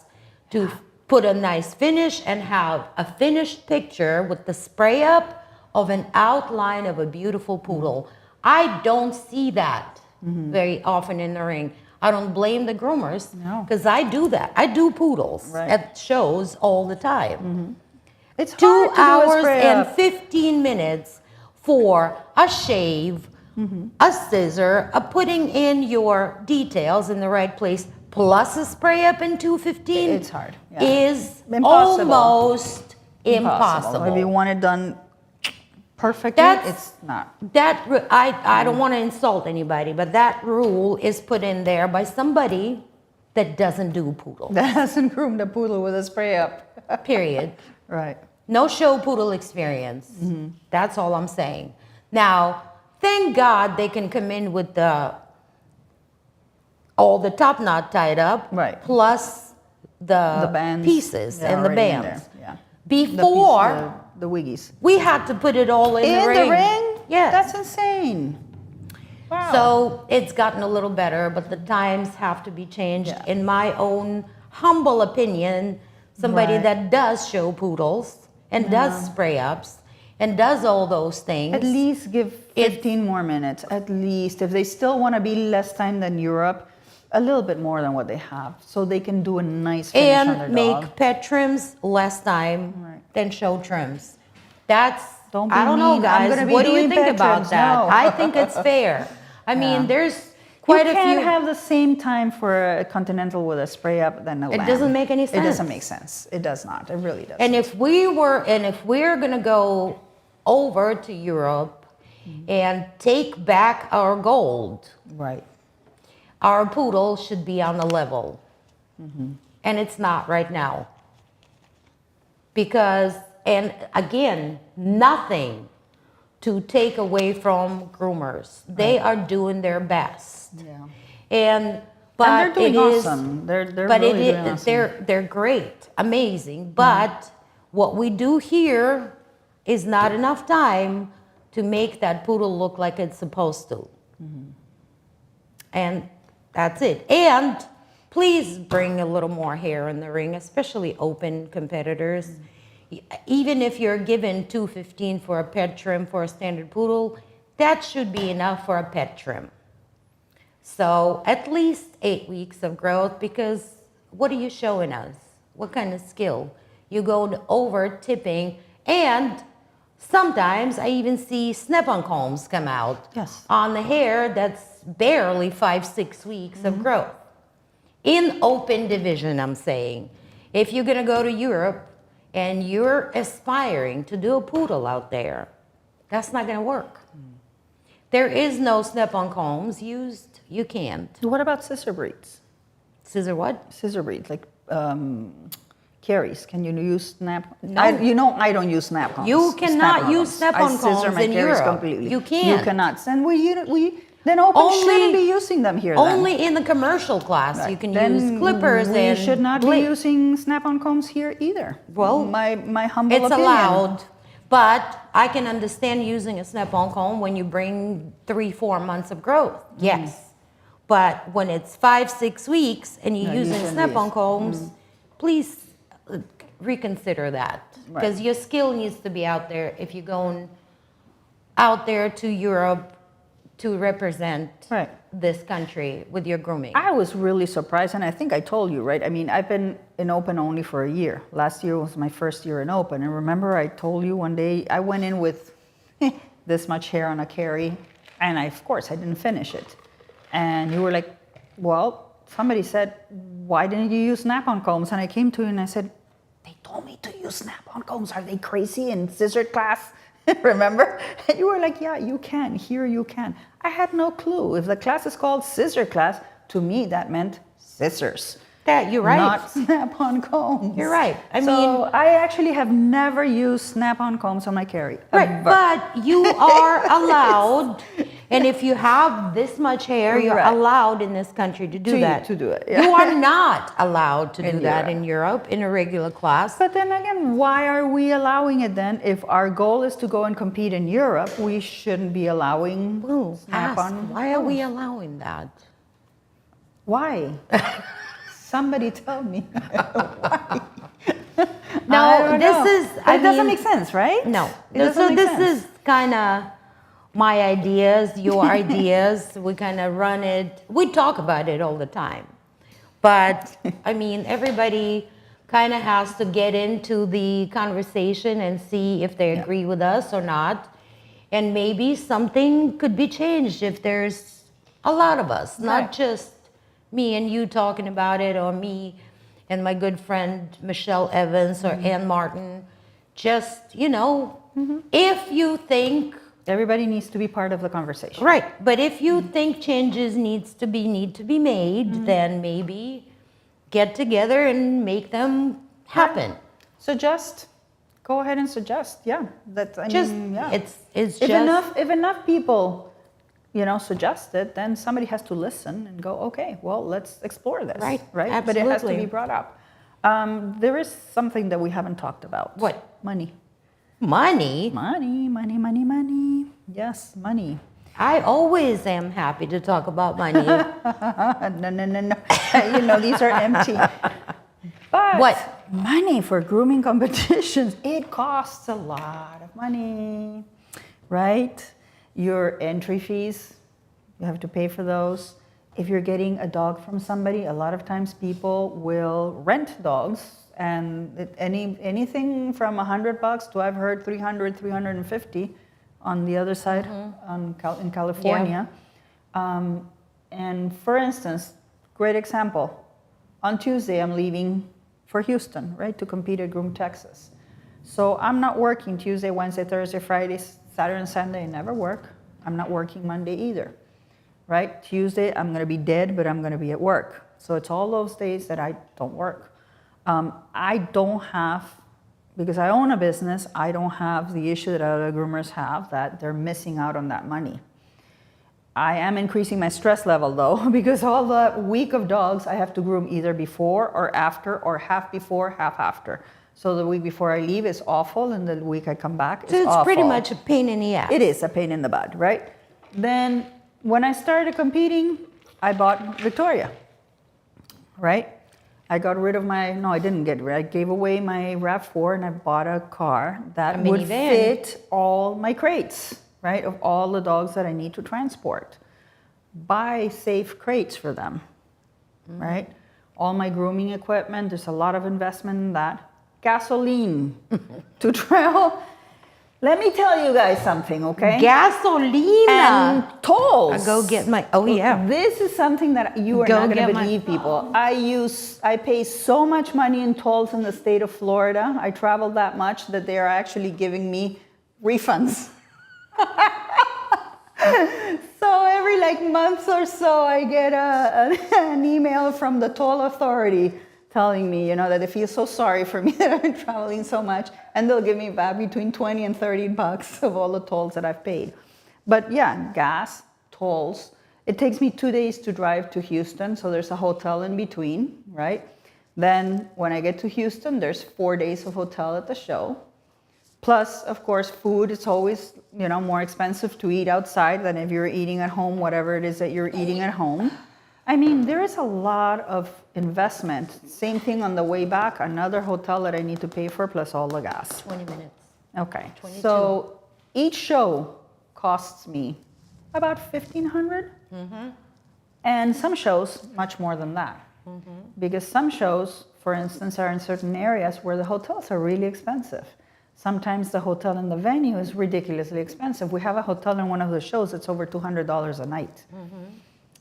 Speaker 2: to put a nice finish and have a finished picture with the spray up of an outline of a beautiful poodle. I don't see that very often in the ring. I don't blame the groomers
Speaker 1: No.
Speaker 2: because I do that. I do poodles
Speaker 1: Right.
Speaker 2: at shows all the time.
Speaker 1: It's
Speaker 2: 2
Speaker 1: hard to do a
Speaker 2: hours
Speaker 1: spray
Speaker 2: and
Speaker 1: up.
Speaker 2: 15 minutes for a shave, a scissor, a putting in your details in the right place, plus a spray up in 2:15.
Speaker 1: It's hard, yeah.
Speaker 2: Is
Speaker 1: Impossible.
Speaker 2: almost impossible.
Speaker 1: If you want it done perfectly,
Speaker 2: That's-
Speaker 1: it's not.
Speaker 2: I don't want to insult anybody, but that rule is put in there by somebody that doesn't do poodle.
Speaker 1: That hasn't groomed a poodle with a spray up.
Speaker 2: Period.
Speaker 1: Right.
Speaker 2: No show poodle experience. That's all I'm saying. Now, thank God they can come in with all the top knot tied up,
Speaker 1: Right.
Speaker 2: plus the
Speaker 1: bands.
Speaker 2: pieces
Speaker 1: yeah,
Speaker 2: and the
Speaker 1: already in
Speaker 2: bands.
Speaker 1: there, Yeah.
Speaker 2: Before,
Speaker 1: The wiggies.
Speaker 2: we had to put it all in
Speaker 1: In
Speaker 2: the ring.
Speaker 1: the ring?
Speaker 2: Yes.
Speaker 1: That's insane. Wow.
Speaker 2: So it's gotten a little better, but the times have to be changed.
Speaker 1: Yeah.
Speaker 2: In my own humble opinion, somebody
Speaker 1: Right.
Speaker 2: that does show poodles and does spray ups and does all those things.
Speaker 1: At least give 15 more minutes, at least. If they still want to be less time than Europe, a little bit more than what they have, so they can do a nice finish on their
Speaker 2: And make
Speaker 1: dog.
Speaker 2: pet trims less time
Speaker 1: Right.
Speaker 2: than show trims. That's,
Speaker 1: Don't be
Speaker 2: I don't know,
Speaker 1: mean. I'm
Speaker 2: guys.
Speaker 1: gonna be
Speaker 2: What do you
Speaker 1: doing
Speaker 2: think
Speaker 1: pet
Speaker 2: about
Speaker 1: trims.
Speaker 2: that?
Speaker 1: No.
Speaker 2: I think it's fair. I mean,
Speaker 1: Yeah.
Speaker 2: there's quite
Speaker 1: You
Speaker 2: a
Speaker 1: can't
Speaker 2: few.
Speaker 1: have the same time for a continental with a spray up than a
Speaker 2: It
Speaker 1: lamb.
Speaker 2: doesn't make any
Speaker 1: It doesn't
Speaker 2: sense.
Speaker 1: make sense. It does not. It really doesn't.
Speaker 2: And if we're gonna go over to Europe and take back our gold,
Speaker 1: Right.
Speaker 2: our poodle should be on the level. And it's not right now. Because, and again, nothing to take away from groomers. They are doing their best.
Speaker 1: Yeah.
Speaker 2: And but
Speaker 1: And they're doing
Speaker 2: it is,
Speaker 1: awesome. They're
Speaker 2: but
Speaker 1: really
Speaker 2: it
Speaker 1: doing
Speaker 2: is,
Speaker 1: awesome.
Speaker 2: they're great, amazing. But what we do here is not enough time to make that poodle look like it's supposed to. And that's it. And please bring a little more hair in the ring, especially open competitors. Even if you're given $215 for a pet trim for a standard poodle, that should be enough for a pet trim. So at least 8 weeks of growth, because what are you showing us? What kind of skill? You go over tipping, and sometimes I even see snap-on combs come out
Speaker 1: Yes.
Speaker 2: on the hair that's barely 5-6 weeks of growth. In open division, I'm saying. If you're gonna go to Europe and you're aspiring to do a poodle out there, that's not gonna work. There is no snap-on combs used. You can't.
Speaker 1: What about scissor breeds?
Speaker 2: Scissor what?
Speaker 1: Scissor breeds, like carries. Can you use snap?
Speaker 2: No.
Speaker 1: I don't use snap combs.
Speaker 2: You cannot
Speaker 1: Snap-on
Speaker 2: use
Speaker 1: combs.
Speaker 2: snap-on
Speaker 1: I scissor
Speaker 2: combs
Speaker 1: my
Speaker 2: in
Speaker 1: carries
Speaker 2: Europe.
Speaker 1: completely.
Speaker 2: You can't.
Speaker 1: You cannot. Then then open
Speaker 2: Only-
Speaker 1: shouldn't be using them here. then.
Speaker 2: Only in the commercial class you can
Speaker 1: Then
Speaker 2: use clippers
Speaker 1: we
Speaker 2: and
Speaker 1: should not be
Speaker 2: blade.
Speaker 1: using snap-on combs here either.
Speaker 2: Well,
Speaker 1: my humble
Speaker 2: It's
Speaker 1: opinion.
Speaker 2: allowed, but I can understand using a snap-on comb when you bring 3-4 months of growth. Yes. But when it's 5-6 weeks and you're
Speaker 1: No, you
Speaker 2: using
Speaker 1: shouldn't
Speaker 2: snap-on
Speaker 1: use.
Speaker 2: combs, please reconsider that. Because
Speaker 1: Right.
Speaker 2: your skill needs to be out there if you're going out there to Europe to represent
Speaker 1: Right.
Speaker 2: this country with your grooming.
Speaker 1: I was really surprised, and I think I told you, right? I mean, I've been in open only for a year. Last year was my first year in open, and remember I told you one day I went in with this much hair on a carry, and of course I didn't finish it. And you were like, well, somebody said, why didn't you use snap-on combs? And I came to you and I said, they told me to use snap-on combs. Are they crazy in scissor class? Remember? And you were like, yeah, you can. Here you can. I had no clue. If the class is called scissor class, to me that meant scissors.
Speaker 2: That you're right.
Speaker 1: Not snap-on combs.
Speaker 2: You're right. I
Speaker 1: So
Speaker 2: mean-
Speaker 1: I actually have never used snap-on combs on my carry.
Speaker 2: Right,
Speaker 1: ever.
Speaker 2: but you are allowed, and if you have this much hair, you're
Speaker 1: Right.
Speaker 2: allowed in this country to do
Speaker 1: To-
Speaker 2: that.
Speaker 1: to do it, yeah.
Speaker 2: You are not allowed to do
Speaker 1: In
Speaker 2: that
Speaker 1: Europe.
Speaker 2: in Europe in a regular class.
Speaker 1: But then again, why are we allowing it then? If our goal is to go and compete in Europe, we shouldn't be allowing
Speaker 2: Ask,
Speaker 1: snap-on.
Speaker 2: why are we
Speaker 1: combs.
Speaker 2: allowing that?
Speaker 1: Why? Somebody tell me. Why?
Speaker 2: No,
Speaker 1: I don't
Speaker 2: this
Speaker 1: know.
Speaker 2: is-
Speaker 1: But
Speaker 2: I
Speaker 1: it doesn't
Speaker 2: mean-
Speaker 1: make sense, right?
Speaker 2: No.
Speaker 1: It doesn't
Speaker 2: So
Speaker 1: make
Speaker 2: this
Speaker 1: sense.
Speaker 2: is kind of my ideas, your ideas. We kind of run it. We talk about it all the time. But I mean, everybody kind of has to get into the conversation and see if they agree with us or not. And maybe something could be changed if there's a lot of us, not
Speaker 1: Right.
Speaker 2: just me and you talking about it, or me and my good friend Michelle Evans or Ann Martin. Just, if you think,
Speaker 1: Everybody needs to be part of the conversation.
Speaker 2: right, but if you think changes need to be made, then maybe get together and make them happen.
Speaker 1: Suggest. Go ahead and suggest. Yeah. I
Speaker 2: Just,
Speaker 1: mean, yeah.
Speaker 2: it's
Speaker 1: if
Speaker 2: just,
Speaker 1: if enough people, suggest it, then somebody has to listen and go, okay, well, let's explore this.
Speaker 2: Right,
Speaker 1: Right. But it has to
Speaker 2: absolutely.
Speaker 1: be brought up. There is something that we haven't talked about.
Speaker 2: What?
Speaker 1: Money.
Speaker 2: money.
Speaker 1: Money, money, money, money. Yes, money.
Speaker 2: I always am happy to talk about money.
Speaker 1: No. These are empty. But
Speaker 2: What?
Speaker 1: money for grooming competitions, it costs a lot of money, right? Your entry fees, you have to pay for those. If you're getting a dog from somebody, a lot of times people will rent dogs, and anything from $100 to, I've heard, 300, 350 on the other side in California. And for instance, great example. On Tuesday, I'm leaving for Houston, right, to compete at Groom Texas. So I'm not working Tuesday, Wednesday, Thursday, Friday, Saturday, and Sunday. I never work. I'm not working Monday either, right? Tuesday, I'm going to be dead, but I'm going to be at work. So it's all those days that I don't work. I don't have, because I own a business, I don't have the issue that other groomers have, that they're missing out on that money. I am increasing my stress level though, because all the week of dogs I have to groom either before or after, or half before, half after. So the week before I leave is awful, and the week I come back is
Speaker 2: So it's
Speaker 1: awful.
Speaker 2: pretty much a pain in the ass.
Speaker 1: It is a pain in the butt, right? Then when I started competing, I bought Victoria, right? I got rid of no, I didn't get rid. I gave away my RAV4 and I bought a car that would
Speaker 2: minivan.
Speaker 1: fit all my crates, right? Of all the dogs that I need to transport. Buy safe crates for them, right? All my grooming equipment, there's a lot of investment in that. Gasoline to travel. Let me tell you guys something, okay?
Speaker 2: Gasolina.
Speaker 1: And tolls.
Speaker 2: I go get my, oh yeah.
Speaker 1: This is something that you are
Speaker 2: Go
Speaker 1: not going
Speaker 2: get
Speaker 1: to
Speaker 2: my-
Speaker 1: believe, people. I pay so much money in tolls in the state of Florida. I travel that much that they are actually giving me refunds. So every month or so, I get an email from the toll authority telling me, that they feel so sorry for me that I've been traveling so much, and they'll give me back between 20 and 30 bucks of all the tolls that I've paid. But yeah, gas, tolls. It takes me 2 days to drive to Houston, so there's a hotel in between, right? Then when I get to Houston, there's 4 days of hotel at the show. Plus, of course, food is always, more expensive to eat outside than if you're eating at home, whatever it is that you're eating at home. I mean, there is a lot of investment. Same thing on the way back, another hotel that I need to pay for, plus all the gas.
Speaker 2: 20 minutes.
Speaker 1: Okay,
Speaker 2: 22.
Speaker 1: so each show costs me about $1,500. And some shows, much more than that. Because some shows, for instance, are in certain areas where the hotels are really expensive. Sometimes the hotel in the venue is ridiculously expensive. We have a hotel in one of the shows that's over $200 a night,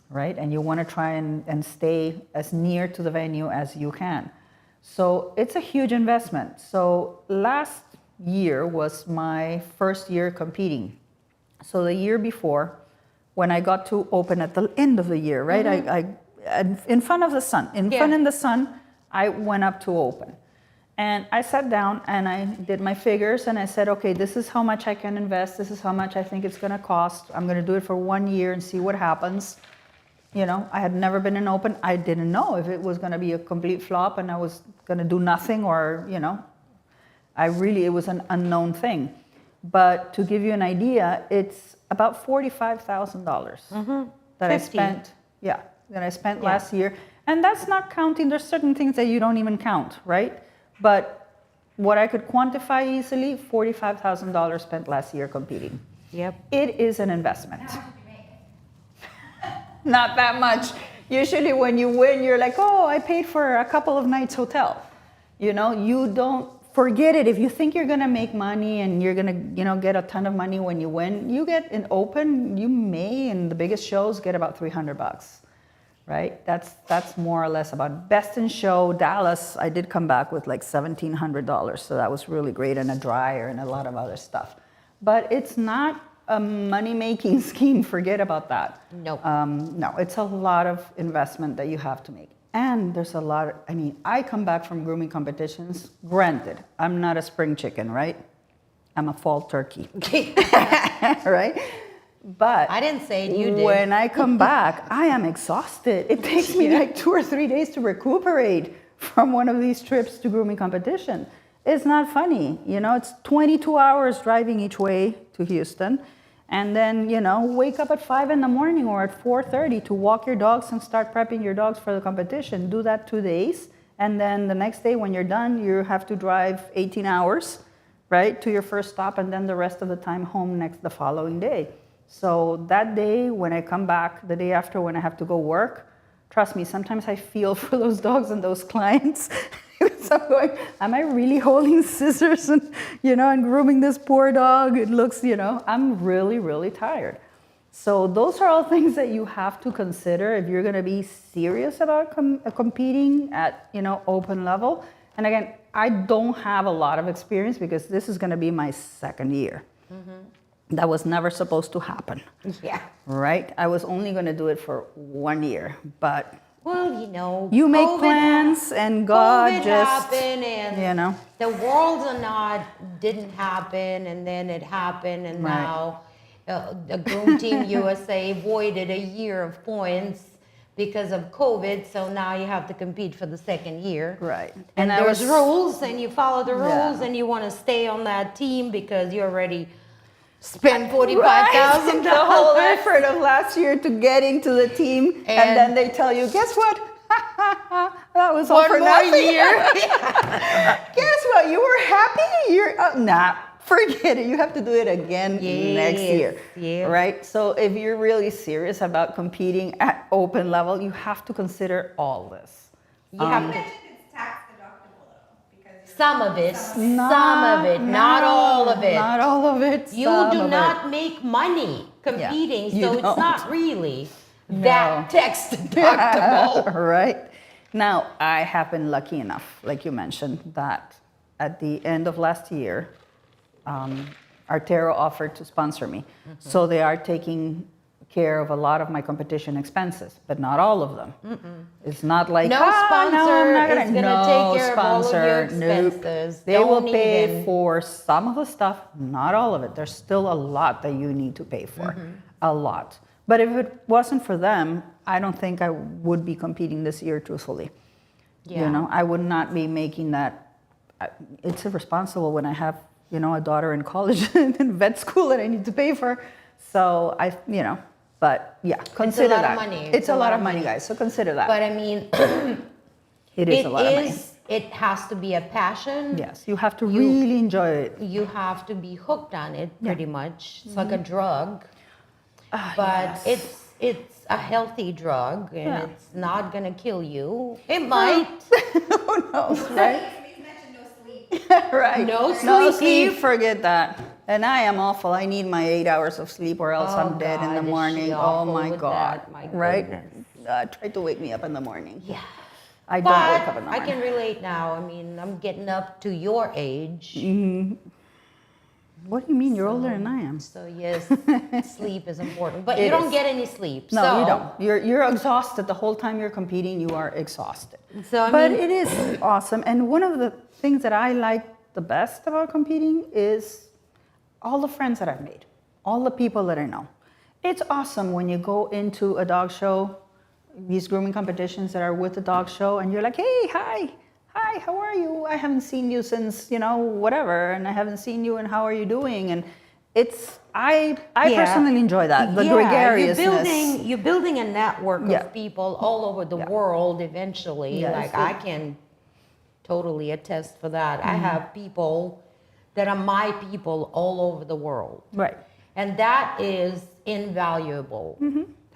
Speaker 1: right? And you want to try and stay as near to the venue as you can. So it's a huge investment. So last year was my first year competing. So the year before, when I got to open at the end of the year, right? I in front of the sun, in the sun, I went up to open. And I sat down and I did my figures and I said, okay, this is how much I can invest. This is how much I think it's going to cost. I'm going to do it for 1 year and see what happens. I had never been in open. I didn't know if it was going to be a complete flop and I was going to do nothing, or, it was an unknown thing. But to give you an idea, it's about $45,000 that I
Speaker 2: 50.
Speaker 1: spent. Yeah, that I spent last year. And that's not counting, there's certain things that you don't even count, right? But what I could quantify easily, $45,000 spent last year competing.
Speaker 2: Yep.
Speaker 1: It is an investment. Not that much. Usually when you win, you're like, oh, I paid for a couple of nights hotel. You don't forget it. If you think you're gonna make money and you're gonna, get a ton of money when you win, you get in open, you may, in the biggest shows, get about $300. Right? That's more or less about best in show. Dallas, I did come back with $1,700, so that was really great, and a dryer and a lot of other stuff. But it's not a money-making scheme. Forget about that.
Speaker 2: Nope.
Speaker 1: No, it's a lot of investment that you have to make. And there's a lot I come back from grooming competitions. Granted, I'm not a spring chicken, right? I'm a fall turkey, right? But
Speaker 2: I didn't say it, you did.
Speaker 1: When I come back, I am exhausted. It takes me 2 or 3 days to recuperate from one of these trips to grooming competition. It's not funny. It's 22 hours driving each way to Houston. And then, wake up at 5 in the morning or at 4:30 to walk your dogs and start prepping your dogs for the competition. Do that 2 days. And then the next day when you're done, you have to drive 18 hours, right, to your first stop, and then the rest of the time home the following day. So that day when I come back, the day after when I have to go work, trust me, sometimes I feel for those dogs and those clients. So I'm going, am I really holding scissors and, and grooming this poor dog? It looks, I'm really, really tired. So those are all things that you have to consider if you're going to be serious about competing at, open level. And again, I don't have a lot of experience because this is going to be my second year. Mm-hmm. That was never supposed to happen.
Speaker 2: Yeah.
Speaker 1: Right? I was only going to do it for 1 year, but
Speaker 2: well,
Speaker 1: you make plans and God
Speaker 2: COVID
Speaker 1: just
Speaker 2: happened and the worlds didn't happen, and then it happened, and
Speaker 1: Right.
Speaker 2: now the Groom Team USA voided a year of points because of COVID, so now you have to compete for the second year.
Speaker 1: Right.
Speaker 2: And there's rules, and you follow the rules,
Speaker 1: Yeah.
Speaker 2: and you want to stay on that team because you already spent $45,000.
Speaker 1: The whole effort of last year to get into the team, and then they tell you, guess what? That was all for nothing.
Speaker 2: year.
Speaker 1: Guess what? You were happy? Nah, forget it. You have to do it again next year.
Speaker 2: Yeah.
Speaker 1: Right? So if you're really serious about competing at open level, you have to consider all this.
Speaker 2: You have to.
Speaker 3: It's tax deductible though, because
Speaker 2: Some of it, not all of it.
Speaker 1: Not all of it.
Speaker 2: You
Speaker 1: some
Speaker 2: do
Speaker 1: of
Speaker 2: not make money competing,
Speaker 1: you
Speaker 2: so it's
Speaker 1: don't.
Speaker 2: not really that tax
Speaker 1: it.
Speaker 2: deductible.
Speaker 1: Right? Now, I have been lucky enough, like you mentioned, that at the end of last year, Artero offered to sponsor me. Mm-hmm. So they are taking care of a lot of my competition expenses, but not all of them. Mm-mm. It's not like,
Speaker 2: no sponsor
Speaker 1: I'm not
Speaker 2: is going to take care of all of your expenses.
Speaker 1: They will pay for some of the stuff, not all of it. There's still a lot that you need to pay for, a lot. But if it wasn't for them, I don't think I would be competing this year, truthfully.
Speaker 2: Yeah.
Speaker 1: I would not be making that. It's irresponsible when I have, a daughter in college and in vet school that I need to pay for. So but yeah, consider that.
Speaker 2: It's a lot of money.
Speaker 1: It's a lot of money, guys. So consider that.
Speaker 2: But I mean,
Speaker 1: it is a lot of money.
Speaker 2: It has to be a passion.
Speaker 1: Yes, you have to really enjoy it.
Speaker 2: You have to be hooked on it, pretty much. It's like a drug. But
Speaker 1: yes.
Speaker 2: it's a healthy drug, and it's not gonna kill you. It might.
Speaker 1: Who knows, right?
Speaker 3: Please mention no sleep.
Speaker 1: Right.
Speaker 2: No sleep.
Speaker 1: Forget that. And I am awful. I need my 8 hours of sleep, or else I'm dead in the
Speaker 2: God, is
Speaker 1: morning.
Speaker 2: she
Speaker 1: Oh
Speaker 2: awful
Speaker 1: my
Speaker 2: with
Speaker 1: God!
Speaker 2: that? My
Speaker 1: Right?
Speaker 2: goodness.
Speaker 1: Try to wake me up in the morning.
Speaker 2: Yeah.
Speaker 1: I don't
Speaker 2: But
Speaker 1: wake up in the
Speaker 2: I
Speaker 1: morning.
Speaker 2: can relate now. I mean, I'm getting up to your age.
Speaker 1: What do you mean? You're older than I am.
Speaker 2: So yes, sleep is important. But
Speaker 1: It
Speaker 2: you don't
Speaker 1: is.
Speaker 2: get any sleep.
Speaker 1: No,
Speaker 2: so,
Speaker 1: you don't. You're exhausted the whole time you're competing. You are exhausted.
Speaker 2: So,
Speaker 1: But it is awesome. And one of the things that I like the best about competing is all the friends that I've made, all the people that I know. It's awesome when you go into a dog show, these grooming competitions that are with the dog show, and you're like, hey, hi, how are you? I haven't seen you since, whatever, and I haven't seen you, and how are you doing? And I personally enjoy that, the gregariousness.
Speaker 2: You're building a network
Speaker 1: Yeah.
Speaker 2: of people all over the world eventually.
Speaker 1: Yes.
Speaker 2: Like I can totally attest for that. I have people that are my people all over the world.
Speaker 1: Right.
Speaker 2: And that is invaluable.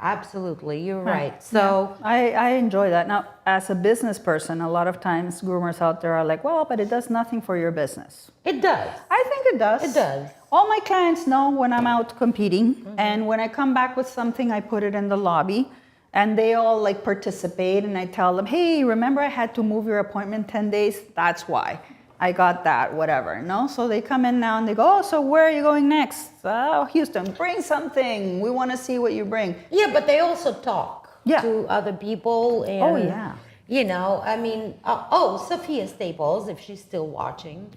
Speaker 2: Absolutely, you're right. So
Speaker 1: I enjoy that. Now, as a business person, a lot of times groomers out there are like, well, but it does nothing for your business.
Speaker 2: it does.
Speaker 1: I think it does.
Speaker 2: It does.
Speaker 1: All my clients know when I'm out competing, and when I come back with something, I put it in the lobby, and they all like participate, and I tell them, hey, remember I had to move your appointment 10 days? That's why. I got that, whatever, no? So they come in now and they go, oh, so where are you going next? Oh, Houston, bring something. We want to see what you bring.
Speaker 2: Yeah, but they also talk to other people. And,
Speaker 1: Oh, yeah.
Speaker 2: I mean, Sophia Staples, if she's still watching.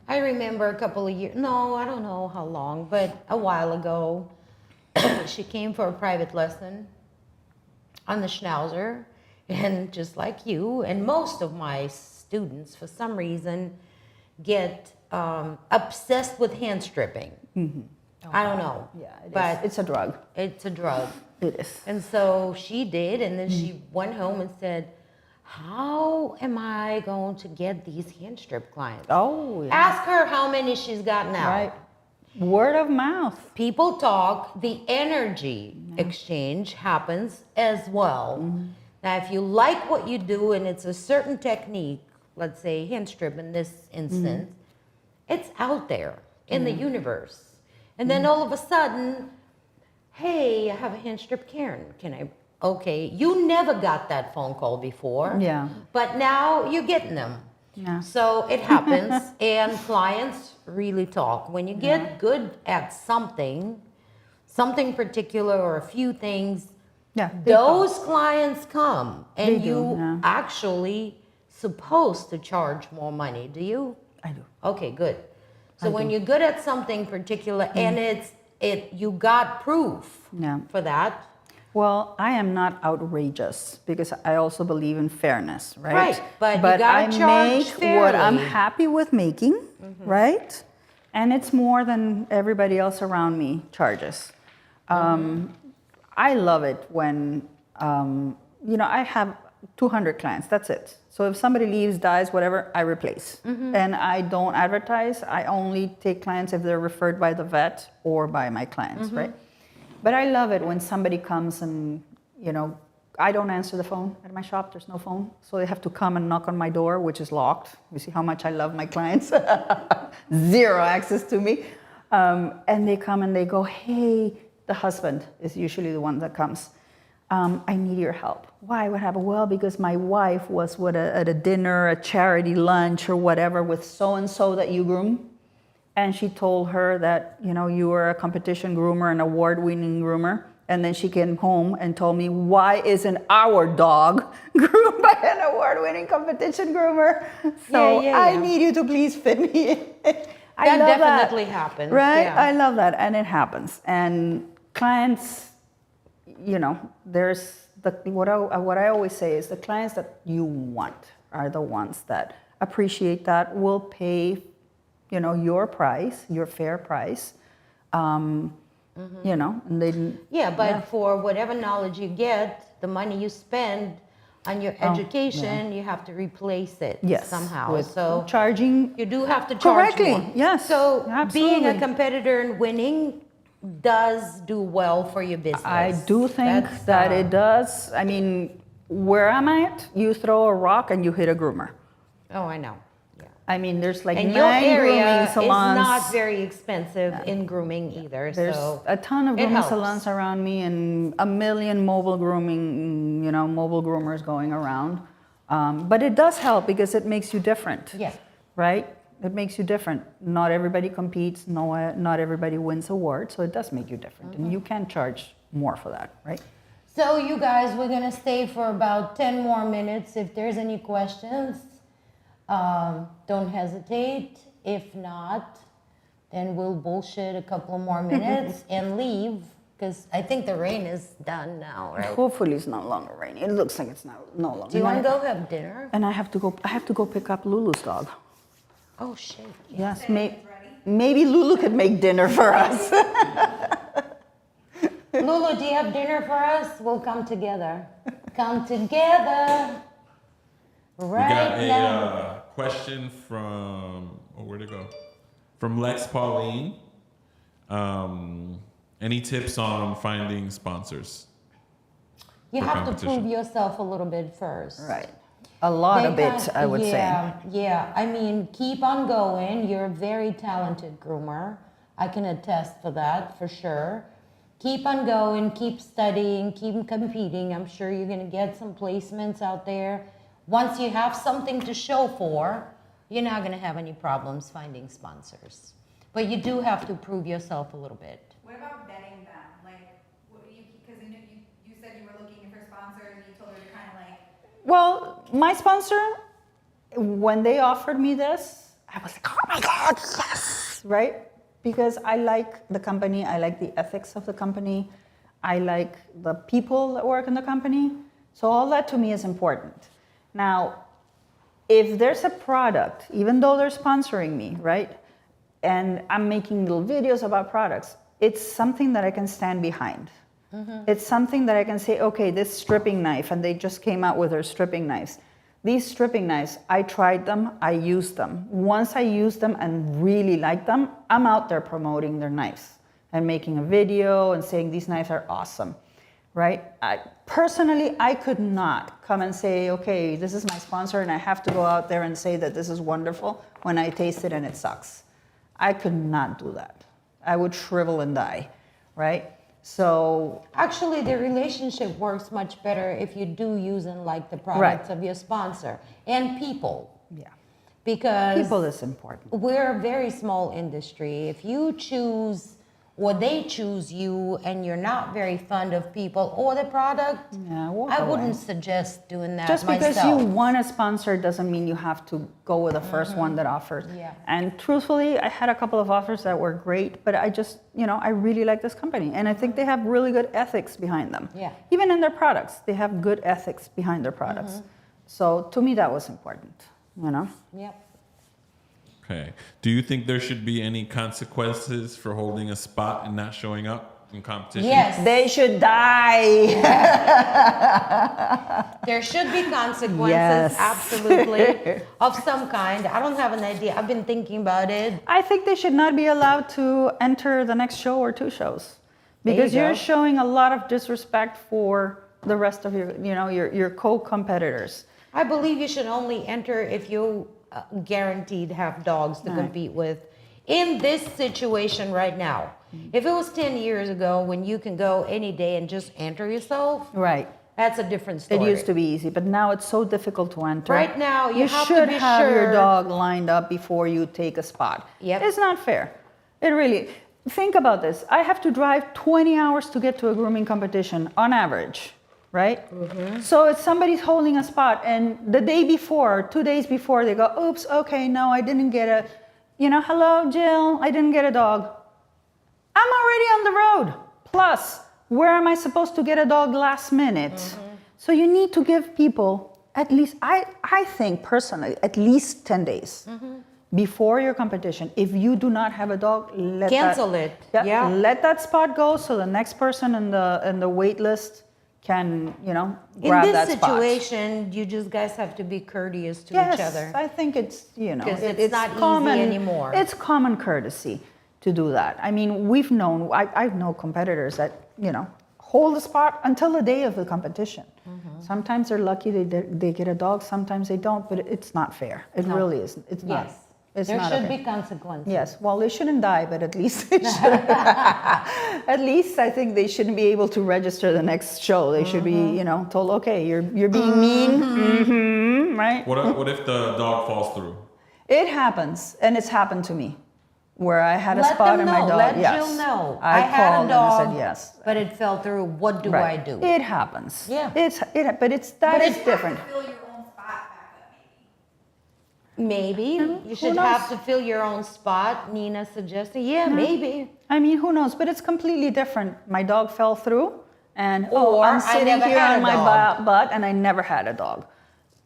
Speaker 2: I remember a couple of years, no, I don't know how long, but a while ago, she came for a private lesson on the Schnauzer, and just like you, and most of my students, for some reason, get obsessed with hand stripping. I don't know.
Speaker 1: Yeah,
Speaker 2: but
Speaker 1: it's a drug.
Speaker 2: it's a drug.
Speaker 1: It is.
Speaker 2: And so she did, and then she went home and said, how am I going to get these hand strip clients?
Speaker 1: Oh, yeah.
Speaker 2: Ask her how many she's got now.
Speaker 1: Right. Word of mouth.
Speaker 2: People talk, the energy exchange happens as well. Now, if you like what you do and it's a certain technique, let's say hand strip in this instance, it's out there in the universe. And then all of a sudden, hey, I have a hand strip, Karen. Can I? Okay, you never got that phone call before.
Speaker 1: Yeah.
Speaker 2: But now you're getting them.
Speaker 1: Yeah.
Speaker 2: So it happens, and clients really talk. When you get good at something particular or a few things,
Speaker 1: Yeah. they
Speaker 2: those clients come, and
Speaker 1: They do,
Speaker 2: you
Speaker 1: yeah.
Speaker 2: actually supposed to charge more money. Do you?
Speaker 1: I do.
Speaker 2: Okay, good. So when you're good at something particular, and you got proof
Speaker 1: Yeah.
Speaker 2: for that.
Speaker 1: Well, I am not outrageous because I also believe in fairness, right?
Speaker 2: Right, but you gotta
Speaker 1: I
Speaker 2: charge
Speaker 1: make what I'm
Speaker 2: fairly.
Speaker 1: happy with making, right? And it's more than everybody else around me charges. I love it when, I have 200 clients, that's it. So if somebody leaves, dies, whatever, I replace. And I don't advertise. I only take clients if they're referred by the vet or by my clients, right? But I love it when somebody comes and, I don't answer the phone at my shop. There's no phone. So they have to come and knock on my door, which is locked. You see how much I love my clients? Zero access to me. And they come and they go, hey, the husband is usually the one that comes. I need your help. Why? What happened? Well, because my wife was at a dinner, a charity lunch or whatever with so-and-so that you groom. And she told her that, you were a competition groomer, an award-winning groomer. And then she came home and told me, why isn't our dog groomed by an award-winning competition groomer? So I need you to please fit me in. I
Speaker 2: That
Speaker 1: love
Speaker 2: definitely happens,
Speaker 1: Right?
Speaker 2: yeah.
Speaker 1: I love that. And it happens. And clients, there's what I always say is the clients that you want are the ones that appreciate that, will pay your price, your fair price, and they.
Speaker 2: But for whatever knowledge you get, the money you spend on your education, you have to replace it somehow.
Speaker 1: with
Speaker 2: So
Speaker 1: charging
Speaker 2: you do have to charge
Speaker 1: correctly.
Speaker 2: more.
Speaker 1: Yes,
Speaker 2: So being a
Speaker 1: absolutely.
Speaker 2: competitor and winning does do well for your business.
Speaker 1: I do think
Speaker 2: That's,
Speaker 1: that it does. I mean, where I'm at, you throw a rock and you hit a groomer.
Speaker 2: Oh, I know. Yeah.
Speaker 1: I mean, there's like
Speaker 2: And your
Speaker 1: 9
Speaker 2: area
Speaker 1: grooming
Speaker 2: is
Speaker 1: salons.
Speaker 2: not very expensive in grooming either.
Speaker 1: There's
Speaker 2: so
Speaker 1: a ton of
Speaker 2: it
Speaker 1: grooming
Speaker 2: helps.
Speaker 1: salons around me and a million mobile grooming, mobile groomers going around. But it does help because it makes you different.
Speaker 2: Yeah.
Speaker 1: Right? It makes you different. Not everybody competes. Not everybody wins awards. So it does make you different. And you can charge more for that, right?
Speaker 2: So you guys, we're gonna stay for about 10 more minutes. If there's any questions, don't hesitate. If not, then we'll bullshit a couple more minutes and leave, because I think the rain is done now, right?
Speaker 1: Hopefully it's no longer raining. It looks like it's no longer.
Speaker 2: Do you want to go have dinner?
Speaker 1: And I have to go pick up Lulu's dog.
Speaker 2: Oh, shit.
Speaker 1: Yes, maybe Lulu could make dinner for us.
Speaker 2: Lulu, do you have dinner for us? We'll come together. Come together.
Speaker 4: We
Speaker 2: Right
Speaker 4: got
Speaker 2: now.
Speaker 4: a question from, where'd it go? From Lex Pauline. Any tips on finding sponsors?
Speaker 2: You
Speaker 4: for
Speaker 2: have to
Speaker 4: competition.
Speaker 2: prove yourself a little bit first.
Speaker 1: Right. A lot of it, I would say.
Speaker 2: Yeah. I mean, keep on going. You're a very talented groomer. I can attest for that, for sure. Keep on going, keep studying, keep competing. I'm sure you're going to get some placements out there. Once you have something to show for, you're not going to have any problems finding sponsors. But you do have to prove yourself a little bit.
Speaker 3: What about vetting them? Like, because you said you were looking for sponsors, and you told her to kind of like.
Speaker 1: Well, my sponsor, when they offered me this, I was like, oh my God, yes, right? Because I like the company, I like the ethics of the company, I like the people that work in the company. So all that to me is important. Now, if there's a product, even though they're sponsoring me, right? And I'm making little videos about products, it's something that I can stand behind. It's something that I can say, okay, this stripping knife, and they just came out with their stripping knives. These stripping knives, I tried them, I used them. Once I used them and really liked them, I'm out there promoting their knives and making a video and saying these knives are awesome, right? Personally, I could not come and say, okay, this is my sponsor and I have to go out there and say that this is wonderful when I taste it and it sucks. I could not do that. I would shrivel and die, right? So
Speaker 2: Actually, the relationship works much better if you do use and like the products of your sponsor and people.
Speaker 1: yeah,
Speaker 2: Because
Speaker 1: people is important.
Speaker 2: we're a very small industry. If you choose or they choose you and you're not very fond of people or the product,
Speaker 1: Yeah, walk
Speaker 2: I
Speaker 1: away.
Speaker 2: wouldn't suggest doing that
Speaker 1: Just because
Speaker 2: myself.
Speaker 1: you want a sponsor doesn't mean you have to go with the first one that offers.
Speaker 2: Yeah.
Speaker 1: And truthfully, I had a couple of offers that were great, but I just, I really like this company. And I think they have really good ethics behind them.
Speaker 2: Yeah.
Speaker 1: Even in their products, they have good ethics behind their products. So to me, that was important,
Speaker 2: Yep.
Speaker 4: Okay. Do you think there should be any consequences for holding a spot and not showing up in competition?
Speaker 2: Yes.
Speaker 1: They should die.
Speaker 2: There should be consequences,
Speaker 1: Yes.
Speaker 2: absolutely, of some kind. I don't have an idea. I've been thinking about it.
Speaker 1: I think they should not be allowed to enter the next show or two shows
Speaker 2: There you
Speaker 1: because you're
Speaker 2: go.
Speaker 1: showing a lot of disrespect for the rest of your co-competitors.
Speaker 2: I believe you should only enter if you guaranteed have dogs to
Speaker 1: Right.
Speaker 2: compete with. In this situation right now, if it was 10 years ago when you can go any day and just enter yourself,
Speaker 1: Right.
Speaker 2: that's a different
Speaker 1: It
Speaker 2: story.
Speaker 1: used to be easy, but now it's so difficult to enter.
Speaker 2: Right now, you have to
Speaker 1: should
Speaker 2: be
Speaker 1: have your
Speaker 2: sure-
Speaker 1: dog lined up before you take a spot.
Speaker 2: Yep.
Speaker 1: It's not fair. It really. Think about this. I have to drive 20 hours to get to a grooming competition on average, right?
Speaker 2: Mm-hmm.
Speaker 1: So if somebody's holding a spot and the day before, 2 days before, they go, oops, okay, no, I didn't get a, hello, Jill, I didn't get a dog. I'm already on the road. Plus, where am I supposed to get a dog last minute? So you need to give people at least, I think personally, at least 10 days before your competition. If you do not have a dog,
Speaker 2: Cancel it. Yeah.
Speaker 1: Let that spot go so the next person in the wait list can,
Speaker 2: In
Speaker 1: grab
Speaker 2: this
Speaker 1: that spot.
Speaker 2: situation, you just guys have to be courteous to
Speaker 1: Yes,
Speaker 2: each other.
Speaker 1: I think it's,
Speaker 2: 'Cause it's not easy anymore.
Speaker 1: It's common courtesy to do that. I mean, we've known, I know competitors that, hold the spot until the day of the competition.
Speaker 2: Mm-hmm.
Speaker 1: Sometimes they're lucky they get a dog, sometimes they don't, but it's not fair. It
Speaker 2: No.
Speaker 1: really isn't. It's not.
Speaker 2: Yes.
Speaker 1: It's
Speaker 2: There
Speaker 1: not
Speaker 2: should
Speaker 1: okay.
Speaker 2: be consequences.
Speaker 1: Yes, well, they shouldn't die, but at least they should. At least I think they shouldn't be able to register the next show. They should be, told, okay, you're being mean, right?
Speaker 4: What if the dog falls through?
Speaker 1: It happens, and it's happened to me, where I had a
Speaker 2: Let
Speaker 1: spot
Speaker 2: them
Speaker 1: in my
Speaker 2: know.
Speaker 1: dog.
Speaker 2: Let
Speaker 1: Yes.
Speaker 2: Jill know.
Speaker 1: I
Speaker 2: had
Speaker 1: called
Speaker 2: a dog,
Speaker 1: and I said yes.
Speaker 2: but it fell through. What do I do?
Speaker 1: It happens.
Speaker 2: Yeah.
Speaker 1: But that is different.
Speaker 3: Fill your own spot back up,
Speaker 2: Maybe you should
Speaker 1: knows?
Speaker 2: have to fill your own spot. Nina suggested, yeah, maybe.
Speaker 1: I mean, who knows? But it's completely different. My dog fell through, and
Speaker 2: Or
Speaker 1: I'm
Speaker 2: I
Speaker 1: sitting
Speaker 2: never
Speaker 1: here
Speaker 2: had
Speaker 1: on
Speaker 2: a
Speaker 1: my
Speaker 2: dog.
Speaker 1: butt, and I never had a dog.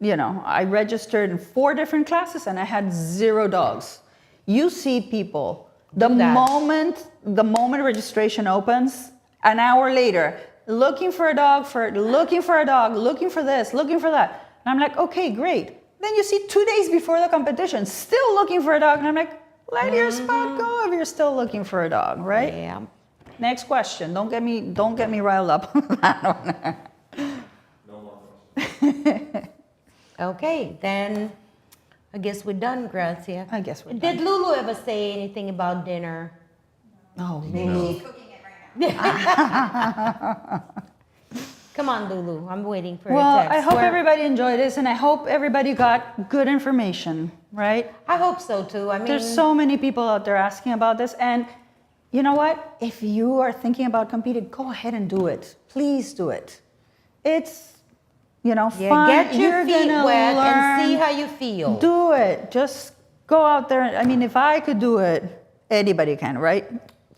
Speaker 1: I registered in 4 different classes, and I had 0 dogs. You see people the
Speaker 2: that.
Speaker 1: moment registration opens, an hour later, looking for a dog, looking for a dog, looking for this, looking for that, and I'm like, okay, great. Then you see 2 days before the competition, still looking for a dog, and I'm like, let your spot go if you're still looking for a dog, right?
Speaker 2: Yeah.
Speaker 1: Next question. Don't get me riled up.
Speaker 2: Okay, then I guess we're done, Grazia.
Speaker 1: I guess we're
Speaker 2: Did
Speaker 1: done.
Speaker 2: Lulu ever say anything about dinner?
Speaker 1: Oh,
Speaker 3: maybe. She's cooking it right now.
Speaker 2: Come on, Lulu. I'm waiting for
Speaker 1: well,
Speaker 2: a text.
Speaker 1: I hope
Speaker 2: Where-
Speaker 1: everybody enjoyed this, and I hope everybody got good information, right?
Speaker 2: I hope so too. I mean,
Speaker 1: There's so many people out there asking about this, and you know what? If you are thinking about competing, go ahead and do it. Please do it. It's,
Speaker 2: yeah,
Speaker 1: fun.
Speaker 2: get your
Speaker 1: You're
Speaker 2: feet
Speaker 1: gonna
Speaker 2: wet and see
Speaker 1: learn.
Speaker 2: how you feel.
Speaker 1: Do it. Just go out there. I mean, if I could do it, anybody can, right?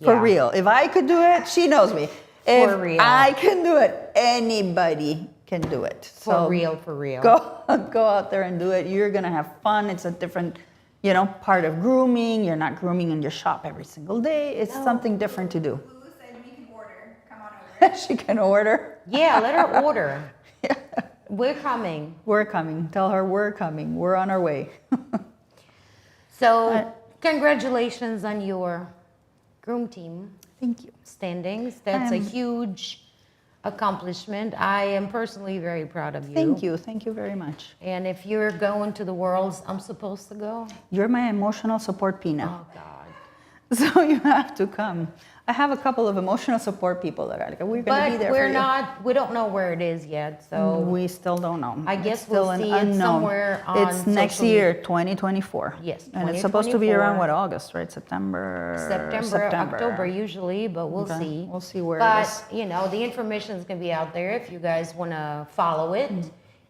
Speaker 1: For
Speaker 2: Yeah.
Speaker 1: real. If I could do it, she knows me. If
Speaker 2: For real.
Speaker 1: I can do it, anybody can do it.
Speaker 2: For real, for real.
Speaker 1: Go out there and do it. You're gonna have fun. It's a different, part of grooming. You're not grooming in your shop every single day. It's something different to do.
Speaker 3: Lulu said we can order. Come on over.
Speaker 1: She can order.
Speaker 2: Yeah, let her order. We're coming.
Speaker 1: We're coming. Tell her we're coming. We're on our way.
Speaker 2: So, congratulations on your groom team
Speaker 1: Thank you.
Speaker 2: standings. That's a huge accomplishment. I am personally very proud of you.
Speaker 1: Thank you. Thank you very much.
Speaker 2: And if you're going to the Worlds, I'm supposed to go.
Speaker 1: You're my emotional support, Pina.
Speaker 2: Oh God.
Speaker 1: So you have to come. I have a couple of emotional support people that are like, we're going to be
Speaker 2: But
Speaker 1: there
Speaker 2: we're
Speaker 1: for you.
Speaker 2: not. We don't know where it is yet. So
Speaker 1: We still don't know.
Speaker 2: I
Speaker 1: It's
Speaker 2: guess
Speaker 1: still
Speaker 2: we'll
Speaker 1: an
Speaker 2: see it
Speaker 1: unknown.
Speaker 2: somewhere on
Speaker 1: It's next
Speaker 2: social
Speaker 1: year, 2024.
Speaker 2: Yes,
Speaker 1: And it's supposed to be
Speaker 2: 2024.
Speaker 1: around what, August, right? September.
Speaker 2: October usually, but we'll
Speaker 1: Okay,
Speaker 2: see.
Speaker 1: we'll see where it
Speaker 2: but,
Speaker 1: is.
Speaker 2: you know, the information is going to be out there if you guys want to follow it.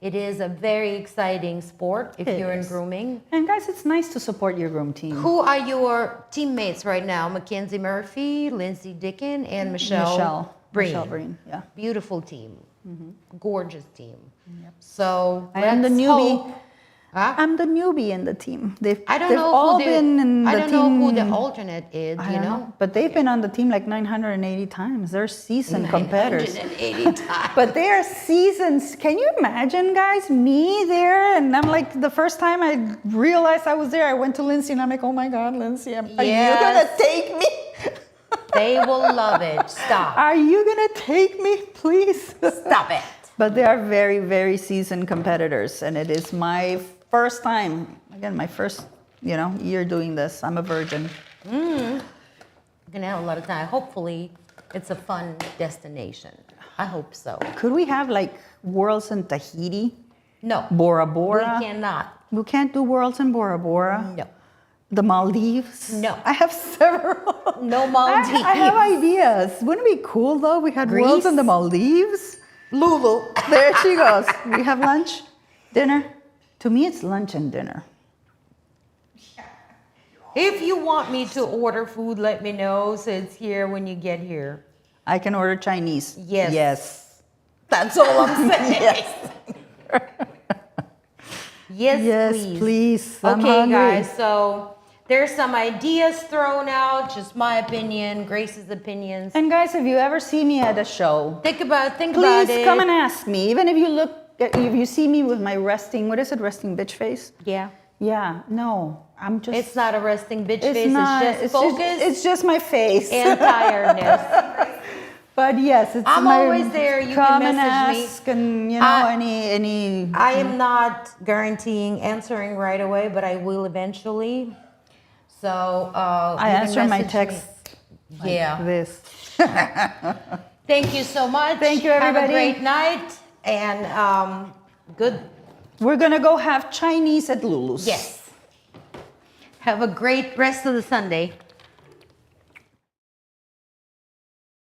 Speaker 2: It is a very exciting sport if
Speaker 1: It
Speaker 2: you're in
Speaker 1: is.
Speaker 2: grooming.
Speaker 1: And guys, it's nice to support your groom team.
Speaker 2: Who are your teammates right now? Mackenzie Murphy, Lindsay Dickin, and Michelle Breen.
Speaker 1: Michelle Breen, yeah.
Speaker 2: Beautiful team. Gorgeous team. So
Speaker 1: I am the
Speaker 2: let's
Speaker 1: newbie.
Speaker 2: hope- Huh?
Speaker 1: I'm the newbie in the team.
Speaker 2: I don't
Speaker 1: they've
Speaker 2: know
Speaker 1: all
Speaker 2: who the,
Speaker 1: been in
Speaker 2: I
Speaker 1: the
Speaker 2: don't
Speaker 1: team.
Speaker 2: know who the alternate is,
Speaker 1: I
Speaker 2: you
Speaker 1: don't
Speaker 2: know?
Speaker 1: But they've been on the team like 980 times. They're seasoned competitors.
Speaker 2: 980 times.
Speaker 1: But they are seasons. Can you imagine, guys, me there? And I'm like, the first time I realized I was there, I went to Lindsay and I'm like, oh my God, Lindsay, are you going to
Speaker 2: Yes.
Speaker 1: take me?
Speaker 2: They will love it. Stop.
Speaker 1: Are you going to take me, please?
Speaker 2: Stop it.
Speaker 1: But they are very, very seasoned competitors. And it is my first time, again, my first, year doing this. I'm a virgin.
Speaker 2: You're going to have a lot of time. Hopefully, it's a fun destination. I hope so.
Speaker 1: Could we have like worlds in Tahiti?
Speaker 2: No.
Speaker 1: Bora Bora?
Speaker 2: We cannot.
Speaker 1: We can't do worlds in Bora Bora?
Speaker 2: No.
Speaker 1: The Maldives?
Speaker 2: No.
Speaker 1: I have several.
Speaker 2: No Maldives.
Speaker 1: I have ideas. Wouldn't it be cool though? We had worlds in the Maldives.
Speaker 2: Lulu.
Speaker 1: There she goes. We have lunch, dinner. To me, it's lunch and dinner.
Speaker 2: If you want me to order food, let me know so it's here when you get here.
Speaker 1: I can order Chinese.
Speaker 2: Yes.
Speaker 1: Yes.
Speaker 2: That's all I'm saying.
Speaker 1: Yes.
Speaker 2: Yes,
Speaker 1: Yes,
Speaker 2: please.
Speaker 1: please. I'm
Speaker 2: Okay,
Speaker 1: hungry.
Speaker 2: guys. So there's some ideas thrown out. Just my opinion, Grace's opinions.
Speaker 1: And guys, if you ever see me at a show,
Speaker 2: Think about
Speaker 1: please
Speaker 2: it.
Speaker 1: come and ask me. Even if you see me with my resting bitch face?
Speaker 2: Yeah.
Speaker 1: Yeah, no, I'm just.
Speaker 2: It's not a resting bitch
Speaker 1: It's
Speaker 2: face.
Speaker 1: not.
Speaker 2: It's just focus
Speaker 1: It's just my face.
Speaker 2: and tiredness.
Speaker 1: But yes, it's
Speaker 2: I'm
Speaker 1: my,
Speaker 2: always there. You
Speaker 1: come
Speaker 2: can
Speaker 1: and
Speaker 2: message me.
Speaker 1: ask, and
Speaker 2: I-
Speaker 1: any.
Speaker 2: I am not guaranteeing answering right away, but I will eventually. So
Speaker 1: I
Speaker 2: you can
Speaker 1: answer my
Speaker 2: message me.
Speaker 1: text. Like
Speaker 2: Yeah.
Speaker 1: This.
Speaker 2: Thank you so much.
Speaker 1: Thank you, everybody.
Speaker 2: Have a great night and good.
Speaker 1: We're gonna go have Chinese at Lulu's.
Speaker 2: Yes. Have a great rest of the Sunday.